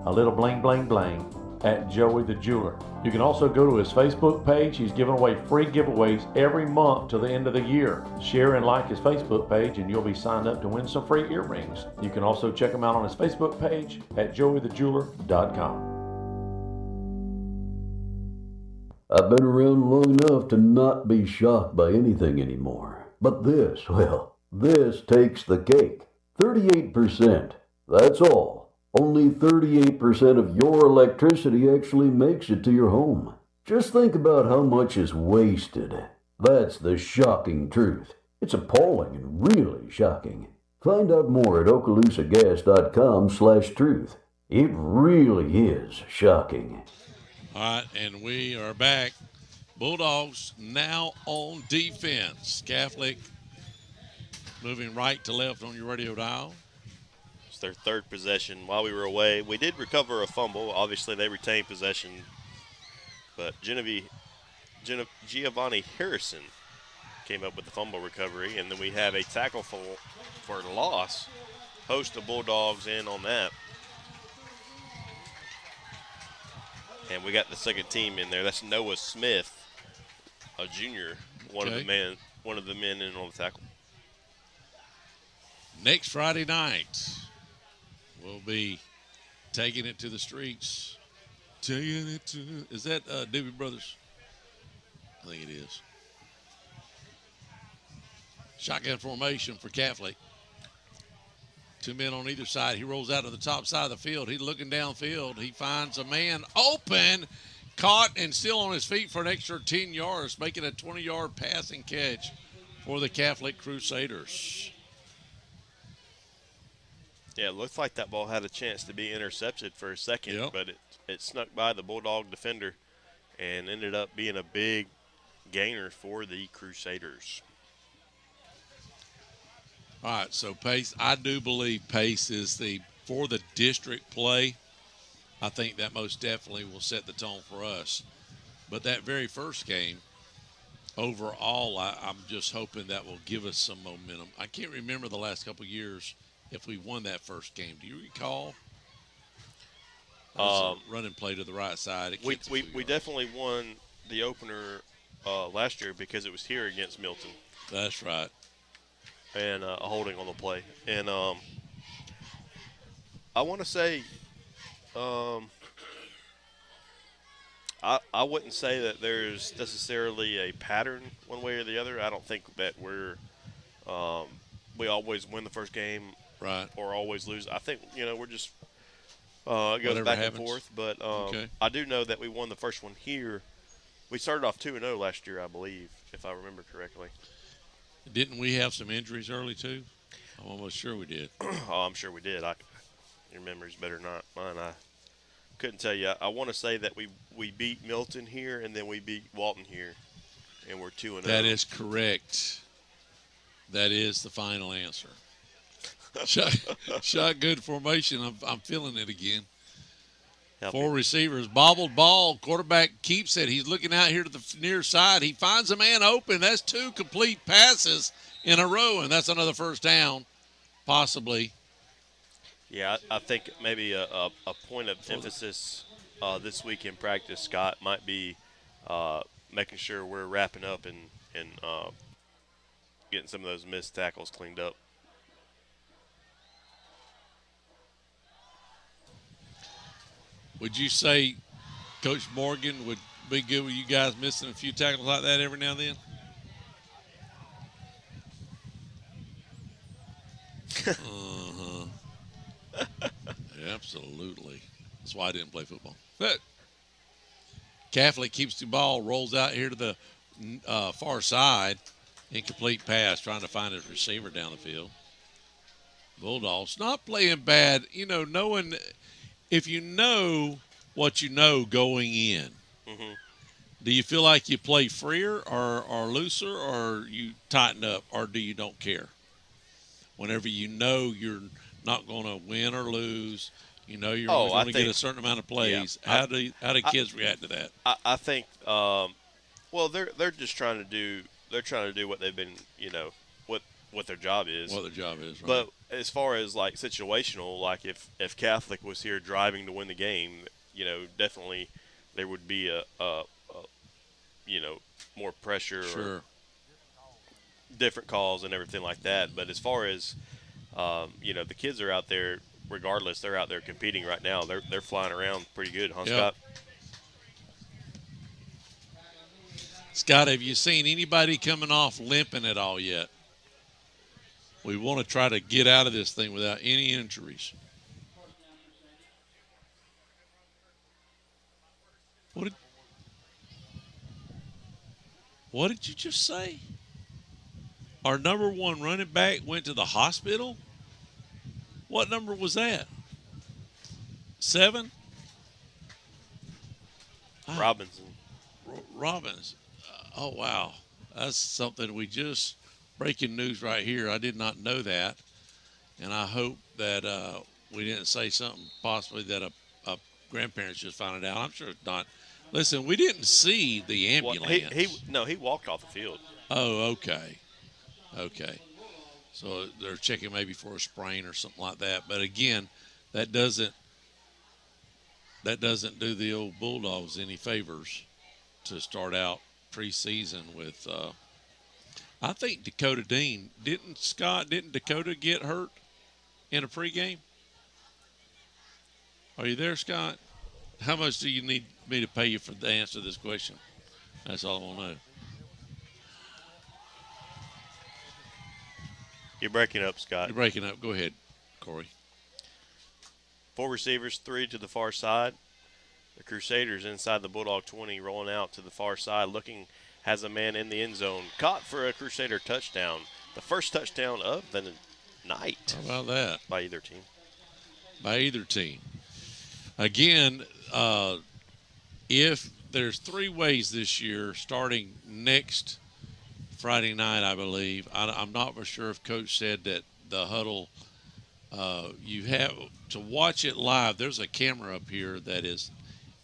A little bling, bling, bling at Joey the Jeweler. You can also go to his Facebook page. He's giving away free giveaways every month till the end of the year. Share and like his Facebook page and you'll be signed up to win some free earrings. You can also check him out on his Facebook page at joeythejeweler.com. I've been around long enough to not be shocked by anything anymore. But this takes the cake. 38%. That's all. Only 38% of your electricity actually makes it to your home. Just think about how much is wasted. That's the shocking truth. It's appalling and really shocking. Find out more at okaloosagas.com/truth. It really is shocking. All right, and we are back. Bulldogs now on defense. Catholic moving right to left on your radio dial. Their third possession while we were away. We did recover a fumble. Obviously, they retained possession. But Giovanni Harrison came up with the fumble recovery. And then we have a tackle for loss. Host of Bulldogs in on that. And we got the second team in there. That's Noah Smith, a junior, one of the men in on the tackle. Next Friday night, we'll be taking it to the streets. Is that Doobie Brothers? I think it is. Shotgun formation for Catholic. Two men on either side. He rolls out to the top side of the field. He's looking downfield. He finds a man open, caught, and still on his feet for an extra 10 yards, making a 20-yard passing catch for the Catholic Crusaders. Yeah, it looked like that ball had a chance to be intercepted for a second, but it snuck by the Bulldog defender and ended up being a big gainer for the Crusaders. All right, so pace, I do believe pace is for the district play, I think that most definitely will set the tone for us. But that very first game, overall, I'm just hoping that will give us some momentum. I can't remember the last couple of years if we won that first game. Do you recall? Running play to the right side. We definitely won the opener last year because it was here against Milton. That's right. And a holding on the play. And I want to say I wouldn't say that there's necessarily a pattern one way or the other. I don't think that we always win the first game, right, or always lose. I think we're just it goes Whatever back happens. and forth. But Okay. I do know that we won the first one here. We started off 2-0 last year, I believe, if I remember correctly. Didn't we have some injuries early too? I'm almost sure we did. Oh, I'm sure we did. Your memory's better than mine. I couldn't tell you. I want to say that we beat Milton here, and then we beat Walton here, and we're 2-0. That is correct. That is the final answer. Shotgun formation. I'm feeling it again. Four receivers, bobbled ball. Quarterback keeps it. He's looking out here to the near side. He finds a man open. That's 2 complete passes in a row, and that's another first down, possibly. Yeah, I think maybe a point of emphasis this week in practice, Scott, might be making sure we're wrapping up and getting some of those missed tackles cleaned up. Would you say Coach Morgan would be good with you guys missing a few tackles like that every now and then? Absolutely. That's why I didn't play football. But Catholic keeps the ball, rolls out here to the far side, incomplete pass, trying to find his receiver down the field. Bulldogs not playing bad, knowing if you know what you know going in. Mm-hmm. Do you feel like you play freer or looser, or you tighten up, or do you don't care? Whenever you know you're not going to win or lose, you're only going to get a certain amount of plays. Yeah, how do kids react to that? I think, well, they're just trying to do what they've been, what their job is. What their job is, right. But as far as like situational, like if Catholic was here driving to win the game, definitely there would be a more pressure, sure, or different calls and everything like that. But as far as the kids are out there, regardless, they're out there competing right now. They're flying around pretty good, huh, yep. Scott? Scott, have you seen anybody coming off limping at all yet? We want to try to get out of this thing without any injuries. What did you just say? Our number one running back went to the hospital? What number was that? 7? Robinson. Robbins. Oh, wow. That's something we just breaking news right here. I did not know that. And I hope that we didn't say something possibly that a grandparents just found it out. I'm sure it's not. Listen, we didn't see the ambulance. Well, he walked off the field. Oh, okay. Okay. So they're checking maybe for a sprain or something like that. But again, that doesn't do the old Bulldogs any favors to start out preseason with. I think Dakota Dean didn't Dakota get hurt in a pregame? Are you there, Scott? How much do you need me to pay you for the answer to this question? That's all I want to know. You're breaking up, Scott. You're breaking up. Go ahead, Corey. 4 receivers, 3 to the far side. The Crusaders inside the Bulldog 20, rolling out to the far side, has a man in the end zone. Caught for a Crusader touchdown. The first touchdown of the night. How about that? By either team. Again, if there's 3 ways this year, starting next Friday night, I believe. I'm not for sure if Coach said that the huddle, you have to watch it live. There's a camera up here that is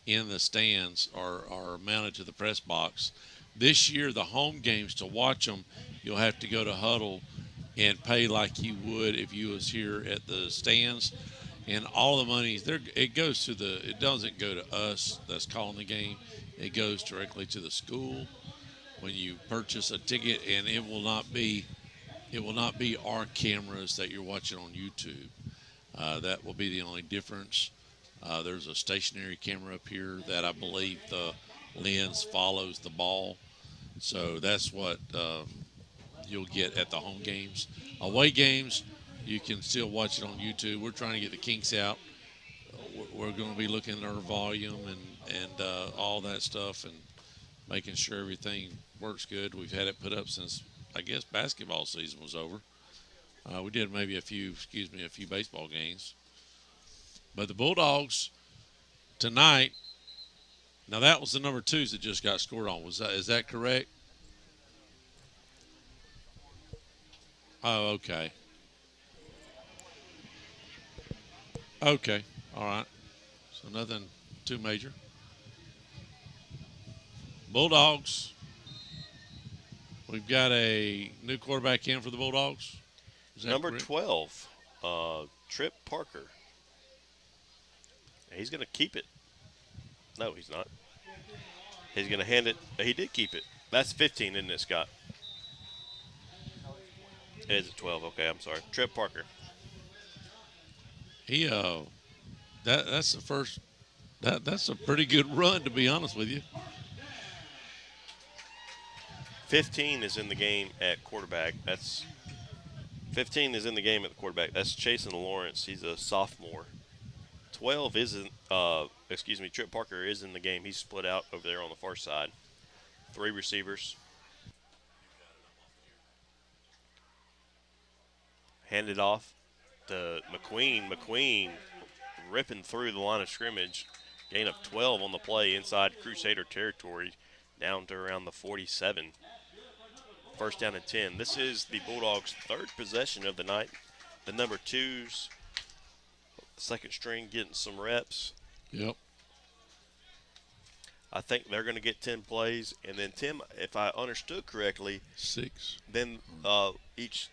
in the stands or mounted to the press box This year, the home games, to watch them, you'll have to go to Huddle and pay like you would if you was here at the stands. And all the money, it goes to it doesn't go to us that's calling the game. It goes directly to the school when you purchase a ticket, and it will not be our cameras that you're watching on YouTube. That will be the only difference. There's a stationary camera up here that I believe the lens follows the ball. So that's what you'll get at the home games. Away games, you can still watch it on YouTube. We're trying to get the kinks out. We're going to be looking at our volume and all that stuff and making sure everything works good. We've had it put up since, I guess, basketball season was over. We did maybe a few baseball games. But the Bulldogs tonight, now that was the number 2s that just got scored on. Is that correct? Oh, okay. Okay, all right. So nothing too major. Bulldogs. We've got a new quarterback in for the Bulldogs. Number correct? 12, Trip Parker. He's going to keep it. No, he's not. He's going to hand it. He did keep it. That's 15, isn't it, Scott? It is at 12. Okay, I'm sorry. Trip Parker. He that's the first. That's a pretty good run, to be honest with you. 15 is in the game at quarterback. 15 is in the game at the quarterback. That's Chasen Lawrence. He's a sophomore. 12 isn't. Trip Parker is in the game. He's split out over there on the far side. 3 receivers. Handed off to McQueen. McQueen ripping through the line of scrimmage. Gain of 12 on the play inside Crusader territory, down to around the 47. First down and 10. This is the Bulldogs' 3rd possession of the night. The number 2s, second string, getting some reps. Yep. I think they're going to get 10 plays. And then, Tim, if I understood correctly, 6. Then each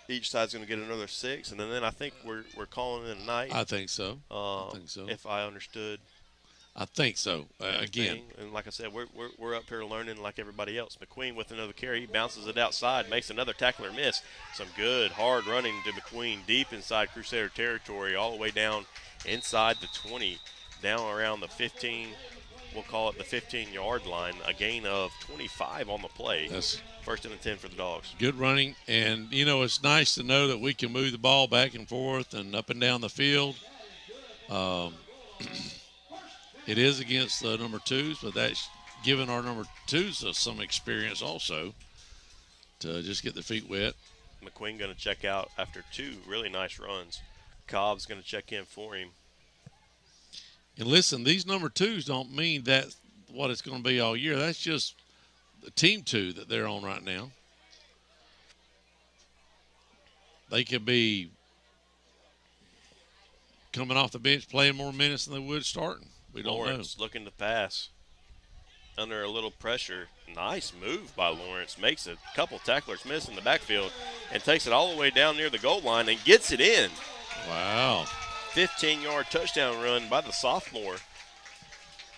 side's going to get another 6. And then I think we're calling it a night. I think so. If I understood. I think so. Again, and like I said, we're up here learning like everybody else. McQueen with another carry, he bounces it outside, makes another tackler miss. Some good hard running to McQueen deep inside Crusader territory, all the way down inside the 20, down around the 15. We'll call it the 15-yard line. A gain of 25 on the play. That's first and 10 for the Dogs. Good running, and it's nice to know that we can move the ball back and forth and up and down the field. It is against the number 2s, but that's given our number 2s some experience also to just get their feet wet. McQueen going to check out after 2 really nice runs. Cobb's going to check in for him. And listen, these number 2s don't mean that's what it's going to be all year. That's just the team 2 that they're on right now. They could be coming off the bench playing more minutes than they would starting. We don't Lawrence know. Looking to pass under a little pressure. Nice move by Lawrence. Makes a couple tacklers miss in the backfield and takes it all the way down near the goal line and gets it in. Wow. 15-yard touchdown run by the sophomore.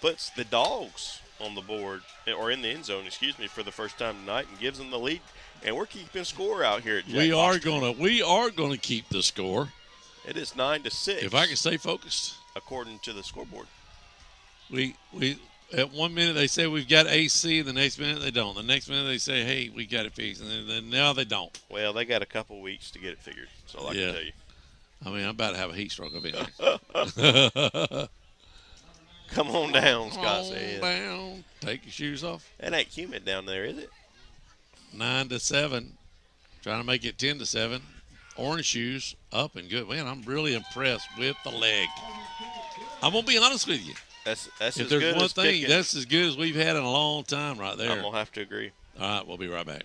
Puts the Dogs on the board, or in the end zone, for the first time tonight, and gives them the lead. And we're keeping score out here at Jack We are Washington. gonna keep the score. It is 9-6. If I can stay focused. According to the scoreboard. We at 1 minute they say we've got AC, the next minute they don't. The next minute they say, hey, we got it fixed, and then now they don't. Well, they got a couple weeks to get it figured. That's all I can tell you. I mean, I'm about to have a heat stroke up in here. Come on down, Scott said. Come on down. Take your shoes off. It ain't humid down there, is it? 9-7. Trying to make it 10-7. Orange shoes up and good. Man, I'm really impressed with the leg. I'm going to be honest with you. That's if as there's good one as thing, kicking. that's as good as we've had in a long time right there. I'm going to have to agree. All right, we'll be right back.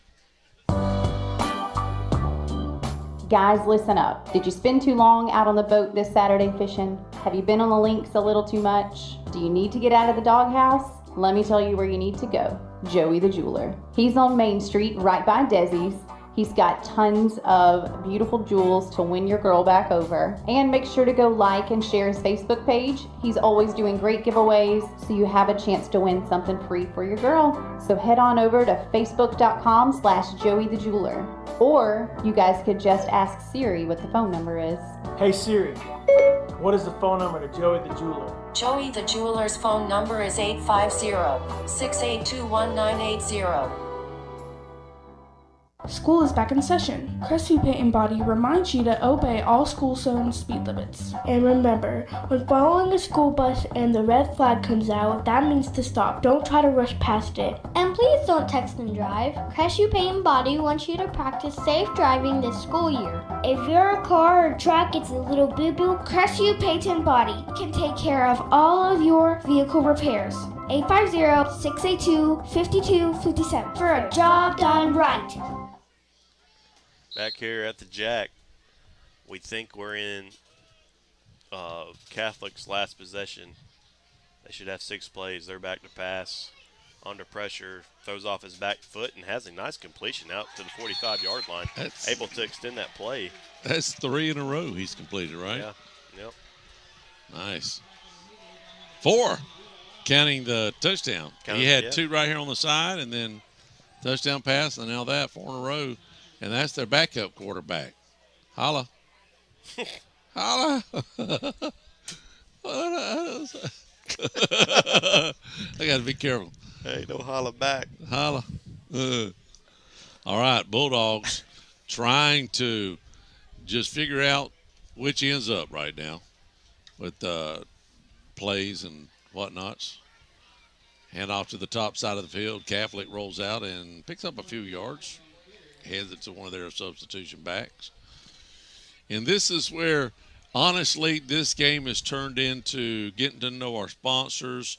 Guys, listen up. Did you spend too long out on the boat this Saturday fishing? Have you been on the links a little too much? Do you need to get out of the doghouse? let me tell you where you need to go. Joey the Jeweler. He's on Main Street right by Desi's. He's got tons of beautiful jewels to win your girl back over. And make sure to go like and share his Facebook page. He's always doing great giveaways, so you have a chance to win something free for your girl. So head on over to facebook.com/Joey the Jeweler. Or you guys could just ask Siri what the phone number is. Hey Siri, what is the phone number to Joey the Jeweler? Joey the Jeweler's phone number is 850-682-1980. School is back in session. Crestview Paint and Body reminds you to obey all school zone speed limits. And remember, when following a school bus and the red flag comes out, that means to stop. Don't try to rush past it. And please don't text and drive. Crestview Paint and Body wants you to practice safe driving this school year. If your car or truck gets a little boo-boo, Crestview Paint and Body can take care of all of your vehicle repairs. 850-682-5257 for a job done right. Back here at the Jack, we think we're in Catholic's last possession. They should have 6 plays. They're back to pass. Under pressure, throws off his back foot and has a nice completion out to the 45-yard line. Able to extend that play. That's 3 in a row he's completed, right? Yeah. Yep. Nice. 4, counting the touchdown. He had 2 right here on the side, and then touchdown pass, and now that 4 in a row. And that's their backup quarterback. Holla. Holla. I got to be careful. Hey, don't holla back. Holla. All right, Bulldogs trying to just figure out which ends up right now with plays and whatnots. Hand off to the top side of the field. Catholic rolls out and picks up a few yards. Hands it to one of their substitution backs. And this is where, honestly, this game has turned into getting to know our sponsors,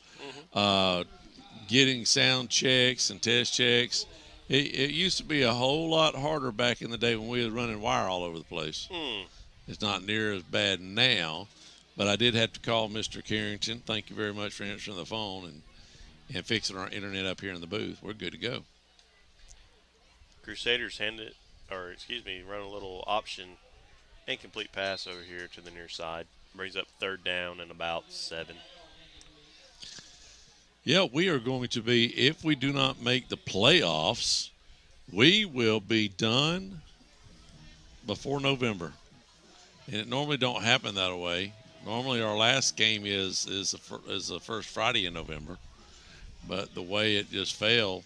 getting sound checks and test checks. It used to be a whole lot harder back in the day when we was running wire all over the place. It's not near as bad now, but I did have to call Mr. Carrington. Thank you very much for answering the phone and fixing our internet up here in the booth. We're good to go. Crusaders run a little option, incomplete pass over here to the near side. Brings up 3rd down and about 7. Yeah, we are going to be, if we do not make the playoffs, we will be done before November. And it normally don't happen that way. Normally our last game is the first Friday in November. But the way it just fell,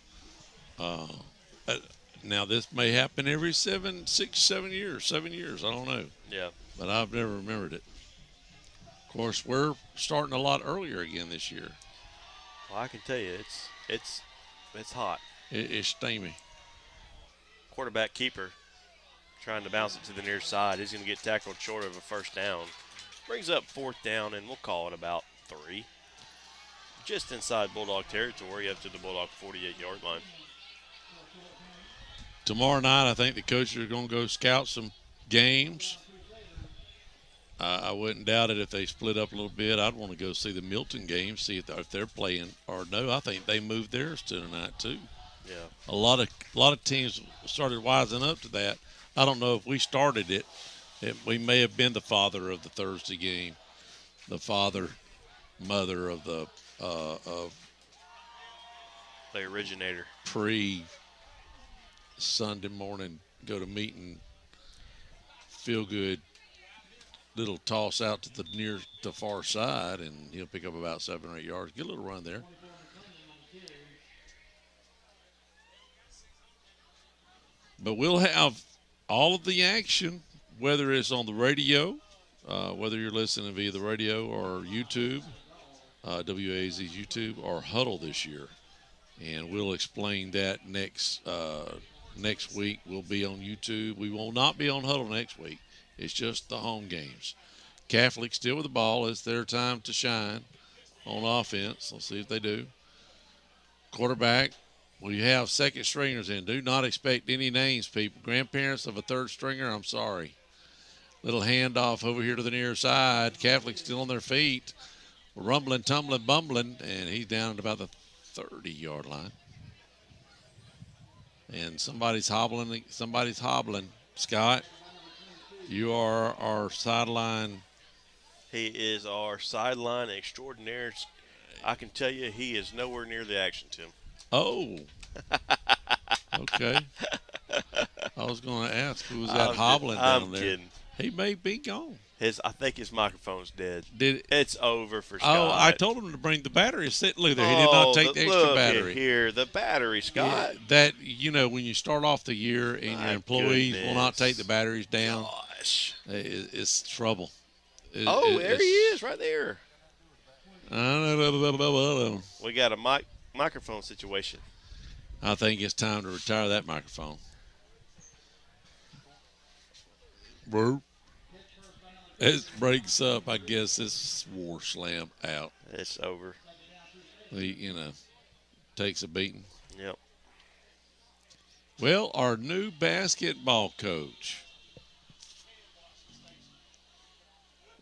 now, this may happen every 7 years. I don't know. Yeah. But I've never remembered it. Of course, we're starting a lot earlier again this year. Well, I can tell you, it's hot. It's steamy. Quarterback keeper trying to bounce it to the near side. He's going to get tackled short of a 1st down. Brings up 4th down, and we'll call it about 3. Just inside Bulldog territory up to the Bulldog 48-yard line. Tomorrow night, I think the coaches are going to go scout some games. I wouldn't doubt it if they split up a little bit. I'd want to go see the Milton game, see if they're playing or no. I think they moved theirs to tonight too. Yeah. A lot of teams started wising up to that. I don't know if we started it. We may have been the father of the Thursday game, the mother of the originator Sunday morning, go to meeting, feel good, little toss out to the far side, and he'll pick up about 7 or 8 yards. Get a little run there. But we'll have all of the action, whether it's on the radio, whether you're listening via the radio or YouTube, WAZ's YouTube, or Huddle this year. And we'll explain that next week. We'll be on YouTube. We will not be on Huddle next week. It's just the home games. Catholic still with the ball. It's their time to shine on offense. Let's see if they do. Quarterback, we have second stringers in. Do not expect any names, people. Grandparents of a third stringer, I'm sorry. Little handoff over here to the near side. Catholic still on their feet. Rumbling, tumbling, bumbling, and he's down at about the 30-yard line. And somebody's hobbling. Scott, you are our sideline. He is our sideline extraordinaire. I can tell you he is nowhere near the action, Tim. Oh. Okay. I was going to ask who was that hobbling down there. I'm kidding. He may be gone. I think his microphone's dead. It's over for Scott. Oh, I told him to bring the battery. Look there, he did not take the extra battery. Here, the battery, Scott. Yeah, that when you start off the year and your employees will not take the batteries down, it's trouble. There he is, right there. We got a microphone situation. I think it's time to retire that microphone. It breaks up. I guess this war slam out. It's over. Takes a beating. Yep. Well, our new basketball coach.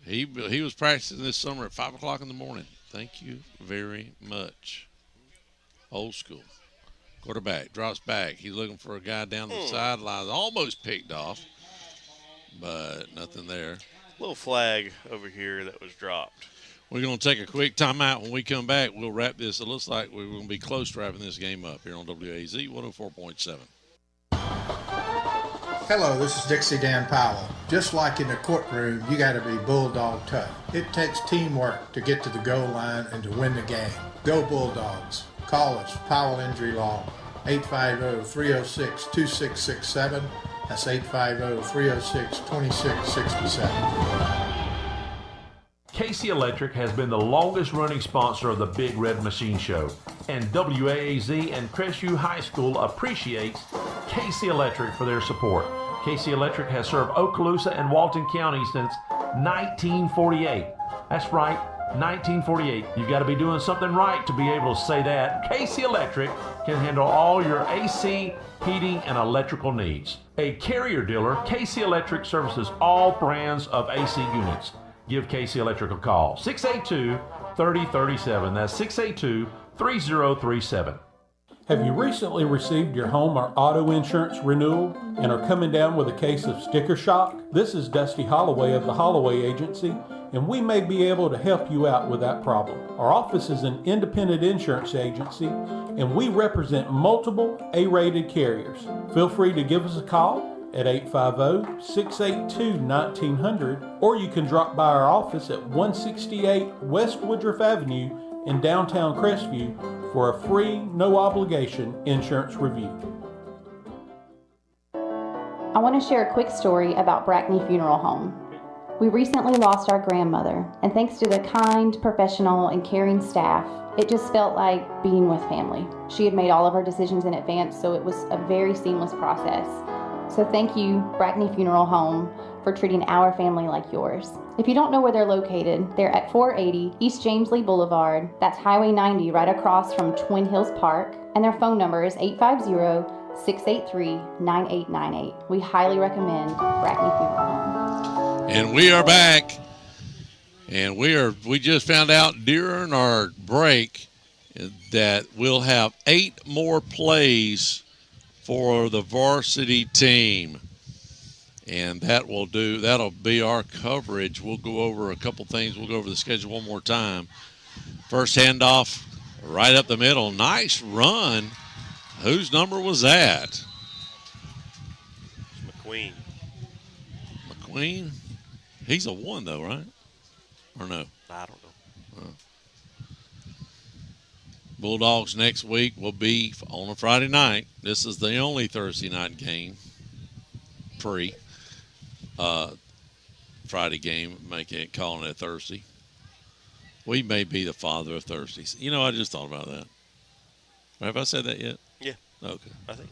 He was practicing this summer at 5 o'clock in the morning. Thank you very much. Old school. Quarterback drops back. He's looking for a guy down the sidelines. Almost picked off, but nothing there. Little flag over here that was dropped. We're going to take a quick timeout. When we come back, we'll wrap this. It looks like we're going to be close to wrapping this game up here on WAZ 104.7. Hello, this is Dixie Dan Powell. Just like in the courtroom, you got to be bulldog tough. It takes teamwork to get to the goal line and to win the game. Go Bulldogs. Call us, Powell Injury Law, 850-306-2667. That's 850-306-2667. Casey Electric has been the longest running sponsor of the Big Red Machine Show, and WAAZ and Crestview High School appreciates Casey Electric for their support. Casey Electric has served Okaloosa and Walton County since 1948. That's right, 1948. You've got to be doing something right to be able to say that. Casey Electric can handle all your AC, heating, and electrical needs. A Carrier dealer, Casey Electric services all brands of AC units. Give Casey Electric a call. 682-3037. That's 682-3037. Have you recently received your home or auto insurance renewal and are coming down with a case of sticker shock? This is Dusty Holloway of the Holloway Agency, and we may be able to help you out with that problem. Our office is an independent insurance agency, and we represent multiple A-rated carriers. Feel free to give us a call at 850-682-1900, or you can drop by our office at 168 West Woodruff Avenue in downtown Crestview for a free, no-obligation insurance review. I want to share a quick story about Brackney Funeral Home. We recently lost our grandmother, and thanks to the kind, professional, and caring staff, it just felt like being with family. She had made all of her decisions in advance, so it was a very seamless process. So thank you, Brackney Funeral Home, for treating our family like yours. If you don't know where they're located, they're at 480 East James Lee Boulevard. That's Highway 90 right across from Twin Hills Park. And their phone number is 850-683-9898. We highly recommend Brackney Funeral Home. And we are back. And we just found out during our break that we'll have 8 more plays for the varsity team. And that'll be our coverage. We'll go over a couple things. We'll go over the schedule one more time. First handoff right up the middle. Nice run. Whose number was that? McQueen. McQueen? He's a 1 though, right? Or no? I don't know. Bulldogs next week will be on a Friday night. This is the only Thursday night game. Friday game, calling it Thursday. We may be the father of Thursdays. I just thought about that. Have I said that yet? Yeah. Okay. I think.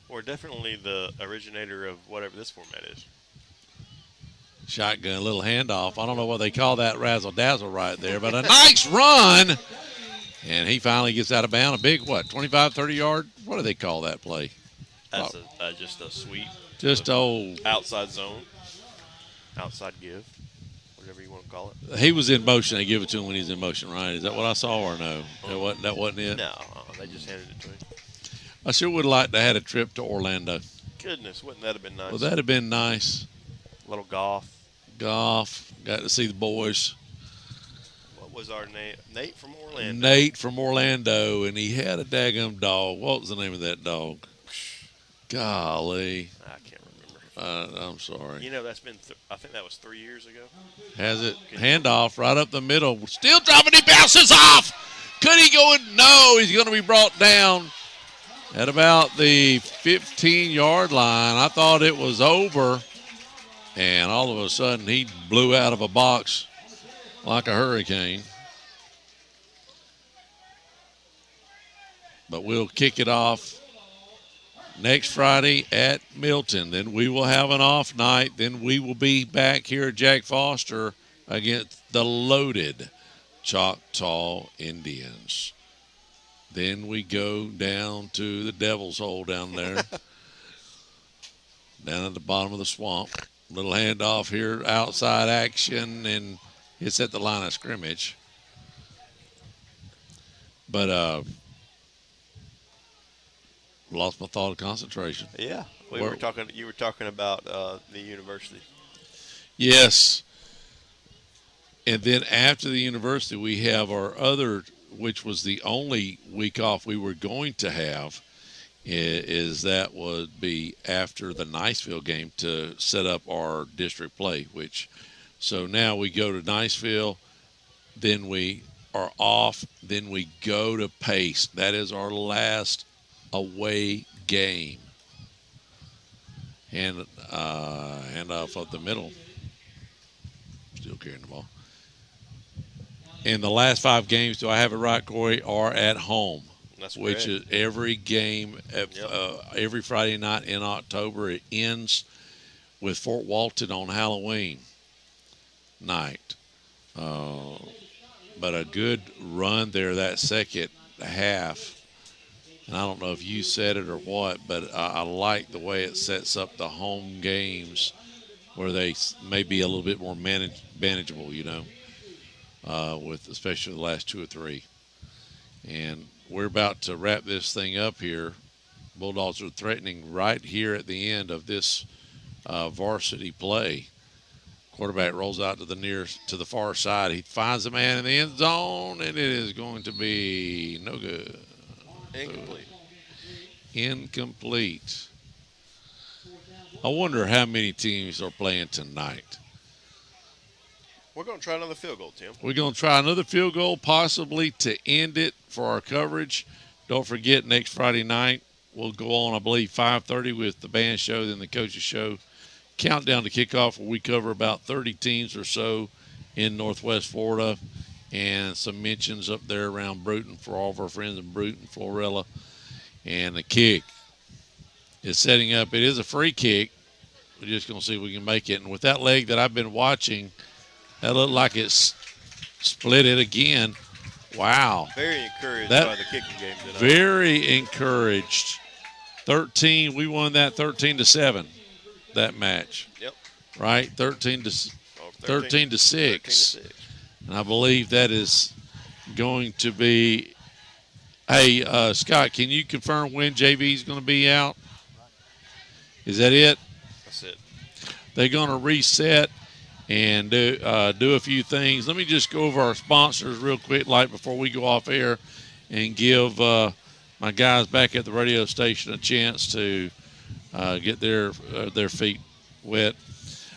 We're definitely the originator of whatever this format is. Shotgun, little handoff. I don't know what they call that razzle-dazzle right there, but a nice run. And he finally gets out of bounds. A big, 25, 30-yard? What do they call that play? That's just a sweep. Just old. Outside zone. Outside give. Whatever you want to call it. He was in motion. They give it to him when he's in motion, right? Is that what I saw or no? That wasn't it? No, they just handed it to him. I sure would like to have had a trip to Orlando. Goodness, wouldn't that have been nice? Well, that'd have been nice. A little golf. Got to see the boys. What was our name? Nate from Orlando. Nate from Orlando, and he had a daggum dog. What was the name of that dog? Golly. I can't remember. I'm sorry. You know, that's been, I think that was 3 years ago. Has it? Handoff right up the middle. Still dropping. He bounces off. Could he go in? No, he's going to be brought down at about the 15-yard line. I thought it was over, and all of a sudden he blew out of a box like a hurricane. But we'll kick it off next Friday at Milton. Then we will have an off night. Then we will be back here at Jack Foster against the loaded Choctaw Indians. Then we go down to the Devil's Hole down there, down at the bottom of the swamp. Little handoff here, outside action, and it's at the line of scrimmage. But lost my thought of concentration. Yeah, you were talking about the university. Yes. And then after the university, we have our other, which was the only week off we were going to have, is that would be after the Niceville game to set up our district play, so now we go to Niceville, then we are off, then we go to Pace. That is our last away game. Hand off up the middle. Still carrying the ball. And the last 5 games, do I have it right, Corey, are at home. That's which correct. is every game, every Friday night in October. It ends with Fort Walton on Halloween night. But a good run there that second half. And I don't know if you said it or what, but I like the way it sets up the home games where they may be a little bit more manageable, with especially the last 2 or 3. And we're about to wrap this thing up here. Bulldogs are threatening right here at the end of this varsity play. Quarterback rolls out to the far side. He finds a man in the end zone, and it is going to be no good. Incomplete. I wonder how many teams are playing tonight. We're going to try another field goal, Tim. We're going to try another field goal, possibly to end it for our coverage. Don't forget, next Friday night, we'll go on, I believe, 5:30 with the band show, then the coaches show. Countdown to kickoff, where we cover about 30 teams or so in Northwest Florida, and some mentions up there around Bruton for all of our friends in Bruton, Florella. And the kick is setting up. It is a free kick. We're just going to see if we can make it. And with that leg that I've been watching, that looked like it's split it again. Wow. Very encouraged by the kicking game tonight. Very encouraged. 13, we won that 13-7, that match. Yep. Right? 13 to 6. And I believe that is going to be. Hey, Scott, can you confirm when JV is going to be out? Is that it? That's it. They're going to reset and do a few things. Let me just go over our sponsors real quick, like before we go off air, and give my guys back at the radio station a chance to get their feet wet.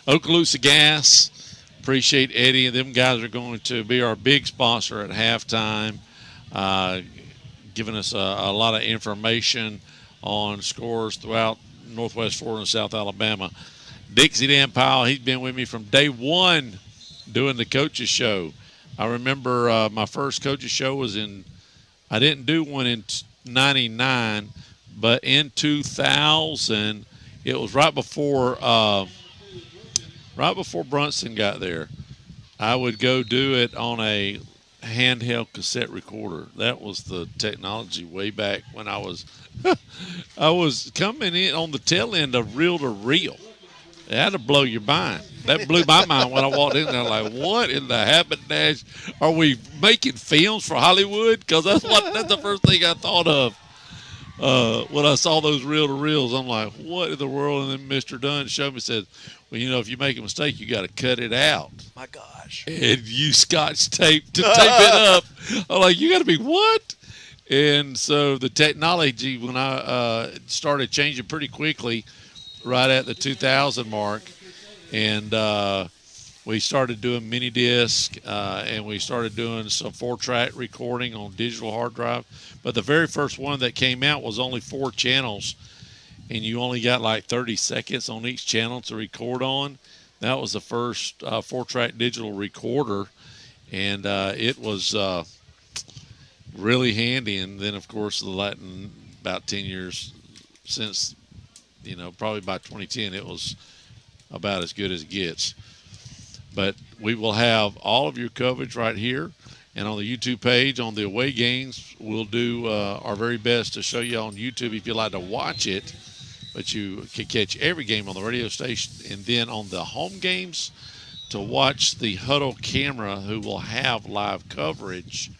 Okaloosa Gas, appreciate Eddie, and them guys are going to be our big sponsor at halftime, giving us a lot of information on scores throughout Northwest Florida and South Alabama. Dixie Dan Powell, he's been with me from day one doing the coaches show. I remember my first coaches show was I didn't do one in 99, but in 2000, it was right before Brunson got there. I would go do it on a handheld cassette recorder. That was the technology way back when I was I was coming in on the tail end of reel to reel. That'll blow your mind. That blew my mind when I walked in there. Like, what in the haberdasher? Are we making films for Hollywood? Because that's the first thing I thought of when I saw those reel-to-reels. I'm like, what in the world? And then Mr. Dunn showed me, said, well, you know, if you make a mistake, you got to cut it out. My gosh. And you Scotch tape to tape it up. I'm like, you got to be what? And so the technology, when I started changing pretty quickly, right at the 2000 mark, and we started doing mini disc, and we started doing some 4-track recording on digital hard drive. But the very first one that came out was only 4 channels, and you only got like 30 seconds on each channel to record on. That was the first 4-track digital recorder, and it was really handy. And then, of course, the Latin, about 10 years since, you know, probably by 2010, it was about as good as it gets. But we will have all of your coverage right here. And on the YouTube page, on the away games, we'll do our very best to show you on YouTube if you'd like to watch it. But you can catch every game on the radio station. And then on the home games, to watch the Huddle camera, who will have live coverage,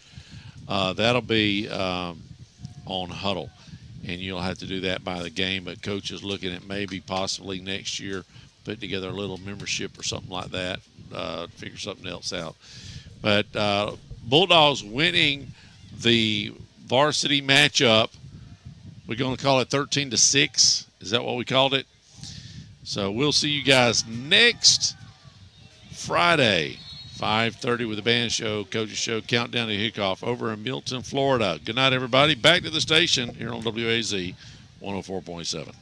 that'll be on Huddle. And you'll have to do that by the game. But Coach is looking at maybe possibly next year put together a little membership or something like that, figure something else out. But Bulldogs winning the varsity matchup. We're going to call it 13-6. Is that what we called it? So we'll see you guys next Friday, 5:30 with the band show, Coach's Show, Countdown to Kickoff over in Milton, Florida. Good night, everybody. Back to the station here on WAZ 104.7.